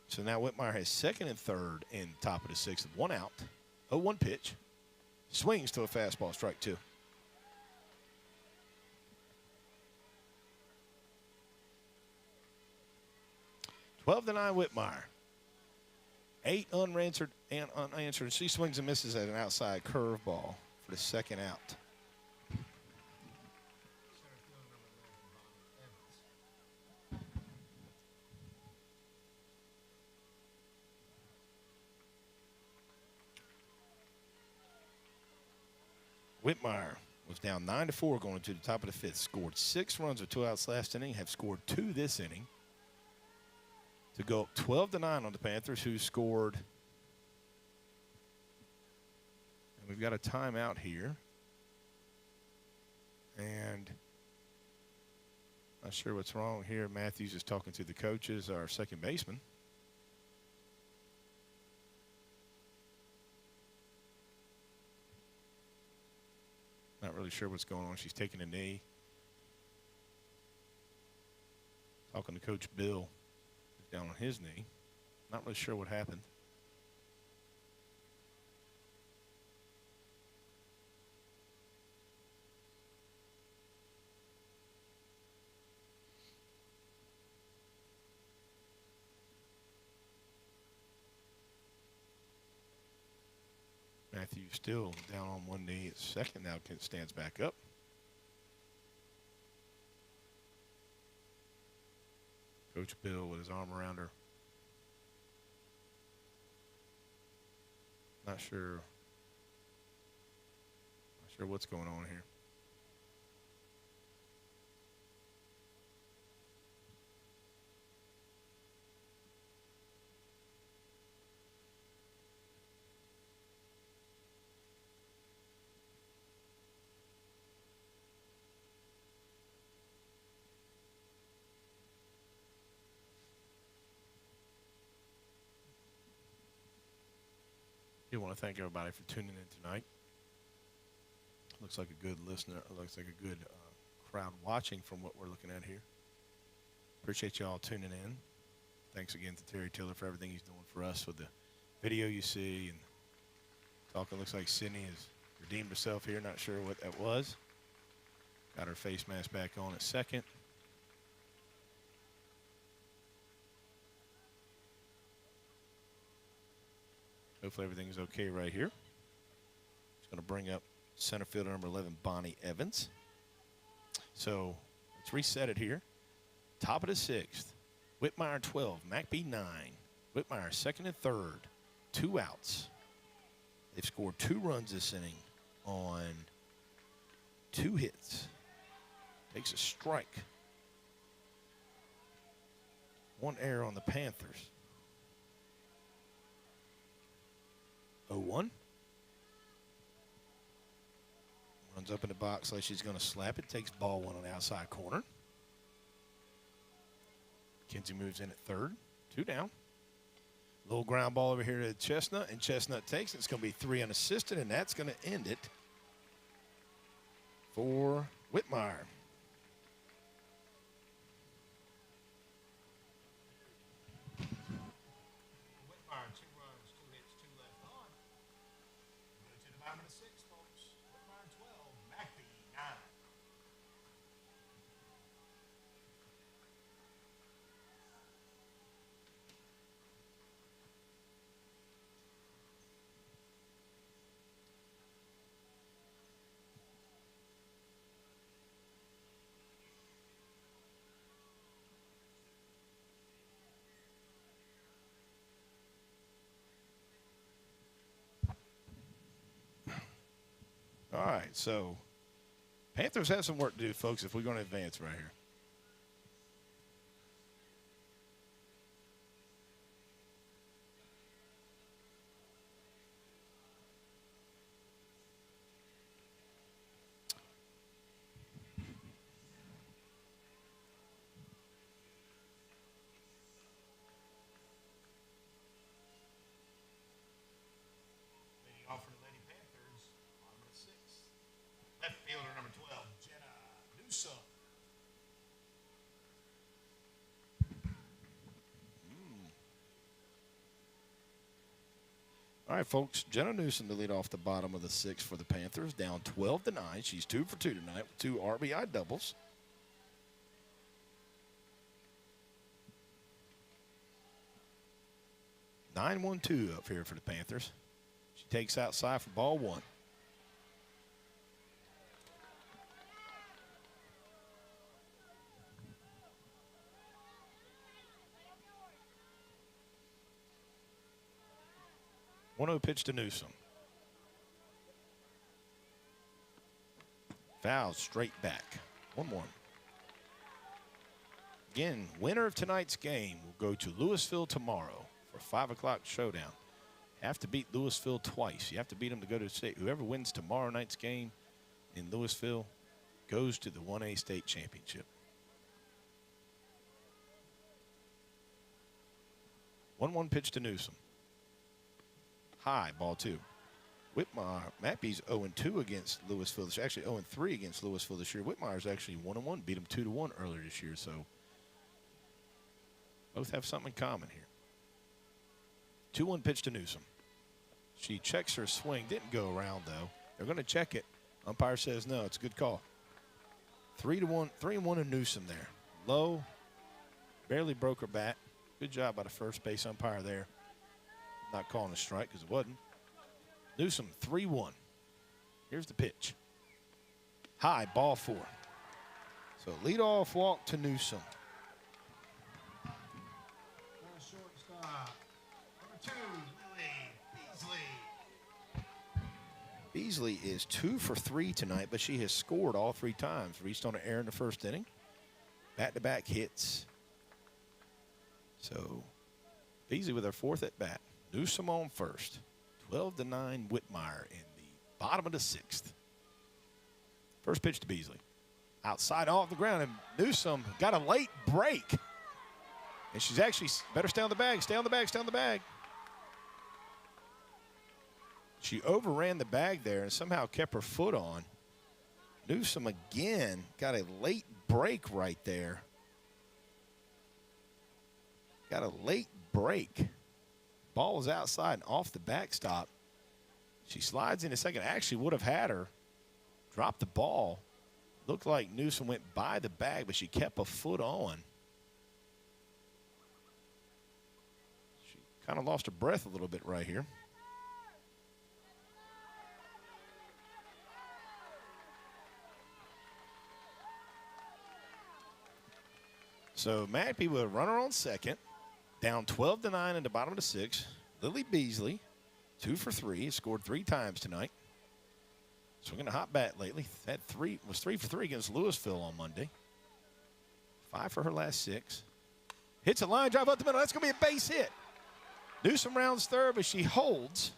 So now Whitmire has second and third in top of the 6th. 1 out. 0-1 pitch. Swings to a fastball, strike 2. Twelve to 9 Whitmire. 8 unanswered and unanswered. She swings and misses at an outside curveball for the second out. Whitmire was down 9-4 going to the top of the 5th. Scored 6 runs with 2 outs last inning. Have scored 2 this inning. To go up 12-9 on the Panthers, who scored. And we've got a timeout here. And not sure what's wrong here. Matthews is talking to the coaches, our second baseman. Not really sure what's going on. She's taking a knee. Talking to Coach Bill. Down on his knee. Not really sure what happened. Matthew still down on one knee at second. Now stands back up. Coach Bill with his arm around her. Not sure what's going on here. do want to thank everybody for tuning in tonight. Looks like a good listener. Looks like a good crowd watching from what we're looking at here. Appreciate you all tuning in. Thanks again to Terry Tiller for everything he's doing for us with the video you see and talking. Looks like Sydney has redeemed herself here. Not sure what that was. Got her face mask back on at second. Hopefully everything's okay right here. Just going to bring up center fielder number 11, Bonnie Evans. So let's reset it here. Top of the sixth. Whitmire 12, McBee 9. Whitmire second and third. 2 outs. They've scored 2 runs this inning on 2 hits. Takes a strike. 1 error on the Panthers. 0-1. Runs up in the box like she's going to slap it. Takes ball 1 on the outside corner. Kinsey moves in at third. 2 down. Little ground ball over here to Chestnut, and Chestnut takes it. It's going to be 3 unassisted, and that's going to end it for Whitmire. Whitmire, 2 runs, 2 hits, 2 left on. Go to the bottom of the 6th, folks. Whitmire 12, McBee 9. All right, so Panthers have some work to do, folks, if we're going to advance right here. Leading off for the Lady Panthers, bottom of the 6th. Left fielder number 12, Jenna Newsom. All right, folks, Jenna Newsom to lead off the bottom of the 6th for the Panthers, down 12-9. She's 2 for 2 tonight with 2 RBI doubles. (9-1-2) up here for the Panthers. She takes outside for ball 1. One-0 pitch to Newsom. Foul straight back. 1-1. Again, winner of tonight's game will go to Louisville tomorrow for a 5 o'clock showdown. Have to beat Louisville twice. You have to beat them to go to the state. Whoever wins tomorrow night's game in Louisville goes to the 1A state championship. 1-1 pitch to Newsom. High, ball 2. Whitmire, McBee's 0-2 against Louisville. She's actually 0-3 against Louisville this year. Whitmire's actually 1-1. Beat them 2-1 earlier this year, so both have something in common here. 2-1 pitch to Newsom. She checks her swing. Didn't go around, though. They're going to check it. Umpire says no. It's a good call. 3-1 in Newsom there. Low. Barely broke her bat. Good job by the first base umpire there. Not calling a strike because it wasn't. Newsom, 3-1. Here's the pitch. High, ball 4. So leadoff walk to Newsom. Shortstop, number 2, Lily Beasley. Beasley is 2 for 3 tonight, but she has scored all 3 times. Reached on an error in the first inning. Back-to-back hits. So Beasley with her 4th at bat. Newsom on first. 12-9 Whitmire in the bottom of the 6th. First pitch to Beasley. Outside off the ground, and Newsom got a late break. And she's actually better stay on the bag, stay on the bag, stay on the bag. She overran the bag there and somehow kept her foot on. Newsom again got a late break right there. Got a late break. Ball was outside and off the backstop. She slides in a second. Actually would have had her drop the ball. Looked like Newsom went by the bag, but she kept a foot on. She kind of lost her breath a little bit right here. So McBee with a runner on second, down 12-9 in the bottom of the sixth. Lily Beasley, 2 for 3, scored 3 times tonight. Swinging a hot bat lately. Was 3 for 3 against Louisville on Monday. 5 for her last 6. Hits a line drive up the middle. That's going to be a base hit. Newsom rounds third, but she holds.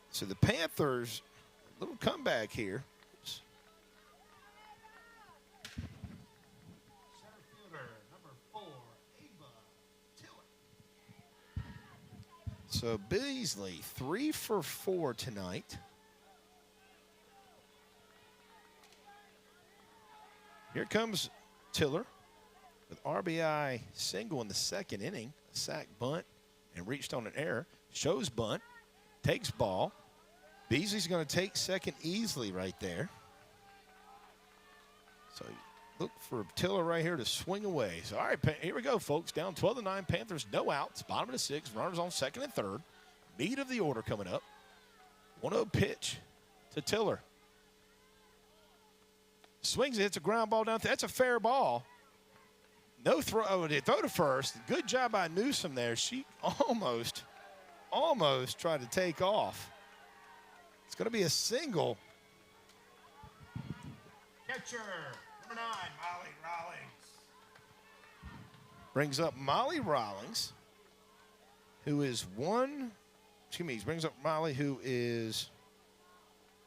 So the Panthers, a little comeback here. So Beasley, 3 for 4 tonight. Here comes Tiller with RBI single in the second inning. A sack bunt and reached on an error. Shows bunt, takes ball. Beasley's going to take second easily right there. So look for Tiller right here to swing away. So, all right, here we go, folks. Down 12-9, Panthers, no outs. Bottom of the sixth, runners on second and third. Meat of the order coming up. 1-0 pitch to Tiller. Swings it, hits a ground ball down. That's a fair ball. No throw. Oh, they throw to first. Good job by Newsom there. She almost tried to take off. It's going to be a single. Catcher, number 9, Molly Rawlings. Brings up Molly Rawlings, who is brings up Molly, who is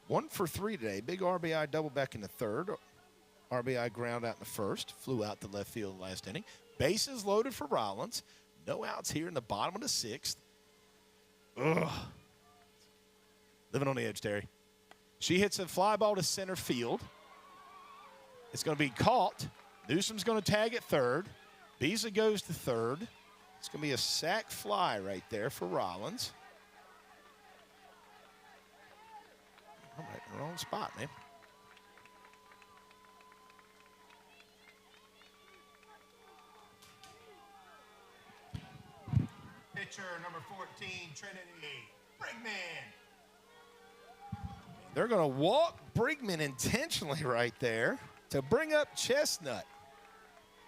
1 for 3 today. Big RBI double back in the third. RBI ground out in the first. Flew out to left field last inning. Bases loaded for Rollins. No outs here in the bottom of the sixth. Ugh. Living on the edge, Terry. She hits a fly ball to center field. It's going to be caught. Newsom's going to tag at third. Beasley goes to third. It's going to be a sac fly right there for Rollins. All right, in the wrong spot, man. Pitcher, number 14, Trinity Brigman. They're going to walk Brigman intentionally right there to bring up Chestnut.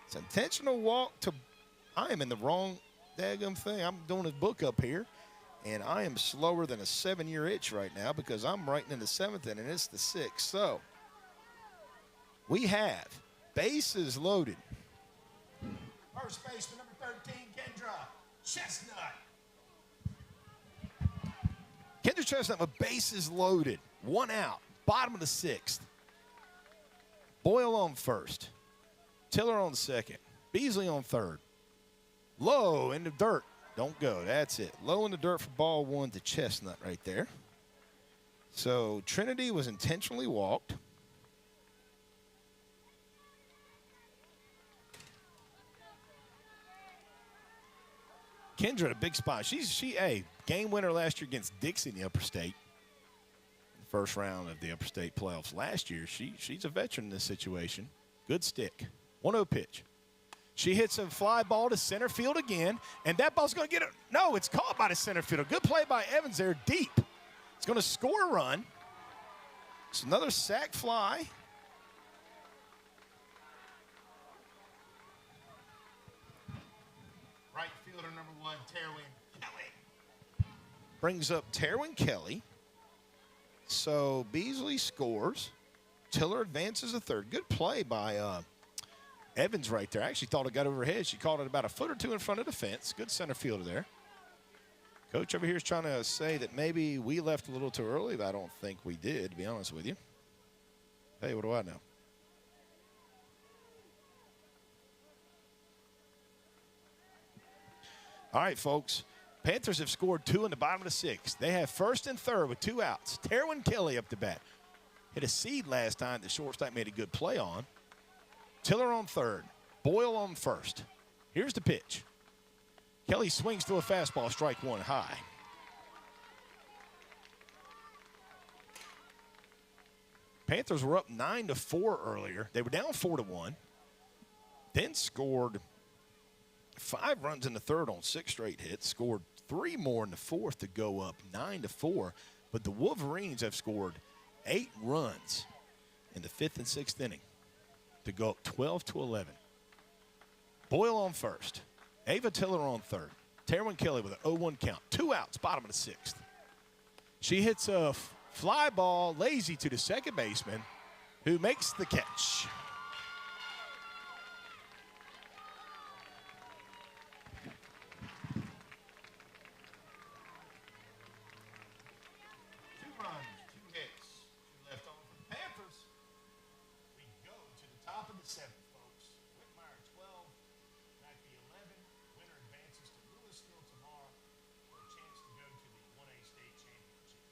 It's an intentional walk to – I am in the wrong daggum thing. I'm doing his book up here, and I am slower than a 7-year itch right now because I'm writing in the 7th inning, and it's the 6th. So we have bases loaded. First baseman, number 13, Kendra Chestnut. Kendra Chestnut with bases loaded. 1 out. Bottom of the 6th. Boyle on first. Tiller on second. Beasley on third. Low in the dirt. Don't go. That's it. Low in the dirt for ball 1 to Chestnut right there. So Trinity was intentionally walked. Kendra, a big spot. She a game winner last year against Dixie in the Upper State. First round of the Upper State playoffs last year. She's a veteran in this situation. Good stick. 1-0 pitch. She hits a fly ball to center field again, and that ball's going to get it. No, it's caught by the center fielder. Good play by Evans there, deep. It's going to score a run. It's another sac fly. Right fielder, number 1, Terwin Kelly. Brings up Terwin Kelly. So Beasley scores. Tiller advances a third. Good play by Evans right there. I actually thought it got over her head. She caught it about a foot or two in front of the fence. Good center fielder there. Coach over here is trying to say that maybe we left a little too early, but I don't think we did, to be honest with you. Hey, what do I know? All right, folks. Panthers have scored 2 in the bottom of the 6th. They have first and third with 2 outs. Terwin Kelly up to bat. Hit a seed last time the shortstop made a good play on. Tiller on third. Boyle on first. Here's the pitch. Kelly swings to a fastball, strike 1 high. Panthers were up 9-4 earlier. They were down 4-1. Then scored 5 runs in the third on 6 straight hits. Scored 3 more in the fourth to go up 9-4. But the Wolverines have scored 8 runs in the 5th and 6th inning to go up 12-11. Boyle on first. Ava Tiller on third. Terwin Kelly with an 0-1 count. 2 outs, bottom of the 6th. She hits a fly ball lazy to the second baseman, who makes the catch. Seventh, folks. Whitmire 12, McBee 11. Winner advances to Louisville tomorrow for a chance to go to the 1A state championship.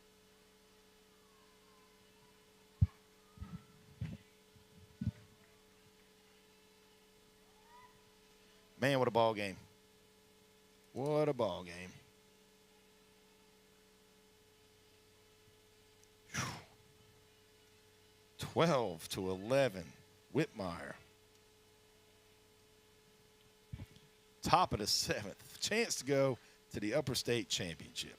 Man, what a ball game. What a ball game. 12-11. Whitmire. Top of the 7th. Chance to go to the upper state championship.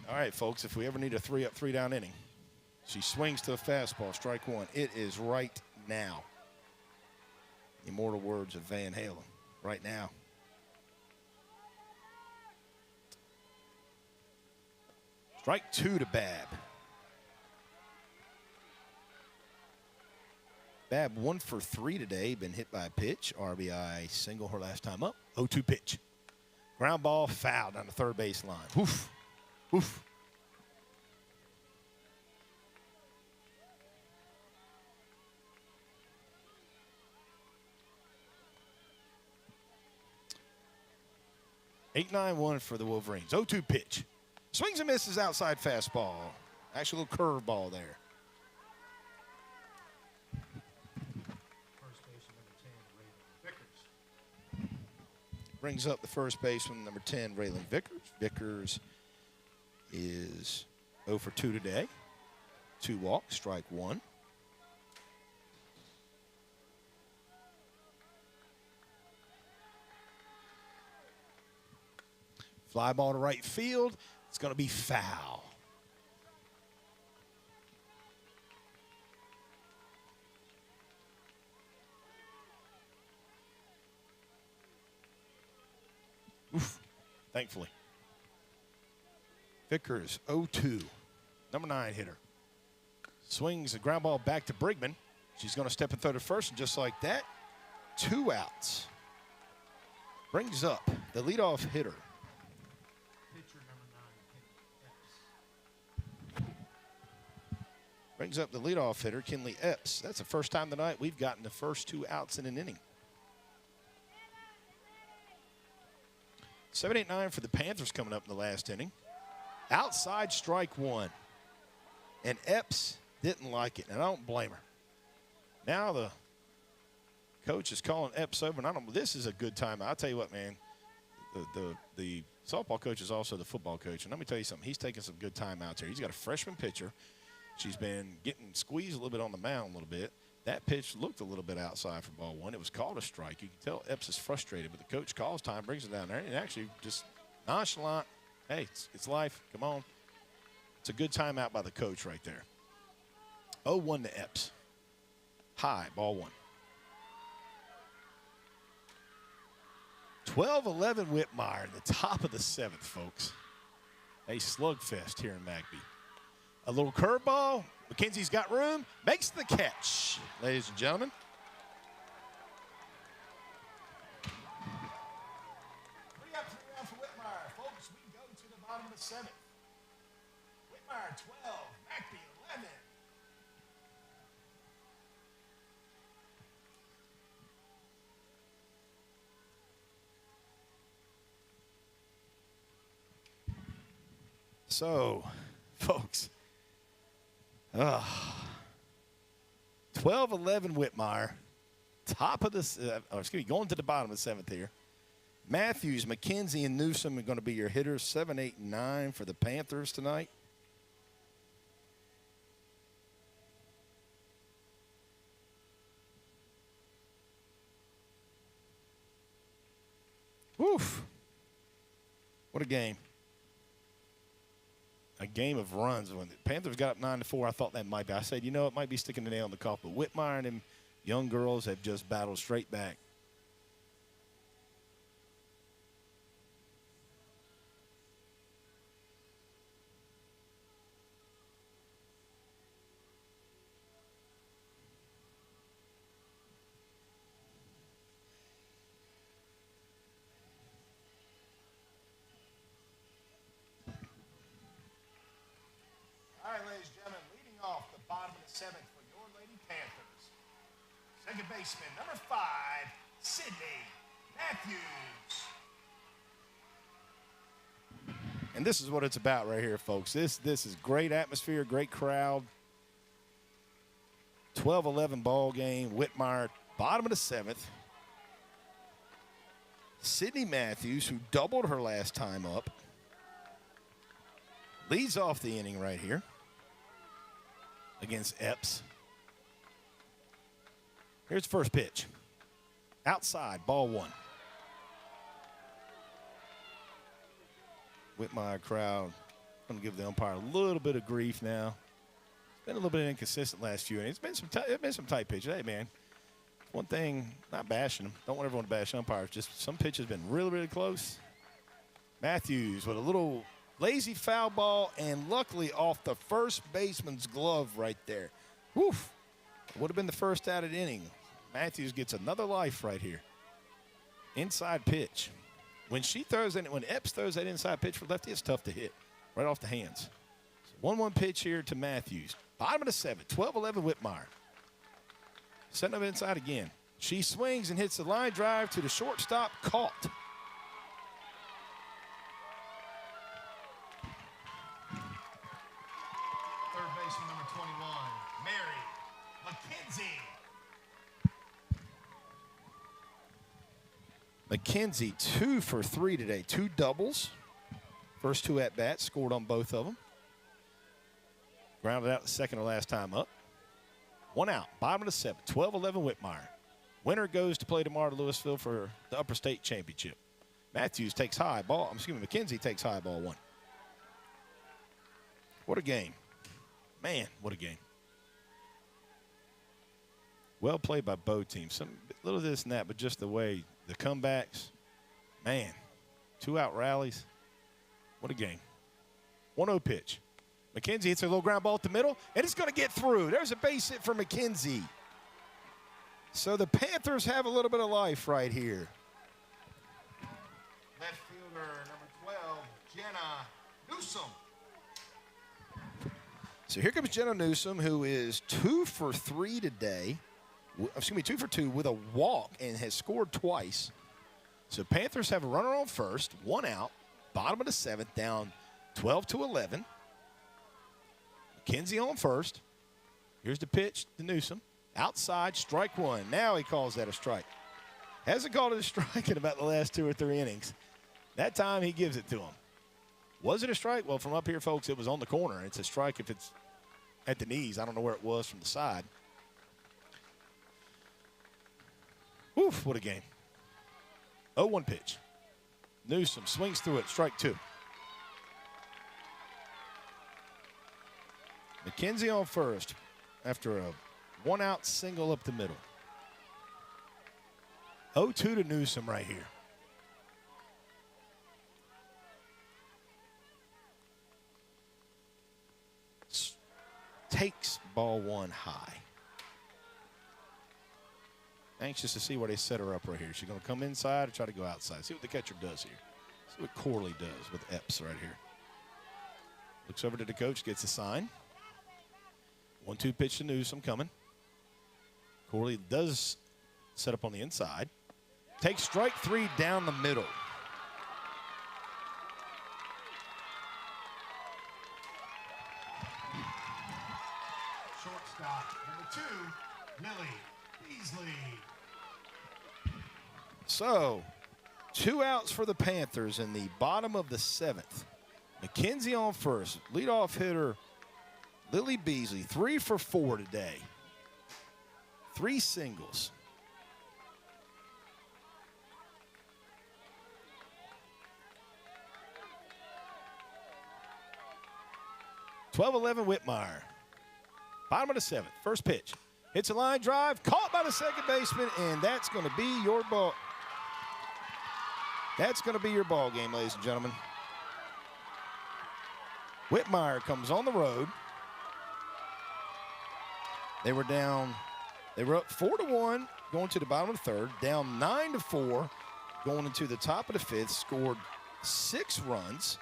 All right, folks, if we ever need a 3-up, 3-down inning, she swings to a fastball, strike 1. It is right now. Immortal words of Van Halen, right now. Strike 2 to Babb. Babb 1 for 3 today, been hit by a pitch. RBI single her last time up. 0-2 pitch. Ground ball foul down the third base line. Oof. Oof. Eight 9-1 for the Wolverines. 0-2 pitch. Swings and misses outside fastball. Actually, a little curveball there. First baseman number 10, Raylan Vickers. Brings up the first baseman, number 10, Raylan Vickers. Vickers is 0 for 2 today. 2 walks, strike 1. Fly ball to right field. It's going to be foul. Oof, thankfully. Vickers, 0-2. Number 9 hitter. Swings a ground ball back to Brigman. She's going to step in third at first, and just like that, 2 outs. Brings up the leadoff hitter. Pitcher number 9, Epps. Brings up the leadoff hitter, Kinley Epps. That's the first time tonight we've gotten the first 2 outs in an inning. 7-8-9 for the Panthers coming up in the last inning. Outside strike 1. And Epps didn't like it, and I don't blame her. Now the coach is calling Epps over, and this is a good time. I'll tell you what, man, the softball coach is also the football coach, and let me tell you something. He's taking some good timeouts here. He's got a freshman pitcher. She's been getting squeezed a little bit on the mound a little bit. That pitch looked a little bit outside for ball 1. It was called a strike. You can tell Epps is frustrated, but the coach calls time, brings it down there, and actually just nonchalant. Hey, it's life. Come on. It's a good timeout by the coach right there. 0-1 to Epps. High, ball 1. 12-11 Whitmire in the top of the 7th, folks. A slugfest here in McBee. A little curveball. McKenzie's got room. Makes the catch, ladies and gentlemen. 7th. Whitmire 12, McBee 11. So, folks, 12-11 Whitmire, top of this, going to the bottom of the 7th here. Matthews, McKenzie, and Newsom are going to be your hitters, 7, 8, and 9 for the Panthers tonight. Woof. What a game. A game of runs. When the Panthers got up 9-4, I thought that might be. I said, you know, it might be sticking the nail in the coffin. But Whitmire and them young girls have just battled straight back. All right, ladies and gentlemen, leading off the bottom of the 7th for your Lady Panthers. Second baseman, number 5, Sydney Matthews. And this is what it's about right here, folks. This is great atmosphere, great crowd. 12-11 ball game. Whitmire, bottom of the 7th. Sydney Matthews, who doubled her last time up, leads off the inning right here against Epps. Here's the first pitch. Outside, ball 1. Whitmire crowd going to give the umpire a little bit of grief now. It's been a little bit inconsistent last few innings. It's been some tight pitches. Hey, man, one thing, not bashing them. Don't want everyone to bash umpires. Just some pitches been really, really close. Matthews with a little lazy foul ball, and luckily off the first baseman's glove right there. Woof. Would have been the first out of the inning. Matthews gets another life right here. Inside pitch. When Epps throws that inside pitch for lefty, it's tough to hit right off the hands. So 1-1 pitch here to Matthews. Bottom of the 7th, 12-11 Whitmire. Setting up inside again. She swings and hits the line drive to the shortstop, caught. Third baseman, number 21, Mary McKenzie. McKenzie 2 for 3 today. 2 doubles. First 2 at-bats, scored on both of them. Grounded out the second or last time up. 1 out, bottom of the 7th, 12-11 Whitmire. Winner goes to play tomorrow to Louisville for the Upper State Championship. Matthews takes high ball. McKenzie takes high ball 1. What a game. Man, what a game. Well played by both teams. Some little this and that, but just the way the comebacks. Man, 2-out rallies. What a game. 1-0 pitch. McKenzie hits a little ground ball at the middle, and it's going to get through. There's a base hit for McKenzie. So the Panthers have a little bit of life right here. Left fielder, number 12, Jenna Newsom. So here comes Jenna Newsom, who is 2 for 3 today. 2 for 2 with a walk and has scored twice. So Panthers have a runner on first, 1 out, bottom of the 7th, down 12-11. McKenzie on first. Here's the pitch to Newsom. Outside, strike 1. Now he calls that a strike. Hasn't called it a strike in about the last 2 or 3 innings. That time he gives it to him. Was it a strike? Well, from up here, folks, it was on the corner. It's a strike if it's at the knees. I don't know where it was from the side. Woof, what a game. 0-1 pitch. Newsom swings through it, strike 2. McKenzie on first after a 1-out single up the middle. 0-2 to Newsom right here. Takes ball 1 high. Anxious to see where they set her up right here. Is she going to come inside or try to go outside? See what the catcher does here. See what Corley does with Epps right here. Looks over to the coach, gets a sign. 1-2 pitch to Newsome coming. Corley does set up on the inside. Takes strike 3 down the middle. Shortstop, number 2, Lily Beasley. So, 2 outs for the Panthers in the bottom of the 7th. McKenzie on first. Leadoff hitter Lily Beasley, 3 for 4 today. 3 singles. (12-11) Whitmire. Bottom of the 7th. First pitch. Hits a line drive. Caught by the second baseman, and that's going to be your ball. That's going to be your ball game, ladies and gentlemen. Whitmire comes on the road. They were down. They were up 4-1 going to the bottom of the 3rd. Down 9-4 going into the top of the 5th. Scored 6 runs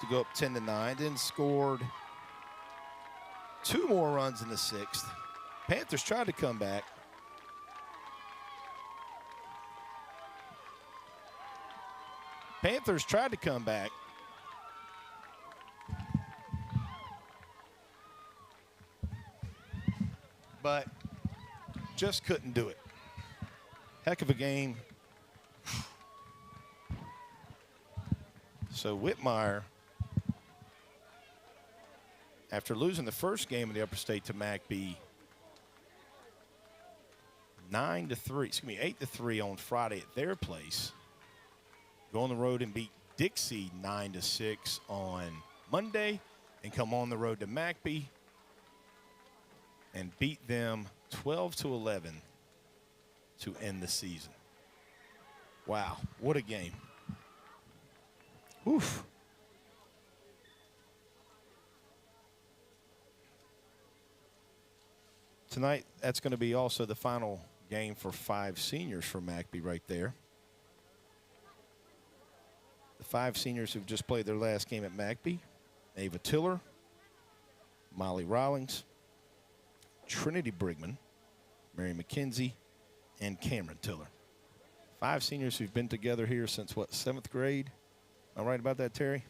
to go up 10-9. Then scored 2 more runs in the 6th. Panthers tried to come back. Panthers tried to come back. But just couldn't do it. Heck of a game. So Whitmire, after losing the first game in the Upper State to McBee, 8-3 on Friday at their place. Go on the road and beat Dixie 9-6 on Monday, and come on the road to McBee and beat them 12-11 to end the season. Wow, what a game. Oof. Tonight, that's going to be also the final game for 5 seniors for McBee right there. The 5 seniors who've just played their last game at McBee: Ava Tiller, Molly Rawlings, Trinity Brigman, Mary McKenzie, and Cameron Tiller. 5 seniors who've been together here since, what, 7th grade? Am I right about that, Terry?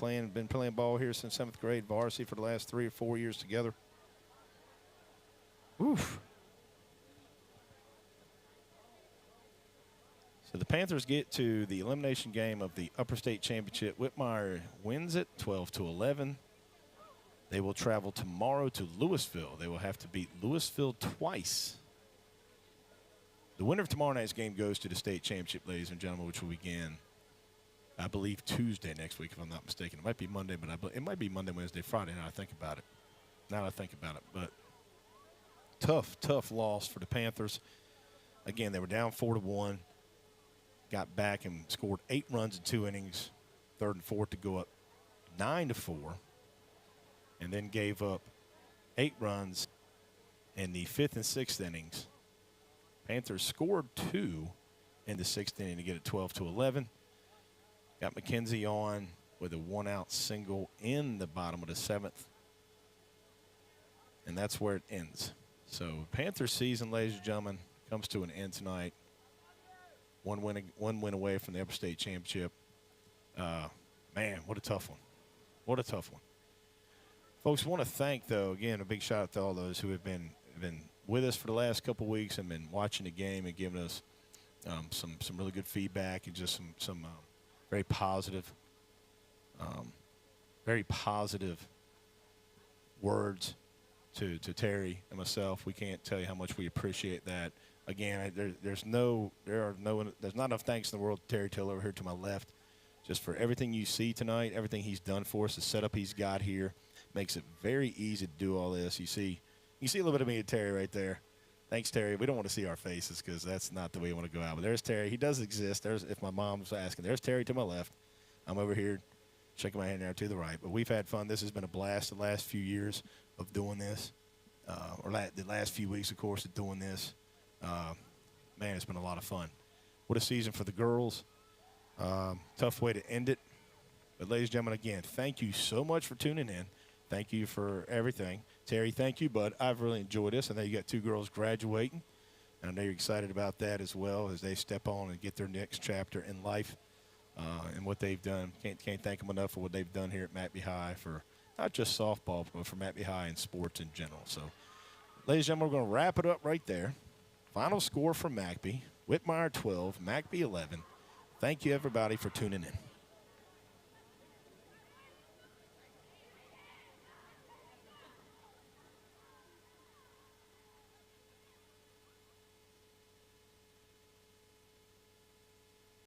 Been playing ball here since 7th grade, varsity for the last 3 or 4 years together. Oof. So the Panthers get to the elimination game of the Upper State Championship. Whitmire wins it 12-11. They will travel tomorrow to Louisville. They will have to beat Louisville twice. The winner of tomorrow night's game goes to the state championship, ladies and gentlemen, which will begin, I believe, Tuesday next week, if I'm not mistaken. It might be Monday, but it might be Monday, Wednesday, Friday, now I think about it. But tough loss for the Panthers. Again, they were down 4-1. Got back and scored 8 runs in 2 innings, 3rd and 4th, to go up 9-4. And then gave up 8 runs in the 5th and 6th innings. Panthers scored 2 in the 6th inning to get it 12-11. Got McKenzie on with a 1-out single in the bottom of the 7th. And that's where it ends. So Panthers season, ladies and gentlemen, comes to an end tonight. One win away from the Upper State Championship. Man, what a tough one. What a tough one. Folks, I want to thank, though, again, a big shout out to all those who have been with us for the last couple of weeks and been watching the game and giving us some really good feedback and just some very positive words to Terry and myself. We can't tell you how much we appreciate that. Again, there's not enough thanks in the world to Terry Tiller over here to my left, just for everything you see tonight, everything he's done for us, the setup he's got here. Makes it very easy to do all this. You see a little bit of me and Terry right there. Thanks, Terry. We don't want to see our faces because that's not the way you want to go out. But there's Terry. He does exist. If my mom's asking, there's Terry to my left. I'm over here shaking my hand there to the right. But we've had fun. This has been a blast the last few years of doing this, the last few weeks, of course, of doing this. Man, it's been a lot of fun. What a season for the girls. Tough way to end it. But, ladies and gentlemen, again, thank you so much for tuning in. Thank you for everything. Terry, thank you, bud. I've really enjoyed this. I know you got 2 girls graduating, and I know you're excited about that as well as they step on and get their next chapter in life and what they've done. Can't thank them enough for what they've done here at McBee High for not just softball, but for McBee High and sports in general. So, ladies and gentlemen, we're going to wrap it up right there. Final score from McBee, Whitmire 12, McBee 11. Thank you, everybody, for tuning in.